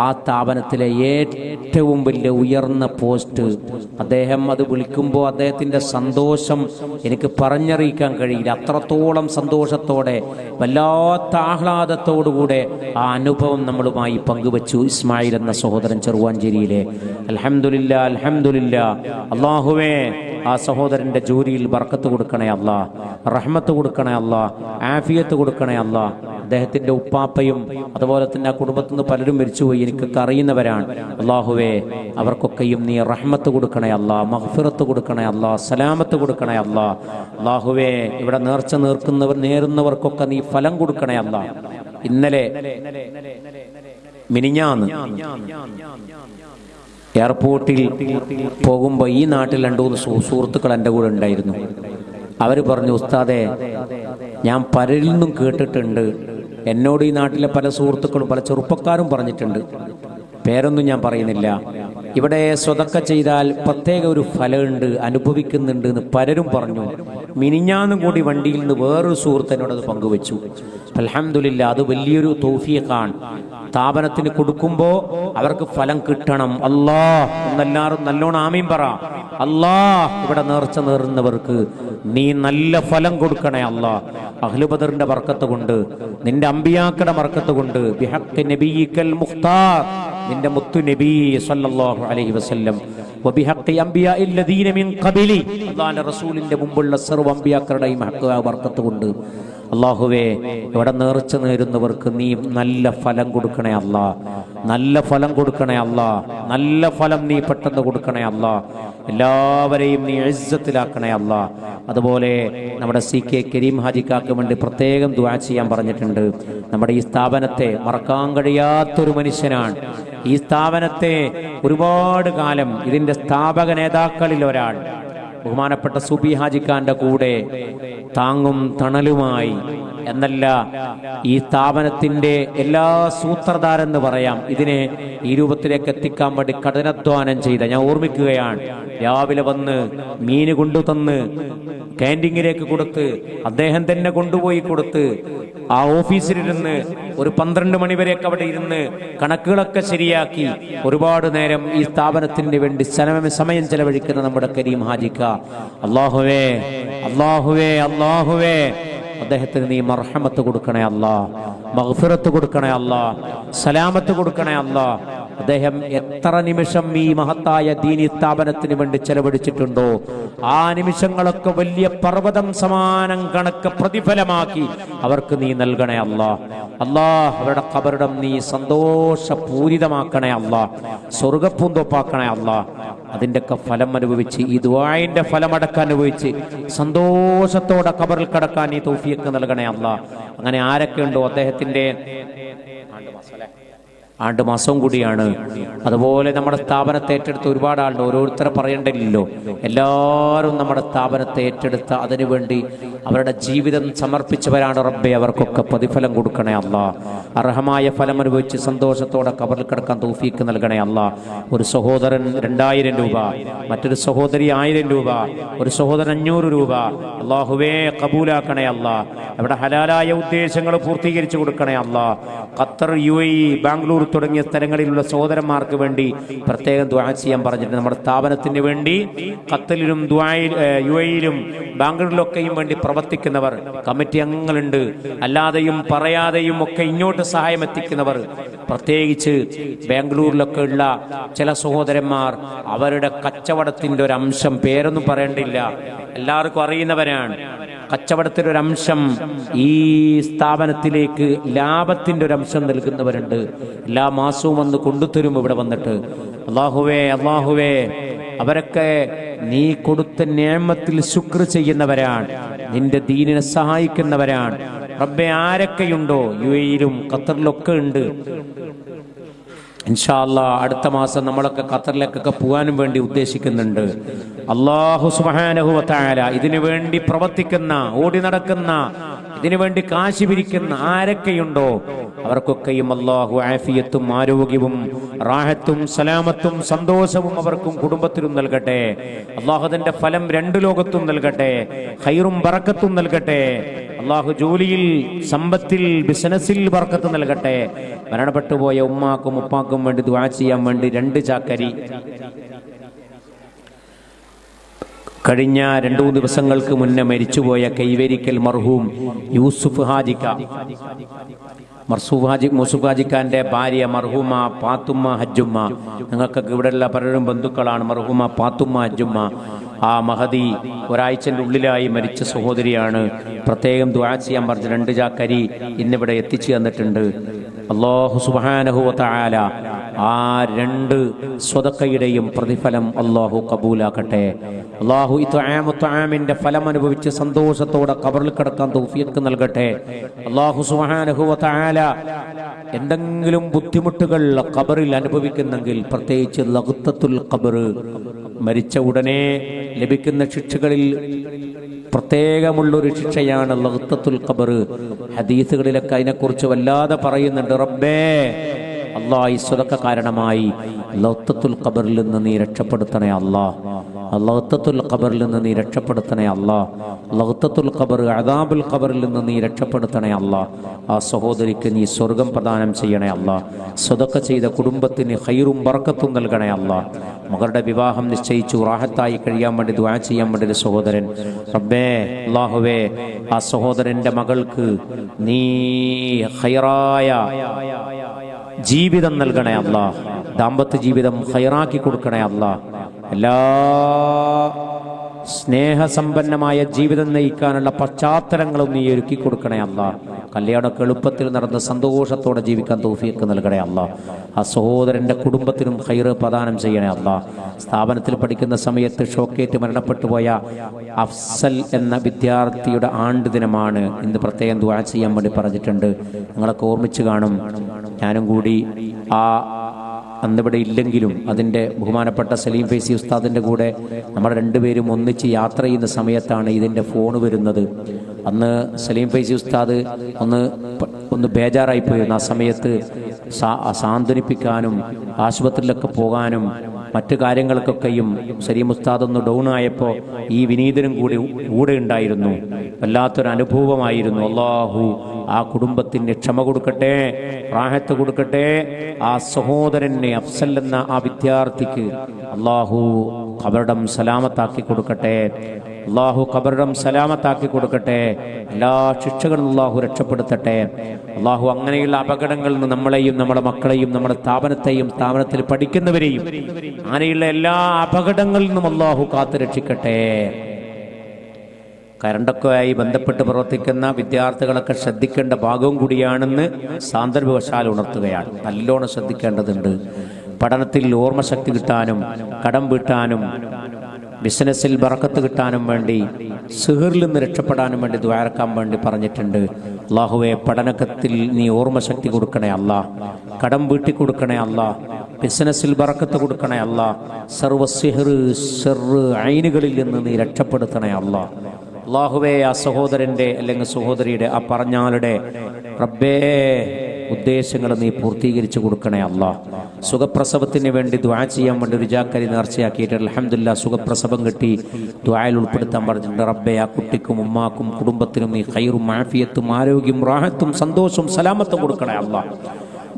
ആ സ്ഥാപനത്തിലെ ഏറ്റവും വലിയ ഉയർന്ന പോസ്റ്റ് അദ്ദേഹം അത് വിളിക്കുമ്പോൾ അദ്ദേഹത്തിന്റെ സന്തോഷം എനിക്ക് പറഞ്ഞറിയിക്കാൻ കഴിയില്ല. അത്രത്തോളം സന്തോഷത്തോടെ വല്ലാത്ത ആഹ്ലാദത്തോടുകൂടെ ആ അനുഭവം നമ്മളുമായി പങ്കുവച്ചു ഇസ്മായിൽ എന്ന സഹോദരൻ ചെറുവാഞ്ചേരിയിലെ. അൽഹംദുലില്ലാ അല്ലാഹുവേ ആ സഹോദരന്റെ ജോലിയിൽ ബർക്കത്ത് കൊടുക്കണേ അല്ലാ, റഹ്മത്ത് കൊടുക്കണേ അല്ലാ, ആഫിയത്ത് കൊടുക്കണേ അല്ലാ. അദ്ദേഹത്തിന്റെ ഉപ്പാപ്പയും അതുപോലെ തന്നെ ആ കുടുംബത്തിൽ നിന്ന് പലരും മരിച്ചുപോയി, എനിക്കൊക്കെ അറിയുന്നവരാണ്. അല്ലാഹുവേ അവർക്കൊക്കെയും നീ റഹ്മത്ത് കൊടുക്കണേ അല്ലാ, മഗ്ഫിറത്ത് കൊടുക്കണേ അല്ലാ, സലാമത്ത് കൊടുക്കണേ അല്ലാ. അല്ലാഹുവേ ഇവിടെ നേർച്ച നേരുന്നവർക്കൊക്കെ നീ ഫലം കൊടുക്കണേ അല്ലാ. ഇന്നലെ മിനിഞ്ഞാന്ന് എയർപോർട്ടിൽ പോകുമ്പോൾ ഈ നാട്ടിൽ 2-3 സുഹൃത്തുക്കൾ എൻ്റെ കൂടെ ഉണ്ടായിരുന്നു. അവർ പറഞ്ഞു, ഉസ്താദേ ഞാൻ പലരിൽ നിന്നും കേട്ടിട്ടുണ്ട്, എന്നോട് ഈ നാട്ടിലെ പല സുഹൃത്തുക്കളും പല ചെറുപ്പക്കാരും പറഞ്ഞിട്ടുണ്ട്, പേരൊന്നും ഞാൻ പറയുന്നില്ല, ഇവിടെ സ്വതക്ക ചെയ്താൽ പ്രത്യേക ഒരു ഫലമുണ്ട്, അനുഭവിക്കുന്നുണ്ട് എന്ന് പലരും പറഞ്ഞു. മിനിഞ്ഞാന്നും കൂടി വണ്ടിയിൽ നിന്ന് വേറൊരു സുഹൃത്ത് എന്നോട് അത് പങ്കുവെച്ചു. അൽഹംദുലില്ലാ അത് വലിയൊരു തൗഫീഖാണ്. സ്ഥാപനത്തിന് കൊടുക്കുമ്പോൾ അവർക്ക് ഫലം കിട്ടണം. അല്ലാഹ് എന്നെല്ലാവരും നല്ലോണം ആമീൻ പറ. അല്ലാഹ് ഇവിടെ നേർച്ച നേർന്നവർക്ക് നീ നല്ല ഫലം കൊടുക്കണേ അല്ലാഹ്. അഹ്ലു ബദറിന്റെ ബർക്കത്ത് കൊണ്ട്, നിന്റെ അമ്പിയാക്കളുടെ ബർക്കത്ത് കൊണ്ട്, ബിഹഖ് നബിയിക്കൽ മുഖ്താർ നിന്റെ മുത്തു നബി സല്ലല്ലാഹു അലൈഹി വസല്ലം, വബിഹഖ് അംബിയാഇൽ ലദീന മിൻ ഖബലി അല്ലാഹുവിന്റെ റസൂലിന്റെ മുമ്പുള്ള സർവ്വ അമ്പിയാക്കളുടെയും ഹഖ് ബർക്കത്ത് കൊണ്ട് അല്ലാഹുവേ ഇവിടെ നേർച്ച നേരുന്നവർക്ക് നീ നല്ല ഫലം കൊടുക്കണേ അല്ലാ, നല്ല ഫലം കൊടുക്കണേ അല്ലാ, നല്ല ഫലം നീ പെട്ടെന്ന് കൊടുക്കണേ അല്ലാ. എല്ലാവരെയും നീ ഇസ്സത്തിലാക്കണേ അല്ലാ. അതുപോലെ നമ്മുടെ CK കരീം ഹാജിക്കാക്ക് വേണ്ടി പ്രത്യേകം ദുആ ചെയ്യാൻ പറഞ്ഞിട്ടുണ്ട്. നമ്മുടെ ഈ സ്ഥാപനത്തെ മറക്കാൻ കഴിയാത്തൊരു മനുഷ്യനാണ്. ഈ സ്ഥാപനത്തെ ഒരുപാട് കാലം ഇതിന്റെ സ്ഥാപക നേതാക്കളിൽ ഒരാൾ ബഹുമാനപ്പെട്ട സുബി ഹാജിഖാന്റെ കൂടെ താങ്ങും തണലുമായി എന്നല്ല, ഈ സ്ഥാപനത്തിന്റെ എല്ലാ സൂത്രധാരെന്ന് പറയാം, ഇതിനെ ഈ രൂപത്തിലേക്ക് എത്തിക്കാൻ വേണ്ടി കഠിനാധ്വാനം ചെയ്ത, ഞാൻ ഓർമ്മിക്കുകയാണ്, രാവിലെ വന്ന് മീന് കൊണ്ടു തന്ന് ക്യാൻറ്റീനിലേക്ക് കൊടുത്ത് അദ്ദേഹം തന്നെ കൊണ്ടുപോയി കൊടുത്ത് ആ ഓഫീസിലിരുന്ന് ഒരു 12 മണി വരെയൊക്കെ അവിടെ ഇരുന്ന് കണക്കുകളൊക്കെ ശരിയാക്കി ഒരുപാട് നേരം ഈ സ്ഥാപനത്തിന് വേണ്ടി സമയം ചെലവഴിക്കുന്ന നമ്മുടെ കരീം ഹാജിക്ക, അല്ലാഹുവേ അല്ലാഹുവേ അല്ലാഹുവേ അദ്ദേഹത്തിന് നീ മർഹമത്ത് കൊടുക്കണേ അല്ലാ, മഗ്ഫിറത്ത് കൊടുക്കണേ അല്ലാ, സലാമത്ത് കൊടുക്കണേ അല്ലാ. അദ്ദേഹം എത്ര നിമിഷം ഈ മഹത്തായ ദീനി സ്ഥാപനത്തിന് വേണ്ടി ചെലവഴിച്ചിട്ടുണ്ടോ ആ നിമിഷങ്ങളൊക്കെ വലിയ പർവ്വതം സമാനം കണക്ക് പ്രതിഫലമാക്കി അവർക്ക് നീ നൽകണേ അല്ലാ. അല്ലാ അവരുടെ ഖബറിടം നീ സന്തോഷപൂരിതമാക്കണേ അല്ലാ, സ്വർഗപ്പൂന്തോപ്പാക്കണേ അല്ലാ. അതിൻ്റെയൊക്കെ ഫലം അനുഭവിച്ച് ഈ ദുആഇന്റെ ഫലമടക്കം അനുഭവിച്ച് സന്തോഷത്തോടെ ഖബറിൽ കടക്കാൻ നീ തൗഫീഖ് നൽകണേ അല്ലാ. അങ്ങനെ ആരൊക്കെ ഉണ്ടോ, അദ്ദേഹത്തിന്റെ ആണ്ടുമാസം കൂടിയാണ്. അതുപോലെ നമ്മുടെ സ്ഥാപനത്തെ ഏറ്റെടുത്ത ഒരുപാട് ആളുണ്ട്, ഓരോരുത്തരെ പറയണ്ടല്ലോ. എല്ലാവരും നമ്മുടെ സ്ഥാപനത്തെ ഏറ്റെടുത്ത അതിനുവേണ്ടി അവരുടെ ജീവിതം സമർപ്പിച്ചവരാണ് റബ്ബേ. അവർക്കൊക്കെ പ്രതിഫലം കൊടുക്കണേ അല്ലാ. അർഹമായ ഫലം അനുഭവിച്ച് സന്തോഷത്തോടെ ഖബറിൽ കിടക്കാൻ തൗഫീക്ക് നൽകണേ അല്ലാ. ഒരു സഹോദരൻ 2000 രൂപ, മറ്റൊരു സഹോദരി 1000 രൂപ, ഒരു സഹോദരൻ 500 രൂപ. അല്ലാഹുവേ കബൂലാക്കണേ അല്ലാ. അവിടെ ഹലാലായ ഉദ്ദേശങ്ങൾ പൂർത്തീകരിച്ചു കൊടുക്കണേ അല്ലാ. ഖത്തർ, UAE, ബാംഗ്ലൂർ തുടങ്ങിയ സ്ഥലങ്ങളിലുള്ള സഹോദരന്മാർക്ക് വേണ്ടി പ്രത്യേകം ദുആ ചെയ്യാൻ പറഞ്ഞിട്ടുണ്ട്. നമ്മുടെ സ്ഥാപനത്തിന് വേണ്ടി ഖത്തറിലും UAE-യിലും ബാംഗ്ലൂരിലൊക്കെയും വേണ്ടി പ്രവർത്തിക്കുന്നവർ, കമ്മിറ്റി അംഗങ്ങളുണ്ട്. അല്ലാതെയും പറയാതെയും ഒക്കെ ഇങ്ങോട്ട് സഹായം എത്തിക്കുന്നവർ, പ്രത്യേകിച്ച് ബാംഗ്ലൂരിലൊക്കെ ഉള്ള ചില സഹോദരന്മാർ അവരുടെ കച്ചവടത്തിന്റെ ഒരു അംശം, പേരൊന്നും പറയേണ്ടില്ല, എല്ലാവർക്കും അറിയുന്നവരാണ്. കച്ചവടത്തിന്റെ ഒരു അംശം ഈ സ്ഥാപനത്തിലേക്ക് ലാഭത്തിന്റെ ഒരു അംശം നൽകുന്നവരുണ്ട്. എല്ലാ മാസവും വന്ന് കൊണ്ടുതരും ഇവിടെ വന്നിട്ട്. അല്ലാഹുവേ അല്ലാഹുവേ, അവരൊക്കെ നീ കൊടുത്ത നിഅമത്തിൽ ശുക്ർ ചെയ്യുന്നവരാണ്, നിന്റെ ദീനിനെ സഹായിക്കുന്നവരാണ് റബ്ബേ. ആരൊക്കെയുണ്ടോ UAE-യിലും ഖത്തറിലൊക്കെ ഉണ്ട്. ഇൻഷാ അല്ലാഹ് അടുത്ത മാസം നമ്മളൊക്കെ ഖത്തറിലേക്കൊക്കെ പോകാനും വേണ്ടി ഉദ്ദേശിക്കുന്നുണ്ട്. അല്ലാഹു സുബ്ഹാനഹു വ തആല ഇതിനു വേണ്ടി പ്രവർത്തിക്കുന്ന, ഓടി നടക്കുന്ന, ഇതിനു വേണ്ടി കാശി പിരിക്കുന്ന ആരൊക്കെയുണ്ടോ അവർക്കൊക്കെയും അല്ലാഹു ആഫിയത്തും ആരോഗ്യവും റാഹത്തും സലാമത്തും സന്തോഷവും അവർക്കും കുടുംബത്തിനും നൽകട്ടെ. അല്ലാഹു അതിന്റെ ഫലം 2 ലോകത്തും നൽകട്ടെ, ഖൈറും ബറക്കത്തും നൽകട്ടെ. അല്ലാഹു ജോലിയിൽ, സമ്പത്തിൽ, ബിസിനസ്സിൽ ബർക്കത്ത് നൽകട്ടെ. മരണപ്പെട്ടുപോയ ഉമ്മാക്കും ഉപ്പാക്കും വേണ്ടി ദുആ ചെയ്യാൻ വേണ്ടി 2 ചാക്കരി കഴിഞ്ഞ 2-3 ദിവസങ്ങൾക്ക് മുന്നേ മരിച്ചുപോയ കൈവേരിക്കൽ മർഹൂം യൂസുഫ് ഹാജിക്കാന്റെ ഭാര്യ മർഹൂമ പാത്തുമ്മ ഹജ്ജുമ്മ. ഞങ്ങൾക്കൊക്കെ ഇവിടെയുള്ള പലരും ബന്ധുക്കളാണ്. മർഹൂമ പാത്തുമ്മ ഹജ്ജുമ്മ ആ മഹദി ഒരാഴ്ചൻ്റെ ഉള്ളിലായി മരിച്ച സഹോദരിയാണ്. പ്രത്യേകം ദുആ ചെയ്യാൻ പറഞ്ഞ 2 ചാക്കരി ഇന്നിവിടെ എത്തിച്ചു തന്നിട്ടുണ്ട്. അല്ലാഹു സുബ്ഹാനഹു വ തആല ആ 2 സ്വതക്കയുടെയും പ്രതിഫലം അല്ലാഹു കബൂലാക്കട്ടെ. അല്ലാഹു ഇത്ആമിന്റെ ഫലം അനുഭവിച്ച് സന്തോഷത്തോടെ ഖബറിൽ കിടക്കാൻ തൗഫീഖ് നൽകട്ടെ. അല്ലാഹു സുബ്ഹാനഹു വ തആല എന്തെങ്കിലും ബുദ്ധിമുട്ടുകൾ ഖബറിൽ അനുഭവിക്കുന്നെങ്കിൽ, പ്രത്യേകിച്ച് ലഗ്തത്തുൽ ഖബർ, മരിച്ച ഉടനെ ലഭിക്കുന്ന ശിക്ഷകളിൽ പ്രത്യേകമുള്ളൊരു ശിക്ഷയാണ് ലഗ്തത്തുൽ ഖബർ. ഹദീസുകളിലൊക്കെ അതിനെക്കുറിച്ച് വല്ലാതെ പറയുന്നുണ്ട്. റബ്ബേ അല്ലാഹ് ഈ സ്വതക്ക കാരണമായി ലഗ്തത്തുൽ ഖബറിൽ നിന്ന് നീ രക്ഷപ്പെടുത്തണേ അല്ലാഹ്. ലഗ്തത്തുൽ ഖബറിൽ നിന്ന് നീ രക്ഷപ്പെടുത്തണേ അല്ലാഹ്. ലഗ്തത്തുൽ ഖബർ, അദാബുൽ ഖബറിൽ നിന്ന് നീ രക്ഷപ്പെടുത്തണേ അല്ലാഹ്. ആ സഹോദരിക്ക് നീ സ്വർഗം പ്രദാനം ചെയ്യണേ അല്ലാഹ്. സ്വതക്ക ചെയ്ത കുടുംബത്തിന് ഖൈറും ബർക്കത്തും നൽകണേ അല്ലാഹ്. മകളുടെ വിവാഹം നിശ്ചയിച്ചു റാഹത്തായി കഴിയാൻ വേണ്ടി ദുആ ചെയ്യാൻ വേണ്ടി ഒരു സഹോദരൻ, റബ്ബേ അല്ലാഹുവേ ആ സഹോദരന്റെ മകൾക്ക് നീ ഖൈറായ ജീവിതം നൽകണേ അല്ലാഹ്. ദാമ്പത്യ ജീവിതം ഖൈറാക്കി കൊടുക്കണേ അല്ലാഹ്. എല്ലാ സ്നേഹസമ്പന്നമായ ജീവിതം നയിക്കാനുള്ള പശ്ചാത്തലങ്ങളും നീ ഒരുക്കി കൊടുക്കണേ അല്ലാഹ്. കല്യാണമൊക്കെ എളുപ്പത്തിൽ നടന്ന് സന്തോഷത്തോടെ ജീവിക്കാൻ തൗഫീഖ് നൽകണേ അല്ലാഹ്. ആ സഹോദരന്റെ കുടുംബത്തിനും ഖൈറ് പ്രദാനം ചെയ്യണേ അല്ലാഹ്. സ്ഥാപനത്തിൽ പഠിക്കുന്ന സമയത്ത് ഷോക്കേറ്റ് മരണപ്പെട്ടു പോയ അഫ്സൽ എന്ന വിദ്യാർത്ഥിയുടെ ആണ്ട് ദിനമാണ് ഇന്ന്. പ്രത്യേകം ദുആ ചെയ്യാൻ വേണ്ടി പറഞ്ഞിട്ടുണ്ട്. നിങ്ങളൊക്കെ ഓർമ്മിച്ച് കാണും. ഞാനും കൂടി അന്നിവിടെ ഇല്ലെങ്കിലും അതിൻ്റെ ബഹുമാനപ്പെട്ട സലീം ഫൈസി ഉസ്താദിൻ്റെ കൂടെ നമ്മൾ 2 പേരും ഒന്നിച്ച് യാത്ര ചെയ്യുന്ന സമയത്താണ് ഇതിൻ്റെ ഫോൺ വരുന്നത്. അന്ന് സലീം ഫൈസി ഉസ്താദ് ഒന്ന് ബേജാറായിപ്പോയിരുന്നു. ആ സമയത്ത് സാന്ത്വനിപ്പിക്കാനും ആശുപത്രിയിലൊക്കെ പോകാനും മറ്റു കാര്യങ്ങൾക്കൊക്കെയും സലീം ഉസ്താദ് ഒന്ന് ഡൗൺ ആയപ്പോൾ ഈ വിനീതനും കൂടെ ഉണ്ടായിരുന്നു. വല്ലാത്തൊരു അനുഭവമായിരുന്നു. അല്ലാഹു ആ കുടുംബത്തിന് ക്ഷമ കൊടുക്കട്ടെ, റാഹത്ത് കൊടുക്കട്ടെ. ആ സഹോദരനെ അഫ്സൽ എന്ന ആ വിദ്യാർത്ഥിക്ക് അല്ലാഹു ഖബറിടം സലാമത്താക്കി കൊടുക്കട്ടെ. അല്ലാഹു ഖബറിടം സലാമത്താക്കി കൊടുക്കട്ടെ. എല്ലാ ശിക്ഷകളും അല്ലാഹു രക്ഷപ്പെടുത്തട്ടെ. അല്ലാഹു അങ്ങനെയുള്ള അപകടങ്ങളിൽ നിന്ന് നമ്മളെയും നമ്മുടെ മക്കളെയും നമ്മുടെ സ്ഥാപനത്തിൽ പഠിക്കുന്നവരെയും അങ്ങനെയുള്ള എല്ലാ അപകടങ്ങളിൽ നിന്നും അല്ലാഹു കാത്തു രക്ഷിക്കട്ടെ. കരണ്ടൊക്കെയായി ബന്ധപ്പെട്ട് പ്രവർത്തിക്കുന്ന വിദ്യാർത്ഥികളൊക്കെ ശ്രദ്ധിക്കേണ്ട ഭാഗവും കൂടിയാണെന്ന് സാന്ദർഭികവശാൽ ഉണർത്തുകയാണ്. നല്ലോണം ശ്രദ്ധിക്കേണ്ടതുണ്ട്. പഠനത്തിൽ ഓർമ്മശക്തി കിട്ടാനും കടം വീട്ടാനും ബിസിനസ്സിൽ ബറക്കത്ത് കിട്ടാനും വേണ്ടി സിഹറിൽ നിന്ന് രക്ഷപ്പെടാനും വേണ്ടി ദുആർക്കാൻ വേണ്ടി പറഞ്ഞിട്ടുണ്ട്. അല്ലാഹുവേ പഠനത്തിൽ നീ ഓർമ്മശക്തി കൊടുക്കണേ അല്ലാഹ്. കടം വീട്ടി കൊടുക്കണേ അല്ലാഹ്. ബിസിനസ്സിൽ ബറക്കത്ത് കൊടുക്കണേ അല്ലാഹ്. സർവ്വ സിഹർ ഷർറ് ഐനുകളിൽ നിന്ന് നീ രക്ഷപ്പെടുത്തണേ അല്ലാഹ്. അല്ലാഹുവേ ആ സഹോദരൻ്റെ അല്ലെങ്കിൽ സഹോദരിയുടെ ആ പറഞ്ഞാളുടെ റബ്ബേ ഉദ്ദേശങ്ങൾ നീ പൂർത്തീകരിച്ചു കൊടുക്കണേ അല്ലാ. സുഖപ്രസവത്തിന് വേണ്ടി ദുആ ചെയ്യാൻ വേണ്ടി ഒരു ജാക്കരി നേർച്ചയാക്കിയിട്ട് അൽഹംദുലില്ലാഹ് സുഖപ്രസവം കിട്ടി ദുആയിൽ ഉൾപ്പെടുത്താൻ പറഞ്ഞിട്ടുണ്ട്. റബ്ബേ ആ കുട്ടിക്കും ഉമ്മാക്കും കുടുംബത്തിനും നീ ഖൈറും ആഫിയത്തും ആരോഗ്യം റാഹത്തും സന്തോഷവും സലാമത്തും കൊടുക്കണേ അല്ലാ.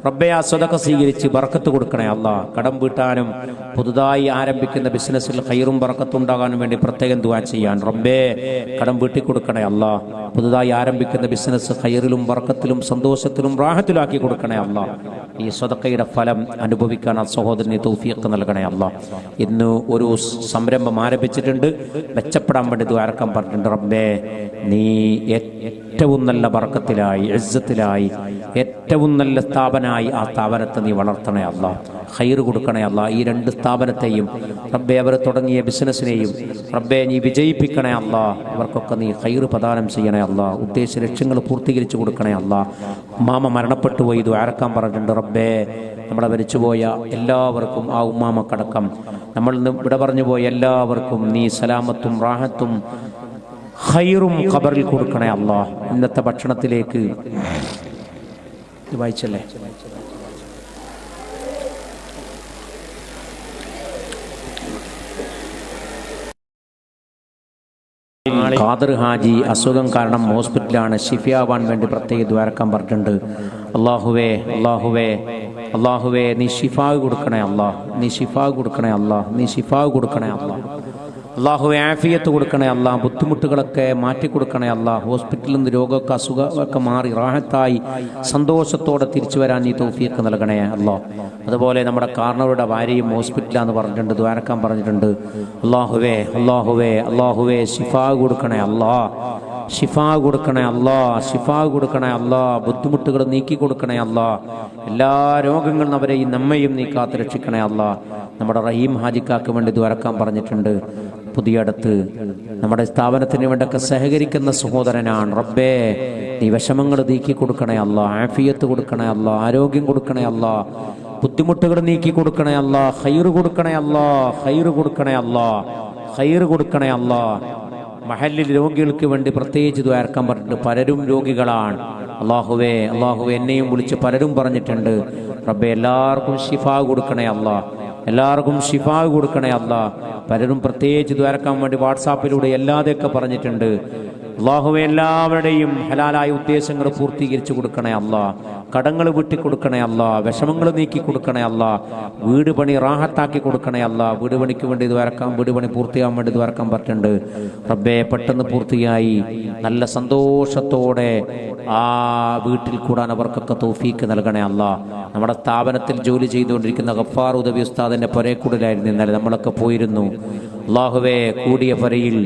റബ്ബേ ആ സദഖ സ്വീകരിച്ച് ബർക്കത്ത് കൊടുക്കണേ അല്ലാ. കടം വീട്ടാനും പുതുതായി ആരംഭിക്കുന്ന ബിസിനസ്സിൽ ഖൈറും ബർക്കത്തും ഉണ്ടാകാനും വേണ്ടി പ്രത്യേകം ദുആ ചെയ്യാൻ റബ്ബേ കടം വീട്ടി കൊടുക്കണേ അല്ലാ. പുതുതായി ആരംഭിക്കുന്ന ബിസിനസ് ഖൈറിലും ബർക്കത്തിലും സന്തോഷത്തിലും റാഹത്തിലാക്കി കൊടുക്കണേ അല്ലാ. ഈ സദഖയുടെ ഫലം അനുഭവിക്കാൻ ആ സഹോദരന് തൗഫീഖ് നൽകണേ അല്ലാ. ഇന്ന് ഒരു സംരംഭം ആരംഭിച്ചിട്ടുണ്ട്, മെച്ചപ്പെടാൻ വേണ്ടി ദ്വാരക്കാൻ പറഞ്ഞിട്ടുണ്ട്. റബ്ബേ നീ ഏറ്റവും നല്ല ബർക്കത്തിലായി ഇസ്സത്തിലായി ഏറ്റവും നല്ല സ്ഥാപനമായി ആ സ്ഥാപനത്തെ നീ വളർത്തണേ അല്ലാ. ഖൈർ കൊടുക്കണേ അല്ലാ. ഈ രണ്ട് സ്ഥാപനത്തെയും റബ്ബേ അവർ തുടങ്ങിയ ബിസിനസ്സിനെയും റബ്ബേ നീ വിജയിപ്പിക്കണേ അല്ലാ. ഇവർക്കൊക്കെ നീ ഖൈർ പ്രദാനം ചെയ്യണേ അല്ലാ. ഉദ്ദേശ ലക്ഷ്യങ്ങൾ പൂർത്തീകരിച്ചു കൊടുക്കണേ അല്ലാ. ഉമ്മാമ മരണപ്പെട്ടു പോയി ദ്വാരക്കാൻ പറഞ്ഞിട്ടുണ്ട്. റബ്ബേ നമ്മളെ മരിച്ചുപോയ എല്ലാവർക്കും ആ ഉമ്മാമക്കടക്കം നമ്മൾ ഇവിടെ പറഞ്ഞു പോയ എല്ലാവർക്കും നീ സലാമത്തും റാഹത്തും ഖൈറും ഖബറിൽ കൊടുക്കണേ അല്ലാ. ഇന്നത്തെ ഭക്ഷണത്തിലേക്ക് വായിച്ചല്ലേ ഖാദർ ഹാജി അസുഖം കാരണം ഹോസ്പിറ്റലാണ്, ഷിഫിയാവാൻ വേണ്ടി പ്രത്യേക ദ്വാരക്കാൻ പറഞ്ഞിട്ടുണ്ട്. അല്ലാഹുവേ അല്ലാഹുവേ അല്ലാഹുവേ നീ ഷിഫാ കൊടുക്കണേ അല്ലാ. നീ ഷിഫാ കൊടുക്കണേ അല്ലാ. നീ ഷിഫാ കൊടുക്കണേ അല്ലാ. അല്ലാഹുവേ ആഫിയത്ത് കൊടുക്കണേ അല്ലാ. ബുദ്ധിമുട്ടുകളൊക്കെ മാറ്റിക്കൊടുക്കണേ അല്ലാ. ഹോസ്പിറ്റലിൽ നിന്ന് രോഗമൊക്കെ അസുഖമൊക്കെ മാറി റാഹത്തായി സന്തോഷത്തോടെ തിരിച്ചു വരാൻ നീ തൗഫീഖ് നൽകണേ അല്ലാ. അതുപോലെ നമ്മുടെ കാരണവരുടെ ഭാര്യയും ഹോസ്പിറ്റലാന്ന് പറഞ്ഞിട്ടുണ്ട്, ദ്വാരക്കാൻ പറഞ്ഞിട്ടുണ്ട്. അല്ലാഹുവേ അല്ലാഹുവേ അല്ലാഹുവേ ഷിഫാ കൊടുക്കണേ അല്ലാ. ഷിഫാ കൊടുക്കണേ അല്ലാ. ഷിഫാ കൊടുക്കണേ അല്ലാ. ബുദ്ധിമുട്ടുകൾ നീക്കി കൊടുക്കണേ അല്ലാ. എല്ലാ രോഗങ്ങളും അവരെയും നമ്മയും നീ കാത്ത് രക്ഷിക്കണേ അല്ലാ. നമ്മുടെ റഹീം ഹാജിക്കാക്ക് വേണ്ടി ദ്വാരക്കാൻ പറഞ്ഞിട്ടുണ്ട്. പുതിയ അടുത്ത് നമ്മുടെ സ്ഥാപനത്തിന് വേണ്ടൊക്കെ സഹകരിക്കുന്ന സഹോദരനാണ്. റബ്ബേ നീ വിഷമങ്ങൾ നീക്കി കൊടുക്കണേ അല്ലാ. ആഫിയത്ത് കൊടുക്കണേ അല്ലാ. ആരോഗ്യം കൊടുക്കണേ അല്ലാ. ബുദ്ധിമുട്ടുകൾ നീക്കി കൊടുക്കണേ അല്ലാ. ഖൈർ കൊടുക്കണേ അല്ലാ. ഖൈർ കൊടുക്കണേ അല്ലാ. ഖൈർ കൊടുക്കണേ അല്ലാ. മഹല്ലിൽ രോഗികൾക്ക് വേണ്ടി പ്രത്യേകിച്ച് ദ്വാരക്കാൻ പറഞ്ഞിട്ടുണ്ട്. പലരും രോഗികളാണ്. അല്ലാഹുവേ അല്ലാഹുവേ എന്നെയും വിളിച്ച് പലരും പറഞ്ഞിട്ടുണ്ട്. റബ്ബേ എല്ലാവർക്കും ഷിഫാ കൊടുക്കണേ അല്ലാ. എല്ലാവർക്കും ഷിഫാ കൊടുക്കണേ അല്ലാ. പലരും പ്രത്യേകിച്ച് ദ്വാരക്കാൻ വേണ്ടി വാട്സാപ്പിലൂടെ എല്ലാതെയൊക്കെ പറഞ്ഞിട്ടുണ്ട്. അല്ലാഹുവേ എല്ലാവരുടെയും ഹലാലായ ഉദ്ദേശങ്ങൾ പൂർത്തീകരിച്ചു കൊടുക്കണേ അല്ലാ. കടങ്ങൾ വീട്ടിക്കൊടുക്കണേ അല്ലാ. വിഷമങ്ങൾ നീക്കി കൊടുക്കണേ അല്ലാ. വീട് പണി റാഹത്താക്കി കൊടുക്കണേ അല്ലാ. വീട് പണിക്ക് വേണ്ടി ദ്വാരക്കാൻ വീട് പണി പൂർത്തിയാകാൻ വേണ്ടി ദ്വാരക്കാൻ പറ്റുന്നുണ്ട്. റബ്ബേ പെട്ടെന്ന് പൂർത്തിയായി നല്ല സന്തോഷത്തോടെ ആ വീട്ടിൽ കൂടാൻ അവർക്കൊക്കെ തൗഫീക്ക് നൽകണേ അല്ലാ. നമ്മുടെ സ്ഥാപനത്തിൽ ജോലി ചെയ്തുകൊണ്ടിരിക്കുന്ന ഗഫാർ ഉദവി ഉസ്താദിന്റെ പുരക്കൂടിലായിരുന്നു ഇന്നലെ നമ്മളൊക്കെ പോയിരുന്നു. അല്ലാഹുവേ കൂടിയ പുരയിൽ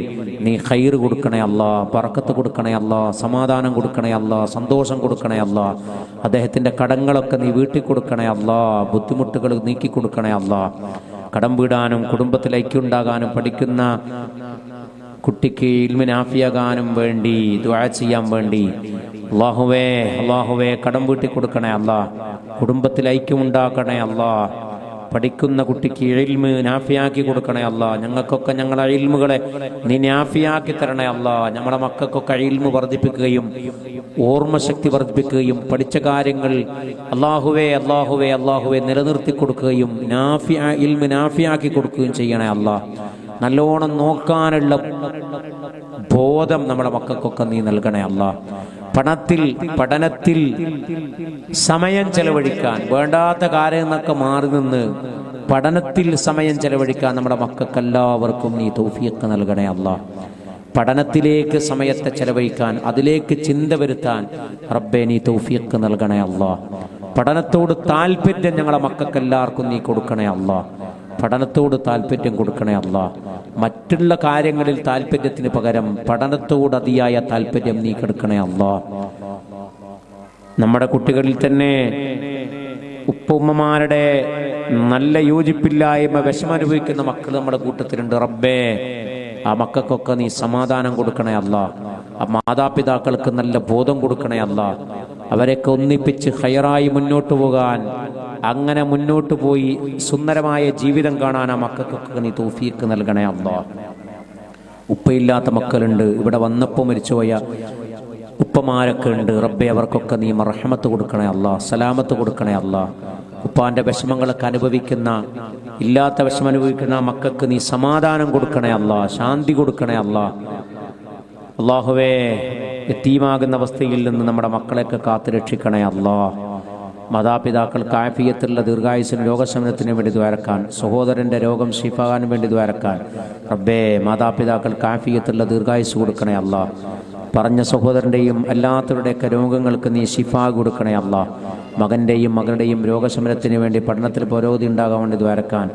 നീ ഖൈർ കൊടുക്കണേ അല്ലാ. ബർക്കത്ത് കൊടുക്കണേ അല്ലാ. സമാധാനം കൊടുക്കണേ അല്ലാ. സന്തോഷം കൊടുക്കണേ അല്ലാ. അദ്ദേഹത്തിന്റെ കടങ്ങളൊക്കെ നീ വീട്ടിൽ കൊടുക്കണേ അല്ലാ. ബുദ്ധിമുട്ടുകൾ നീക്കി കൊടുക്കണേ അല്ലാ. കടം വീടാനും കുടുംബത്തിൽ ഐക്യമുണ്ടാകാനും പഠിക്കുന്ന കുട്ടിക്ക് ഇൽമിന് ആഫിയാകാനും വേണ്ടി ദുആ ചെയ്യാൻ വേണ്ടി അല്ലാഹുവേ അല്ലാഹുവേ കടം വീട്ടി കൊടുക്കണേ അല്ലാ. കുടുംബത്തിൽ ഐക്യമുണ്ടാക്കണേ അല്ലാ. പഠിക്കുന്ന കുട്ടിക്ക് ഇൽമ് നാഫിയാക്കി കൊടുക്കണേ അല്ലാ. ഞങ്ങൾക്കൊക്കെ ഞങ്ങളെ ഇൽമുകളെ നീ നാഫിയാക്കി തരണേ അല്ലാ. ഞങ്ങളുടെ മക്കൾക്കൊക്കെ ഇൽമു വർദ്ധിപ്പിക്കുകയും ഓർമ്മശക്തി വർദ്ധിപ്പിക്കുകയും പഠിച്ച കാര്യങ്ങൾ അല്ലാഹുവേ അല്ലാഹുവേ അല്ലാഹുവേ നിലനിർത്തി കൊടുക്കുകയും ഇൽമു നാഫിയാക്കി കൊടുക്കുകയും ചെയ്യണേ അല്ലാ. നല്ലോണം നോക്കാനുള്ള ബോധം നമ്മുടെ മക്കൾക്കൊക്കെ നീ നൽകണേ അല്ലാ. പഠനത്തിൽ സമയം ചെലവഴിക്കാൻ വേണ്ടാത്ത കാര്യങ്ങളൊക്കെ മാറി നിന്ന് പഠനത്തിൽ സമയം ചെലവഴിക്കാൻ നമ്മുടെ മക്കൾക്കെല്ലാവർക്കും നീ തൗഫീഖ് നൽകണേ അല്ലാ. പഠനത്തിലേക്ക് സമയത്തെ ചെലവഴിക്കാൻ അതിലേക്ക് ചിന്ത വരുത്താൻ റബ്ബേ നീ തൗഫീഖ് നൽകണേ അല്ലാ. പഠനത്തോട് താല്പര്യം ഞങ്ങളെ മക്കൾക്കെല്ലാവർക്കും നീ കൊടുക്കണേ അല്ലാ. പഠനത്തോട് താല്പര്യം കൊടുക്കണേ അല്ലാ. മറ്റുള്ള കാര്യങ്ങളിൽ താല്പര്യത്തിന് പകരം പഠനത്തോട് അതിയായ താല്പര്യം നീ കൊടുക്കണേ അല്ലാ. നമ്മുടെ കുട്ടികളിൽ തന്നെ ഉപ്പുമ്മമാരുടെ നല്ല യോജിപ്പില്ലായ്മ വിഷമനുഭവിക്കുന്ന മക്കൾ നമ്മുടെ കൂട്ടത്തിലുണ്ട്. റബ്ബേ ആ മക്കൾക്കൊക്കെ നീ സമാധാനം കൊടുക്കണേ അല്ലാ. ആ മാതാപിതാക്കൾക്ക് നല്ല ബോധം കൊടുക്കണേ അല്ലാ. അവരെയൊക്കെ ഒന്നിപ്പിച്ച് ഹൈറായി മുന്നോട്ട് പോകാൻ, അങ്ങനെ മുന്നോട്ട് പോയി സുന്ദരമായ ജീവിതം കാണാൻ ആ മക്കൾക്കൊക്കെ നീ തൗഫീഖ് നൽകണേ അല്ലാ. ഉപ്പയില്ലാത്ത മക്കളുണ്ട്, ഇവിടെ വന്നപ്പോൾ മരിച്ചുപോയ ഉപ്പമാരൊക്കെ ഉണ്ട്. റബ്ബെ അവർക്കൊക്കെ നീ മർഹമത്ത് കൊടുക്കണേ അല്ലാ, സലാമത്ത് കൊടുക്കണേ അല്ലാ. ഉപ്പാന്റെ വിഷമങ്ങളൊക്കെ അനുഭവിക്കുന്ന, ഇല്ലാത്ത വിഷമം അനുഭവിക്കുന്ന മക്കൾക്ക് നീ സമാധാനം കൊടുക്കണേ അല്ലാ, ശാന്തി കൊടുക്കണേ അല്ലാ. അല്ലാഹുവേ, യതീമാകുന്ന അവസ്ഥയിൽ നിന്ന് നമ്മുടെ മക്കളെയൊക്കെ കാത്തുരക്ഷിക്കണേ അല്ലാ. മാതാപിതാക്കൾക്ക് ആഫിയത്തുള്ള ദീർഘായുസിന് രോഗശമനത്തിന് വേണ്ടി ദ്വാരക്കാൻ, സഹോദരൻ്റെ രോഗം ശിഫാകാൻ വേണ്ടി ദ്വാരക്കാൻ. റബ്ബേ, മാതാപിതാക്കൾക്ക് ആഫിയത്തുള്ള ദീർഘായുസ് കൊടുക്കണേ അല്ലാ. പറഞ്ഞ സഹോദരൻ്റെയും അല്ലാത്തവരുടെയൊക്കെ രോഗങ്ങൾക്ക് നീ ശിഫ കൊടുക്കണേ അല്ലാ. മകൻ്റെയും മകളുടെയും രോഗശമനത്തിന് വേണ്ടി പഠനത്തിൽ പുരോഗതി ഉണ്ടാകാൻ വേണ്ടി ദ്വാരക്കാൻ.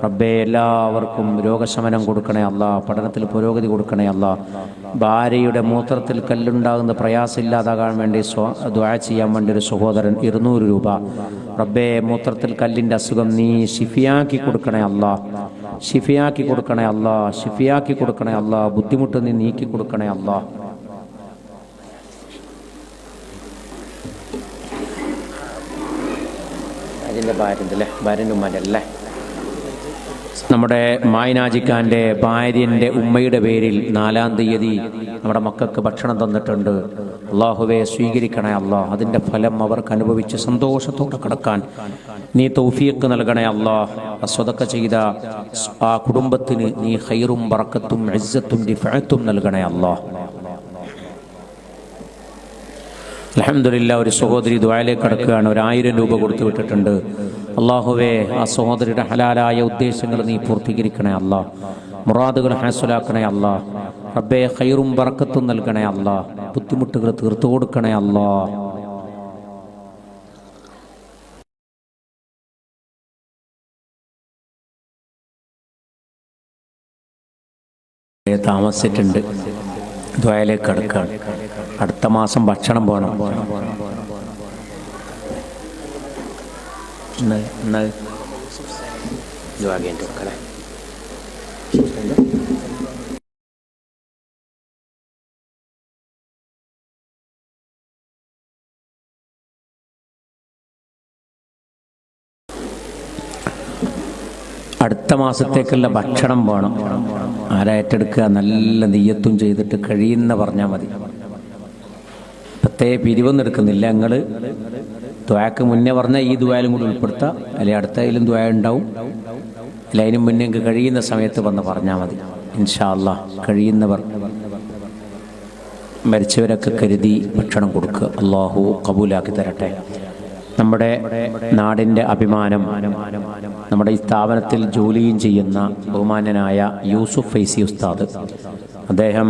റബ്ബേ, എല്ലാവർക്കും രോഗശമനം കൊടുക്കണേ അല്ലാ, പഠനത്തിൽ പുരോഗതി കൊടുക്കണേ അല്ലാ. ഭാര്യയുടെ മൂത്രത്തിൽ കല്ലുണ്ടാകുന്ന പ്രയാസമില്ലാതാകാൻ വേണ്ടി ദുആ ചെയ്യാൻ വേണ്ടി ഒരു സഹോദരൻ 200 രൂപ. റബ്ബേ, മൂത്രത്തിൽ കല്ലിൻ്റെ അസുഖം നീ ഷിഫിയാക്കി കൊടുക്കണേ അല്ലാ, ഷിഫിയാക്കി കൊടുക്കണേ അല്ലാ, ഷിഫിയാക്കി കൊടുക്കണേ അല്ലാ. ബുദ്ധിമുട്ട് നീ നീക്കി കൊടുക്കണേ അല്ലാ. ഭാര്യൻ്റെ ഉമ്മൻ്റെ അല്ലേ, നമ്മുടെ മായനാജിക്കാൻ്റെ ഭാര്യൻ്റെ ഉമ്മയുടെ പേരിൽ 4-ാം തീയതി നമ്മുടെ മക്കൾക്ക് ഭക്ഷണം തന്നിട്ടുണ്ട്. അള്ളാഹുവെ സ്വീകരിക്കണേ അല്ലാ. അതിൻ്റെ ഫലം അവർക്ക് അനുഭവിച്ച് സന്തോഷത്തോടെ കടക്കാൻ നീ തൗഫീഖ് നൽകണേ അല്ലാ. സ്വതക്ക ചെയ്ത ആ കുടുംബത്തിന് നീ ഖൈറും ബറക്കത്തും ഇസ്സത്തും റിഫഅത്തും നൽകണേ അല്ലാ. അൽഹംദുലില്ലാ, ഒരു സഹോദരി ദുആയിലേക്ക് കടക്കുകയാണ്. 1000 രൂപ കൊടുത്തു വിട്ടിട്ടുണ്ട്. അള്ളാഹുവേ, ആ സഹോദരിയുടെ ഹലാലായ ഉദ്ദേശങ്ങൾ നീ പൂർത്തീകരിക്കണേ അല്ലാ. മുറാദുകൾ ഹാസുലാക്കണേ അല്ലാ. റബ്ബേ, ഖൈറും ബറക്കത്തും നൽകണേ അല്ലാ. ബുദ്ധിമുട്ടുകൾ തീർത്തു കൊടുക്കണേ അല്ലാ. താമസിച്ചിട്ടുണ്ട്, ദുആയിലേക്ക് കടക്കുകയാണ്. അടുത്ത മാസം ഭക്ഷണം പോകണം. അടുത്ത മാസത്തേക്കുള്ള ഭക്ഷണം വേണം. ആരാ ഏറ്റെടുക്കുക? നല്ല നിയ്യത്തും ചെയ്തിട്ട് കഴിയുന്ന പറഞ്ഞാൽ മതി. പ്രത്യേക പിരിവൊന്നും എടുക്കുന്നില്ല. നിങ്ങൾ ദുആക്ക് മുന്നേ പറഞ്ഞാൽ ഈ ദുആയിലും കൂടി ഉൾപ്പെടുത്തുക, അല്ലെങ്കിൽ അടുത്തതിലും ദുആ ഉണ്ടാവും. അല്ല, അതിന് മുന്നേ കഴിയുന്ന സമയത്ത് വന്ന് പറഞ്ഞാൽ മതി. ഇൻഷാ അല്ലാഹ് കഴിയുന്നവർ മരിച്ചവരൊക്കെ കരുതി ഭക്ഷണം കൊടുക്കുക. അള്ളാഹു കബൂലാക്കി തരട്ടെ. നമ്മുടെ നാടിൻ്റെ അഭിമാനം, നമ്മുടെ ഈ സ്ഥാപനത്തിൽ ജോലിയും ചെയ്യുന്ന ബഹുമാന്യനായ യൂസുഫ് ഫൈസി ഉസ്താദ്, അദ്ദേഹം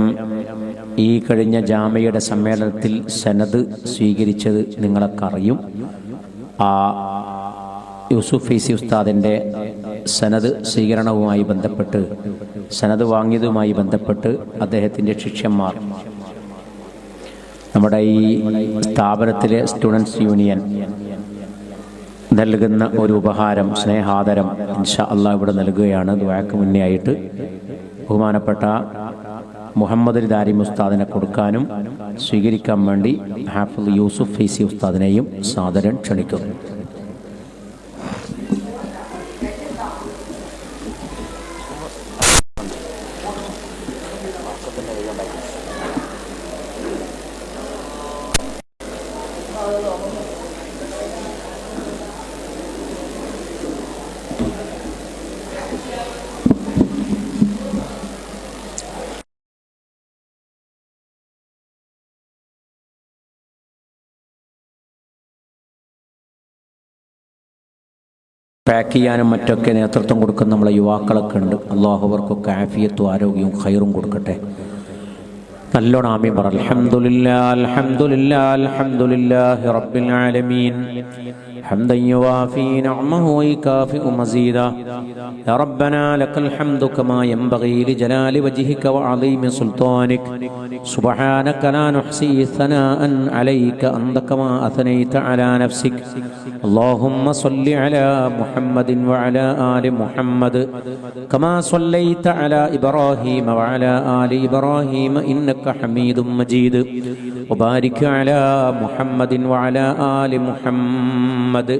ഈ കഴിഞ്ഞ ജാമയുടെ സമ്മേളനത്തിൽ സനദ് സ്വീകരിച്ചത് നിങ്ങളൊക്കെ അറിയും. ആ യൂസുഫ് ഫൈസി ഉസ്താദിൻ്റെ സനദ് സ്വീകരണവുമായി ബന്ധപ്പെട്ട്, സനദ് വാങ്ങിയതുമായി ബന്ധപ്പെട്ട് അദ്ദേഹത്തിൻ്റെ ശിഷ്യന്മാർ നമ്മുടെ ഈ സ്ഥാപനത്തിലെ സ്റ്റുഡൻസ് യൂണിയൻ നൽകുന്ന ഒരു ഉപഹാരം, സ്നേഹാദരം ഇൻഷാ അല്ലാഹ് ഇവിടെ നൽകുകയാണ്. ദുആക്ക് മുന്നേ ആയിട്ട് ബഹുമാനപ്പെട്ട മുഹമ്മദ് ദാരിമി ഉസ്താദിനെ കൊടുക്കാനും സ്വീകരിക്കാൻ വേണ്ടി ഹാഫിദ് യൂസുഫ് ഫൈസി ഉസ്താദിനെയും സാദരം ക്ഷണിക്കുന്നു. പാക്ക് ചെയ്യാനും മറ്റൊക്കെ നേതൃത്വം കൊടുക്കുന്ന നമ്മളെ യുവാക്കളൊക്കെ ഉണ്ട്. അള്ളാഹു അവർക്കൊക്കെ ആഫിയത്തും ആരോഗ്യവും ഖൈറും കൊടുക്കട്ടെ. നല്ലോണം ആമീൻ പറ. അൽഹംദുലില്ലാഹ് അൽഹംദുലില്ലാഹ് അൽഹംദുലില്ലാഹി റബ്ബിൽ ആലമീൻ حمدا يوافي نعمه ويكافئ مزيدا يا ربنا لك الحمد كما ينبغي لجلال وجهك وعظيم سلطانك سبحانك لا نحصي ثناء عليك أنت كما أثنيت على نفسك اللهم صل على محمد وعلى آل محمد كما صليت على إبراهيم وعلى آل إبراهيم إنك حميد مجيد وبارك على محمد وعلى آل محمد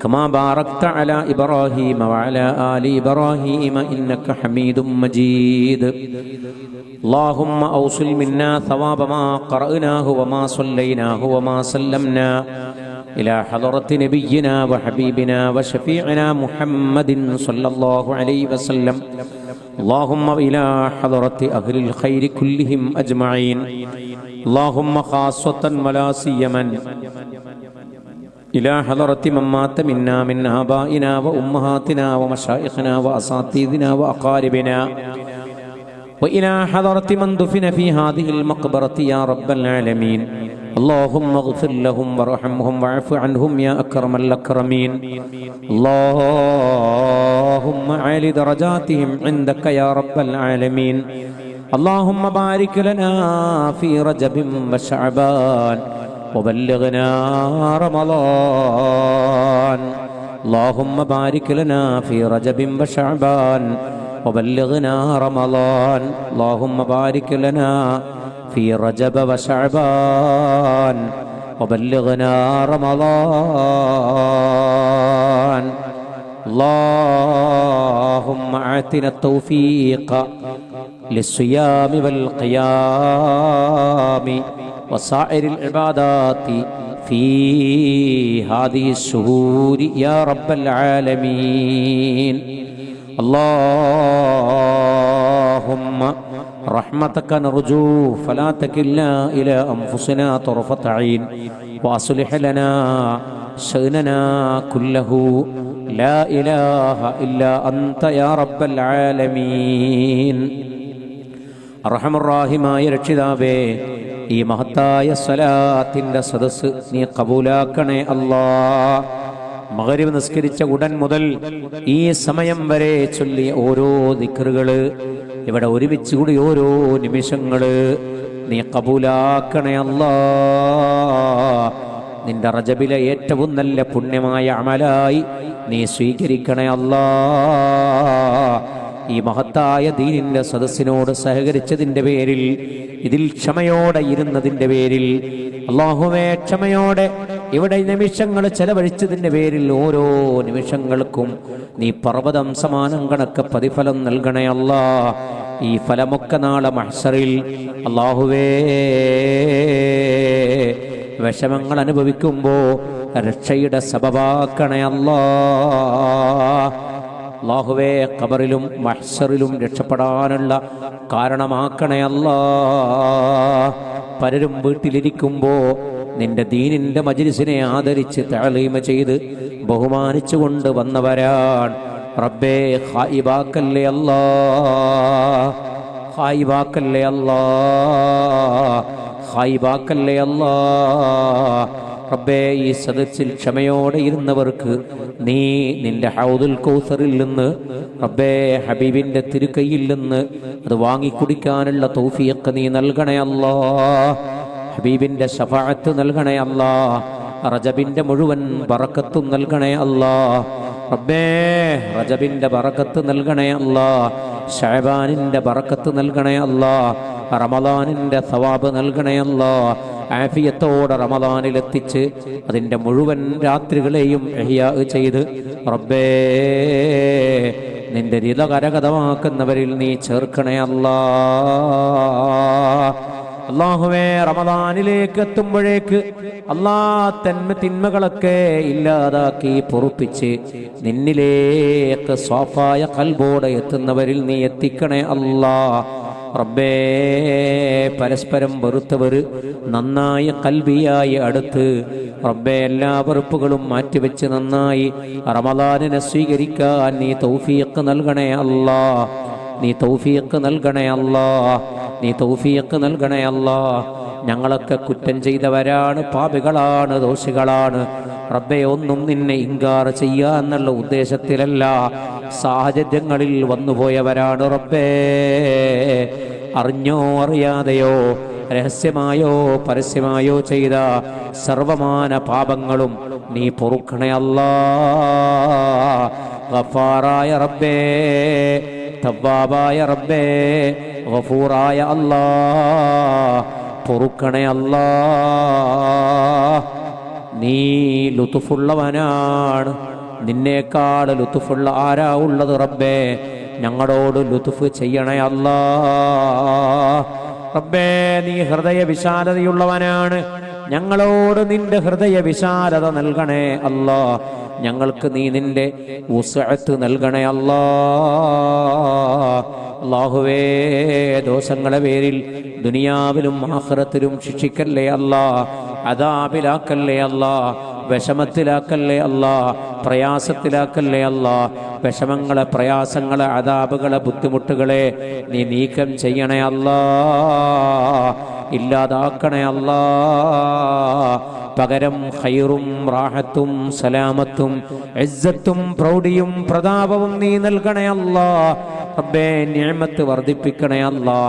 كما باركت على إبراهيم وعلى آل إبراهيم إنك حميد مجيد اللهم أوصل منا ثواب ما قرأناه وما صليناه وما سلمنا إلى حضرة نبينا وحبيبنا وشفيعنا محمد صلى الله عليه وسلم اللهم إلى حضرة أهل الخير كلهم أجمعين اللهم خاصة ولا سيما إلى حضرة من مات منا من آبائنا وأمهاتنا ومشايخنا وأساتذتنا وأقاربنا وإلى حضرة من دفن في هذه المقبرة يا رب العالمين اللهم اغفر لهم وارحمهم واعف عنهم يا أكرم الأكرمين اللهم أعل درجاتهم عندك يا رب العالمين اللهم بارك لنا في رجب وشعبان وبلغنا رمضان اللهم بارك لنا في رجب وشعبان وبلغنا رمضان اللهم بارك لنا في رجب وشعبان وبلغنا رمضان اللهم آتنا التوفيق للصيام والقيام وسائر العبادات في هذه الشهور يا رب العالمين اللهم رحمتك نرجو فلا تكلنا إلى أنفسنا طرفة عين وأصلح لنا شأننا كله لا إله إلا أنت يا رب العالمين അർഹമർ റഹീമായ രക്ഷിതാവേ ഈ മഹത്തായ സ്വലാത്തിന്റെ സദസ്സ് നീ കബൂലാക്കണേ അല്ലാഹ് മഗ്രിബ് നിസ്കരിച്ച ഉടൻ മുതൽ ഈ സമയം വരെ ചൊല്ലിയ ഓരോ ദിക്റുകള് ഇവിടെ ഒരുമിച്ച് കൂടി ഓരോ നിമിഷങ്ങള് നീ കബൂലാക്കണേ അല്ലാഹ് നിന്റെ റജബിലെ ഏറ്റവും നല്ല പുണ്യമായ അമലായി നീ സ്വീകരിക്കണേ അല്ലാഹ് ഈ മഹത്തായ ദീനിന്റെ സദസ്സിനോട് സഹകരിച്ചതിന്റെ പേരിൽ ഇതിൽ ക്ഷമയോടെ ഇരുന്നതിന്റെ പേരിൽ അല്ലാഹുവേ ക്ഷമയോടെ ഇവിടെ നിമിഷങ്ങൾ ചെലവഴിച്ചതിന്റെ പേരിൽ ഓരോ നിമിഷങ്ങൾക്കും നീ പർവ്വതം സമാനം കണക്ക് പ്രതിഫലം നൽകണേ അല്ലാഹ് ഈ ഫലമൊക്കെ നാളെ മഹ്ശറിൽ അല്ലാഹുവേ വിഷമങ്ങൾ അനുഭവിക്കുമ്പോ രക്ഷയുടെ സബബാക്കണേ അല്ലാഹ് അല്ലാഹുവേ ഖബറിലും മഹ്ശറിലും രക്ഷപ്പെടാനുള്ള കാരണമാക്കണേ അല്ലാഹ് പലരും വീട്ടിലിരിക്കുമ്പോ നിന്റെ ദീനിന്റെ മജ്ലിസിനെ ആദരിച്ച് തഅലീമ ചെയ്ത് ബഹുമാനിച്ചു കൊണ്ട് വന്നവരാണ് റബ്ബേ ഖായിബാക്കല്ലേ അല്ലാഹ് ഖായിബാക്കല്ലേ അല്ലാഹ് ഖായിബാക്കല്ലേ അല്ലാഹ് റബ്ബേ ഈ സദസ്സിൽ ക്ഷമയോടെ ഇരുന്നവർക്ക് നീ നിന്റെ ഹൗദുൽ കൗസറിൽ നിന്ന് റബ്ബേ ഹബീബിന്റെ തിരുക്കൈയിൽ നിന്ന് അത് വാങ്ങിക്കുടിക്കാനുള്ള തൗഫീഖ് നീ നൽകണേ അല്ലാഹ് ഹബീബിന്റെ ശഫാഅത്ത് നൽകണേ അല്ലാഹ് റജബിന്റെ മുഴുവൻ ബറക്കത്തും നൽകണേ അല്ലാഹ് റബ്ബേ റജബിന്റെ ബറക്കത്ത് നൽകണേ അല്ലാഹ് ശഅബാനിന്റെ ബറക്കത്ത് നൽകണേ അല്ലാഹ് റമളാനിന്റെ സവാബ് നൽകണേ അല്ലാഹ് ആഫിയത്തോടെ റമളാനിലെത്തിച്ച് അതിന്റെ മുഴുവൻ രാത്രികളെയും ഇഹ്യാ ചെയ്ത് റബ്ബേ നിന്റെ റിള കരഗതമാക്കുന്നവരിൽ നീ ചേർക്കണേ അല്ലാഹ് അല്ലാഹുവേ റമളാനിലേക്ക് എത്തുമ്പോഴേക്ക് തിന്മകളൊക്കെ ഇല്ലാതാക്കി പൊറുപ്പിച്ച് നിന്നിലേക്ക് സ്വാഫായ ഖൽബോടെ എത്തുന്നവരിൽ നീ എത്തിക്കണേ അല്ലാഹ് റബ്ബേ പരസ്പരം വെറുത്തവർ നന്നായി ഖൽബിയായി അടുത്ത് റബ്ബേ എല്ലാ വെറുപ്പുകളും മാറ്റിവെച്ച് നന്നായി റമളാനിനെ സ്വീകരിക്കാൻ നീ തൗഫീഖ് നൽകണേ അല്ലാഹ് നീ തൗഫീഖ് നൽകണേ അല്ലാഹ് നീ തൗഫീഖ് നൽകണേ അല്ലാഹ് ഞങ്ങളൊക്കെ കുറ്റം ചെയ്തവരാണ്, പാപികളാണ്, ദോഷികളാണ് റബ്ബേ. ഒന്നും നിന്നെ ഇൻകാർ ചെയ്യാന്നുള്ള ഉദ്ദേശത്തിലല്ല, സാഹചര്യങ്ങളിൽ വന്നുപോയവരാണ് റബ്ബേ. അറിഞ്ഞോ അറിയാതെയോ രഹസ്യമായോ പരസ്യമായോ ചെയ്ത സർവമാന പാപങ്ങളും നീ പൊറുക്കണേ അല്ലാഹ്. ഗഫാറായ റബ്ബേ, തവ്വാബായ റബ്ബേ, ഗഫൂറായ അല്ലാഹ്, പൊറുക്കണേ അല്ലാ. നീ ലുത്ഫുള്ളവനാണ്. നിന്നേക്കാൾ ലുത്ഫുള്ള ആരാ ഉള്ളത് റബ്ബേ? ഞങ്ങളോട് ലുത്ഫ് ചെയ്യണേ അല്ലാ. റബ്ബേ, നീ ഹൃദയ വിശാലതയുള്ളവനാണ്. ഞങ്ങളോട് നിന്റെ ഹൃദയ വിശാലത നൽകണേ അല്ലാ. ഞങ്ങൾക്ക് നീ നിന്റെ ഉസ്അത്ത് നൽകണേ അല്ലാ. അല്ലാഹുവേ, ദോഷങ്ങളെ പേരിൽ ദുനിയാവിലും ആഖിറത്തിലും ശിക്ഷിക്കല്ലേ അല്ലാ. അദാബിലാക്കല്ലേ അല്ലാ. വിഷമത്തിലാക്കല്ലേ അല്ലാ. പ്രയാസത്തിലാക്കല്ലേ അല്ലാ. വിഷമങ്ങളെ, പ്രയാസങ്ങളെ, അദാബുകളെ, ബുദ്ധിമുട്ടുകളെ നീ നീക്കം ചെയ്യണേ അല്ലാ. ഇല്ലാതാക്കണേ അല്ലാ. പകരം ഖൈറും റാഹത്തും സലാമത്തും ഇസ്സത്തും പ്രൗഢിയും പ്രതാപവും നീ നൽകണേ അല്ലാ. റബ്ബേ, നിഅമത്ത് വർദ്ധിപ്പിക്കണേ അല്ലാ.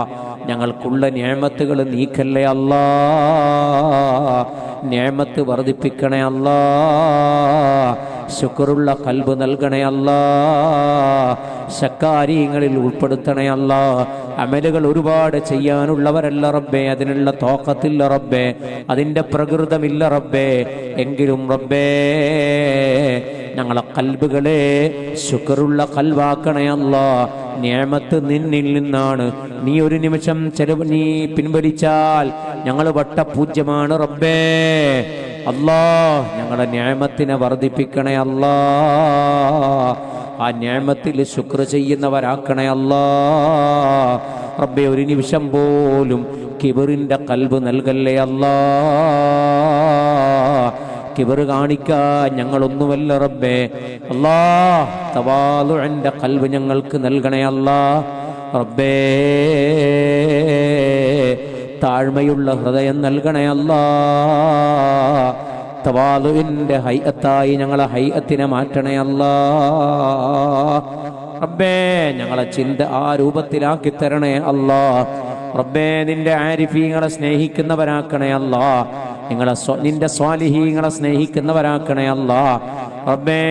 ഞങ്ങൾക്കുള്ള നിഅമത്തുകൾ നീക്കല്ലേ അല്ലാ. നിഅമത്ത് വർദ്ധിപ്പിക്കണേ അല്ലാ. ശുക്റുള്ള ഖൽബ് നൽകണേ അല്ലാ. ശക്കാരിയങ്ങളിൽ ഉൾപ്പെടുത്തണേ അല്ലാ. അമലുകൾ ഒരുപാട് ചെയ്യാനുള്ളവരല്ല റബ്ബേ, അതിനുള്ള തോക്കത്തില്ല റബ്ബേ, അതിൻ്റെ പ്രകൃതമില്ല റബ്ബേ. എങ്കിലും റബ്ബേ, ഞങ്ങളെ കൽബുകളെ ശുക്റുള്ള കൽവാക്കണേ അല്ലാ. നിഅമത്ത് നിന്നിൽ നിന്നാണ്. നീ ഒരു നിമിഷം നീ പിൻവലിച്ചാൽ ഞങ്ങൾ വട്ടപൂജ്യമാണ് റബ്ബേ. അല്ലാ, ഞങ്ങളുടെ നിഅമത്തിനെ വർദ്ധിപ്പിക്കണേ അല്ലാ. ആ നിഅമത്തിൽ ശുക്ർ ചെയ്യുന്നവരാക്കണേ അല്ലാ. റബ്ബേ, ഒരു നിമിഷം പോലും കിബറിന്റെ കൽബ് നൽകല്ലേ അല്ലാ. കിബർ കാണിക്കാൻ ഞങ്ങളൊന്നുമല്ല റബ്ബേ. അല്ലാ, തവാളുഇന്റെ കൽബ് ഞങ്ങൾക്ക് നൽകണേ അല്ലാ. റബ്ബേ, താഴ്മയുള്ള ഹൃദയം നൽകണേ അല്ലാ. തവാളുവിന്റെ ഹൈഅത്തായി ഞങ്ങളെ ഹൈഅത്തിനെ മാറ്റണേ അല്ലാ. റബ്ബേ, ഞങ്ങളെ ചിന്ത ആ രൂപത്തിലാക്കി തരണേ അല്ലാ. റബ്ബേ, നിന്റെ ആരിഫീങ്ങളെ സ്നേഹിക്കുന്നവരാക്കണേ അല്ലാ. നിന്റെ സ്വാലിഹീങ്ങളെ സ്നേഹിക്കുന്നവരാക്കണേ അല്ലാ. റബ്ബേ,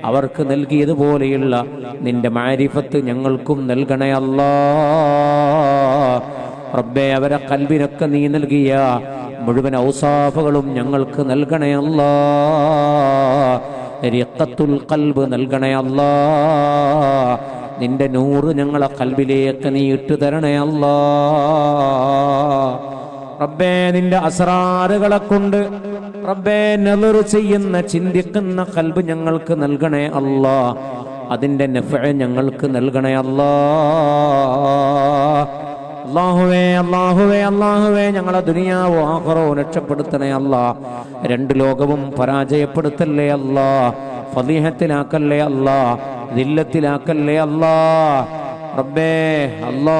അവർക്ക് നൽകിയതുപോലെയുള്ള നിന്റെ മാരിഫത്ത് ഞങ്ങൾക്കും നൽകണേ അല്ലാ. റബ്ബേ, അവരെ കൽബിനൊക്കെ നീ നൽകിയ മുഴുവൻ ഔസാഫുകളും ഞങ്ങൾക്ക് നൽകണേ അല്ലാ. റിഖത്തുൽ ഖൽബ് നൽകണേ അല്ലാ. നിന്റെ നൂറ് ഞങ്ങളെ കൽബിലേക്ക് നീ ഇട്ടു തരണേ അല്ലാ. റബ്ബേ, നിന്റെ അസ്റാറുകളെ കൊണ്ട് റബ്ബേ നളർ ചെയ്യുന്ന, ചിന്തിക്കുന്ന കൽബ് ഞങ്ങൾക്ക് നൽകണേ അല്ലാ. അതിന്റെ നഫ്അ ഞങ്ങൾക്ക് നൽകണേ അല്ലാ. അല്ലാഹുവേ, അല്ലാഹുവേ, അല്ലാഹുവേ, ഞങ്ങളെ ദുനിയാവോ ആഖിറവും രക്ഷപ്പെടുത്തണേ അല്ലാ. രണ്ട് ലോകവും പരാജയപ്പെടുത്തല്ലേ അല്ലാ. ഫളീഹത്തിലാക്കല്ലേ അല്ലാ. ദില്ലത്തിലാക്കല്ലേ അല്ലാ. റബ്ബേ, അല്ലാ,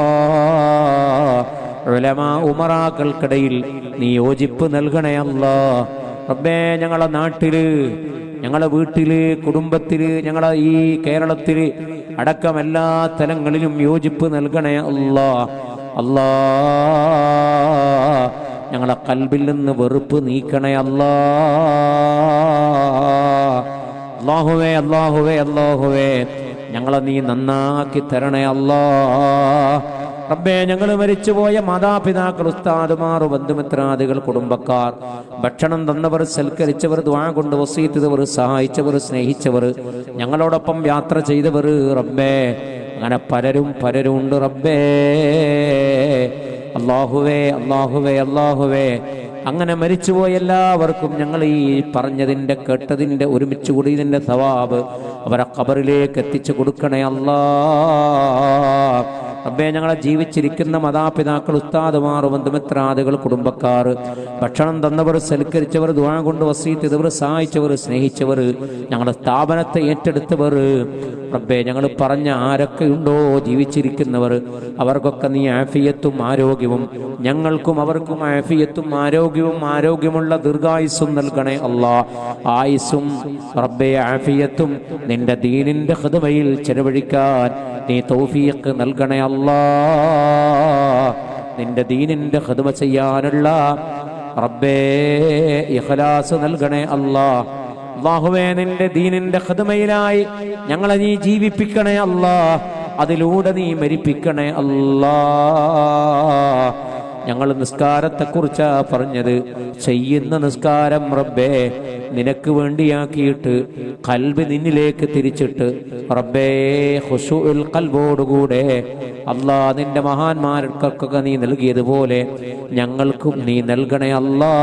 ഉലമാ ഉമറാക്കൾക്കിടയിൽ നീ യോജിപ്പ് നൽകണേ അല്ലാ. റബ്ബേ, ഞങ്ങളെ നാട്ടില്, ഞങ്ങളെ വീട്ടില്, കുടുംബത്തില്, ഞങ്ങളെ ഈ കേരളത്തില് അടക്കം എല്ലാ തലങ്ങളിലും യോജിപ്പ് നൽകണേ അല്ലാ. അല്ലാ, ഞങ്ങളെ കൽബിൽ നിന്ന് വെറുപ്പ് നീക്കണേ അല്ലാ. അല്ലാഹുവേ, അല്ലാഹുവേ, അല്ലാഹുവേ, ഞങ്ങളെ നീ നന്നാക്കി തരണേ അല്ലാ. റബ്ബേ, ഞങ്ങൾ മരിച്ചുപോയ മാതാപിതാക്കൾ, ഉസ്താദുമാർ, ബന്ധുമിത്രാദികൾ, കുടുംബക്കാർ, ഭക്ഷണം തന്നവർ, സൽക്കരിച്ചവർ, ദുആ കൊണ്ട് വസീയത്ത് ചെയ്തവർ, സഹായിച്ചവർ, സ്നേഹിച്ചവർ, ഞങ്ങളോടൊപ്പം യാത്ര ചെയ്തവർ, റബ്ബേ, അങ്ങനെ പലരും ഉണ്ട് റബ്ബേ. അല്ലാഹുവേ, അല്ലാഹുവേ, അല്ലാഹുവേ, അങ്ങനെ മരിച്ചുപോയ എല്ലാവർക്കും ഞങ്ങൾ ഈ പറഞ്ഞതിൻ്റെ, കേട്ടതിൻ്റെ, ഒരുമിച്ച് കൂടിയതിൻ്റെ സവാബ് അവരെ ഖബറിലേക്ക് എത്തിച്ചു കൊടുക്കണേ അല്ലാ. റബ്ബേ, ഞങ്ങളെ ജീവിച്ചിരിക്കുന്ന മാതാപിതാക്കൾ, ഉസ്താദുമാർ, ബന്ധുമിത്രാദികൾ, കുടുംബക്കാർ, ഭക്ഷണം തന്നവർ, സൽക്കരിച്ചവർ, ദുആ കൊണ്ട് വസീയത്ത് ചെയ്തവർ, സഹായിച്ചവർ, സ്നേഹിച്ചവർ, ഞങ്ങളുടെ സ്ഥാപനത്തെ ഏറ്റെടുത്തവർ, റബ്ബേ, ഞങ്ങൾ പറഞ്ഞ ആരൊക്കെയുണ്ടോ ജീവിച്ചിരിക്കുന്നവർ, അവർക്കൊക്കെ നീ ആഫിയത്തും ആരോഗ്യവും, ഞങ്ങൾക്കും അവർക്കും ആഫിയത്തും ആരോഗ്യമുള്ള ദീർഘായുസ്സും നൽകണേ അല്ലാ. ആയുസ്സും റബ്ബേ ആഫിയത്തും നിന്റെ ദീനിന്റെ ഖിദ്മയിൽ ചെലവഴിക്കാൻ നീ തൗഫീഖ് നൽകണേ അല്ലാ. നിന്റെ ദീനിന്റെ ഖിദ്മ ചെയ്യാനുള്ള റബ്ബേ ഇഖ്ലാസ് നൽകണേ അല്ലാ. അല്ലാഹുവേ, നിന്റെ ദീനിന്റെ ഖിദ്മയിലായി ഞങ്ങളെ നീ ജീവിപ്പിക്കണേ അല്ലാ. അതിലൂടെ നീ മരിപ്പിക്കണേ അല്ലാ. ഞങ്ങൾ നിസ്കാരത്തെക്കുറിച്ചാ പറഞ്ഞത്. ചെയ്യുന്ന നിസ്കാരം റബ്ബേ നിനക്ക് വേണ്ടിയാക്കിയിട്ട് ഖൽബ് നിന്നിലേക്ക് തിരിച്ചിട്ട് റബ്ബേ ഖുശൂഉൽ ഖൽബോടുകൂടെ അല്ലാ നിന്റെ മഹാന്മാർക്കൊക്കെ നീ നൽകിയതുപോലെ ഞങ്ങൾക്കും നീ നൽകണേ അല്ലാ.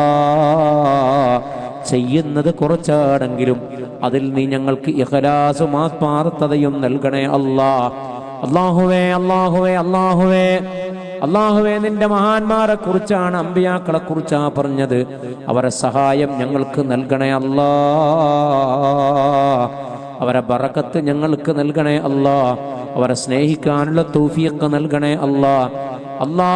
ചെയ്യുന്നത് കുറച്ചാണെങ്കിലും അതിൽ നീ ഞങ്ങൾക്ക് ഇഖ്ലാസും ആത്മാർത്ഥതയും നൽകണേ അല്ലാ. അല്ലാഹുവേ അല്ലാഹുവേ അല്ലാഹുവേ അല്ലാഹുവേ നിന്റെ മഹാന്മാരെ കുറിച്ചാണ്, അമ്പിയാക്കളെ കുറിച്ചാ പറഞ്ഞത്. അവരെ സഹായം ഞങ്ങൾക്ക് നൽകണേ അല്ലാ. അവരെ ബറക്കത്ത് ഞങ്ങൾക്ക് നൽകണേ അല്ലാ. അവരെ സ്നേഹിക്കാനുള്ള തൗഫീഖ് നൽകണേ അല്ലാ. അല്ലാ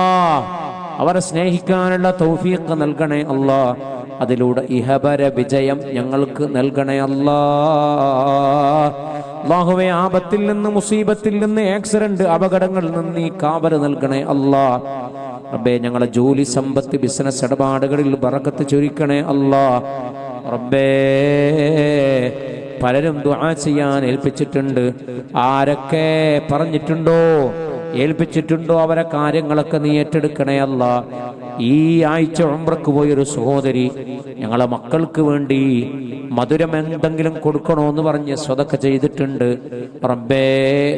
അവരെ സ്നേഹിക്കാനുള്ള തൗഫീഖ് നൽകണേ അല്ലാ. അതിലൂടെ ഇഹപര വിജയം ഞങ്ങൾക്ക് നൽകണേ അല്ലാ. അല്ലാഹുവേ ആപത്തിൽ നിന്ന്, മുസീബത്തിൽ നിന്ന്, ആക്സിഡന്റ് അപകടങ്ങളിൽ നിന്ന് നീ കാവൽ നൽകണേ അല്ലാ. റബ്ബേ ഞങ്ങളെ ജോലി, സമ്പത്ത്, ബിസിനസ് ഇടപാടുകളിൽ ബറക്കത്ത് ചൊരിക്കണേ അല്ലാ. റബ്ബേ പലരും ദുആ ചെയ്യാൻ ഏൽപ്പിച്ചിട്ടുണ്ട്. ആരൊക്കെ പറഞ്ഞിട്ടുണ്ടോ ഏൽപ്പിച്ചിട്ടുണ്ടോ അവരെ കാര്യങ്ങളൊക്കെ നീ ഏറ്റെടുക്കണേ അല്ലാ. ഈ ആഴ്ച ഉംറക്ക് പോയൊരു സഹോദരി ഞങ്ങളെ മക്കൾക്ക് വേണ്ടി മധുരം എന്തെങ്കിലും കൊടുക്കണോന്ന് പറഞ്ഞ് സ്വതക്ക ചെയ്തിട്ടുണ്ട്. റബ്ബേ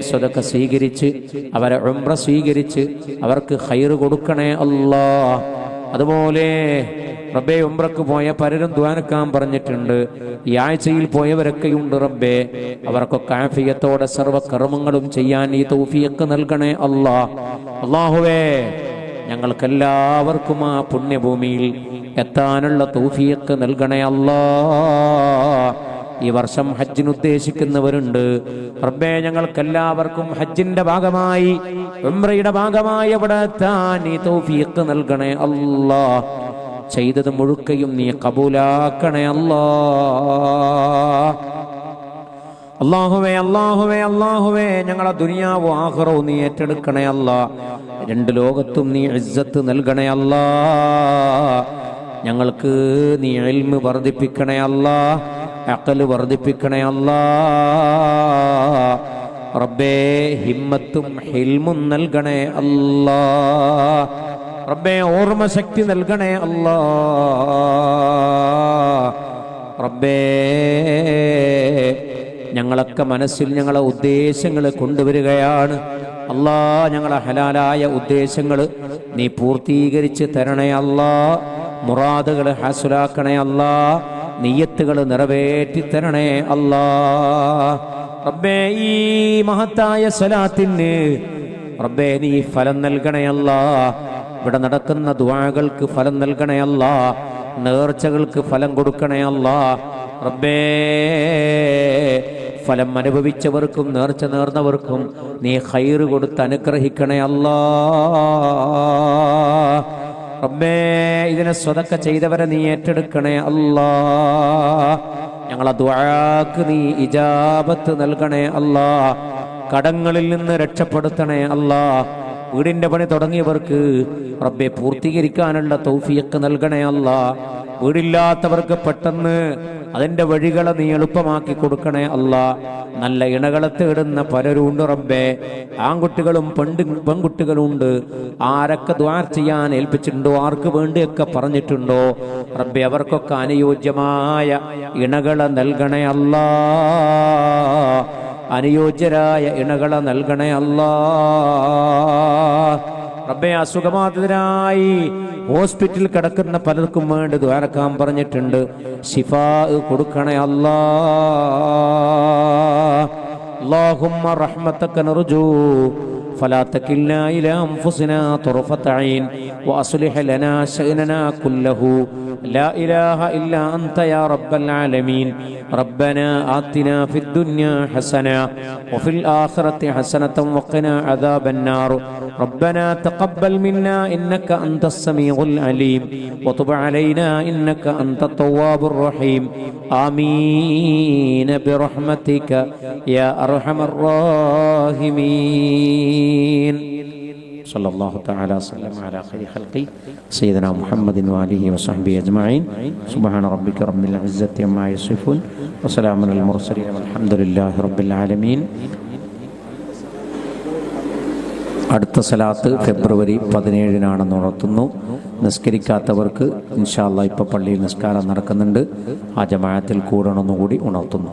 സ്വതക്ക സ്വീകരിച്ച് അവരെ ഉംറ സ്വീകരിച്ച് അവർക്ക് ഖൈറ് കൊടുക്കണേ അല്ലാ. അതുപോലെ റബ്ബേ ഉംറക്ക് പോയ പലരും ദുആനക്കാൻ പറഞ്ഞിട്ടുണ്ട്. ഈ ആഴ്ചയിൽ പോയവരൊക്കെയുണ്ട് റബ്ബേ. അവർക്കൊക്കെ ആഫിയത്തോടെ സർവ്വ കർമ്മങ്ങളും ചെയ്യാൻ ഈ തൗഫീഖ് നൽകണേ അല്ലാ. അല്ലാഹുവേ ഞങ്ങൾക്കെല്ലാവർക്കും ആ പുണ്യഭൂമിയിൽ എത്താനുള്ള തൗഫീഖ് നൽകണേ അല്ലാ. ഈ വർഷം ഹജ്ജിന് ഉദ്ദേശിക്കുന്നവരുണ്ട് റബ്ബേ. ഞങ്ങൾക്കെല്ലാവർക്കും ഹജ്ജിന്റെ ഭാഗമായി, ഉംറയുടെ ഭാഗമായി അവിടെ എത്താൻ നീ തൗഫീഖ് നൽകണേ അല്ലാ. ചെയ്തത് മുഴുക്കയും നീ കബൂലാക്കണേ അല്ലാ. അല്ലാഹുവേ അല്ലാഹുവേ അല്ലാഹുവേ ഞങ്ങളെ ദുനിയാവോ ആഖിറവും നീ ഏറ്റെടുക്കണേ അല്ലാ. രണ്ട് ലോകത്തും നീ ഇസ്സത്ത് നൽകണേ അല്ലാ. ഞങ്ങൾക്ക് നീ ഇൽമ് വർദ്ധിപ്പിക്കണേ അല്ലാ. അഖല് വർദ്ധിപ്പിക്കണേ അല്ലാ. റബ്ബേ ഹിമ്മത്തും ഹിൽമും നൽകണേ അല്ലാ. റബ്ബേ ഓർമ്മശക്തി നൽകണേ അല്ലാ. റബ്ബേ ഞങ്ങളൊക്കെ മനസ്സിൽ ഞങ്ങളെ ഉദ്ദേശങ്ങൾ കൊണ്ടുവരികയാണ് അല്ലാ. ഞങ്ങളെ ഹലാലായ ഉദ്ദേശങ്ങൾ നീ പൂർത്തീകരിച്ച് തരണേ അല്ലാ. മുറാദുകൾ ഹാസുലാക്കണേ അല്ലാ. നിയ്യത്തുകൾ നിറവേറ്റി തരണേ അല്ലാ. റബ്ബേ ഈ മഹത്തായ സ്വലാത്തിന് റബ്ബേ നീ ഫലം നൽകണേ അല്ലാ. ഇവിടെ നടക്കുന്ന ദുആകൾക്ക് ഫലം നൽകണേ അല്ലാ. നേർച്ചകൾക്ക് ഫലം കൊടുക്കണേ അല്ലാ. റബ്ബേ ഫലം അനുഭവിച്ചവർക്കും നേർച്ച നേർന്നവർക്കും നീ ഖൈറ് കൊടുത്ത് അനുഗ്രഹിക്കണേ അല്ലാ. റബ്ബേ ഇതിനെ സ്വതക്ക ചെയ്തവരെ നീ ഏറ്റെടുക്കണേ അല്ലാ. ഞങ്ങളെ ദുആക്ക് നീ ഇജാബത്ത് നൽകണേ അല്ലാ. കടങ്ങളിൽ നിന്ന് രക്ഷപ്പെടുത്തണേ അല്ലാ. വീടിന്റെ പണി തുടങ്ങിയവർക്ക് റബ്ബെ പൂർത്തീകരിക്കാനുള്ള തൗഫീഖ് നൽകണേ അല്ലാ. വീടില്ലാത്തവർക്ക് പെട്ടെന്ന് അതിന്റെ വഴികളെ നീ എളുപ്പമാക്കി കൊടുക്കണേ അല്ലാ. നല്ല ഇണകളെ തേടുന്ന പലരുണ്ട് റബ്ബേ. ആൺകുട്ടികളും പെൺകുട്ടികളും ഉണ്ട്. ആരൊക്കെ ദുആ ചെയ്യാൻ ഏൽപ്പിച്ചിട്ടുണ്ടോ, ആർക്ക് വേണ്ടിയൊക്കെ പറഞ്ഞിട്ടുണ്ടോ റബ്ബേ അവർക്കൊക്കെ അനുയോജ്യമായ ഇണകളെ നൽകണേ അല്ലാ. അനുയോജ്യരായ ഇണകളെ നൽകണേ അല്ലാ. റബ്ബേ അസുഖബാധിതരായി ഹോസ്പിറ്റലിൽ കിടക്കുന്ന പലർക്കും വേണ്ടി ദുആക്കാൻ പറഞ്ഞിട്ടുണ്ട്. ശിഫാ കൊടുക്കണേ അല്ലാ. അല്ലാഹുമ്മ റഹ്മതക നർജൂ فلا تكلنا إلى أنفسنا طرفة عين وأصلح لنا شأننا كله لا إله إلا أنت يا رب العالمين. ربنا آتنا في الدنيا حسنة وفي الآخرة حسنة وقنا عذاب النار. ربنا تقبل منا إنك أنت السميع العليم وتب علينا إنك أنت التواب الرحيم. آمين برحمتك يا أرحم الراحمين. صلى الله تعالى وسلم على خير خلقه سيدنا محمد وآله وصحبه أجمعين. سبحان ربك رب العزة عما يصفون وسلام على المرسلين والحمد لله رب العالمين. അടുത്ത സലാത്ത് ഫെബ്രുവരി 17-നാണെന്ന് ഉണർത്തുന്നു. നിസ്കരിക്കാത്തവർക്ക് ഇൻഷാ അല്ലാഹ് ഇപ്പോൾ പള്ളിയിൽ നിസ്കാരം നടക്കുന്നുണ്ട്. ആ ജമാഅത്തിൽ കൂടണമെന്നുകൂടി ഉണർത്തുന്നു.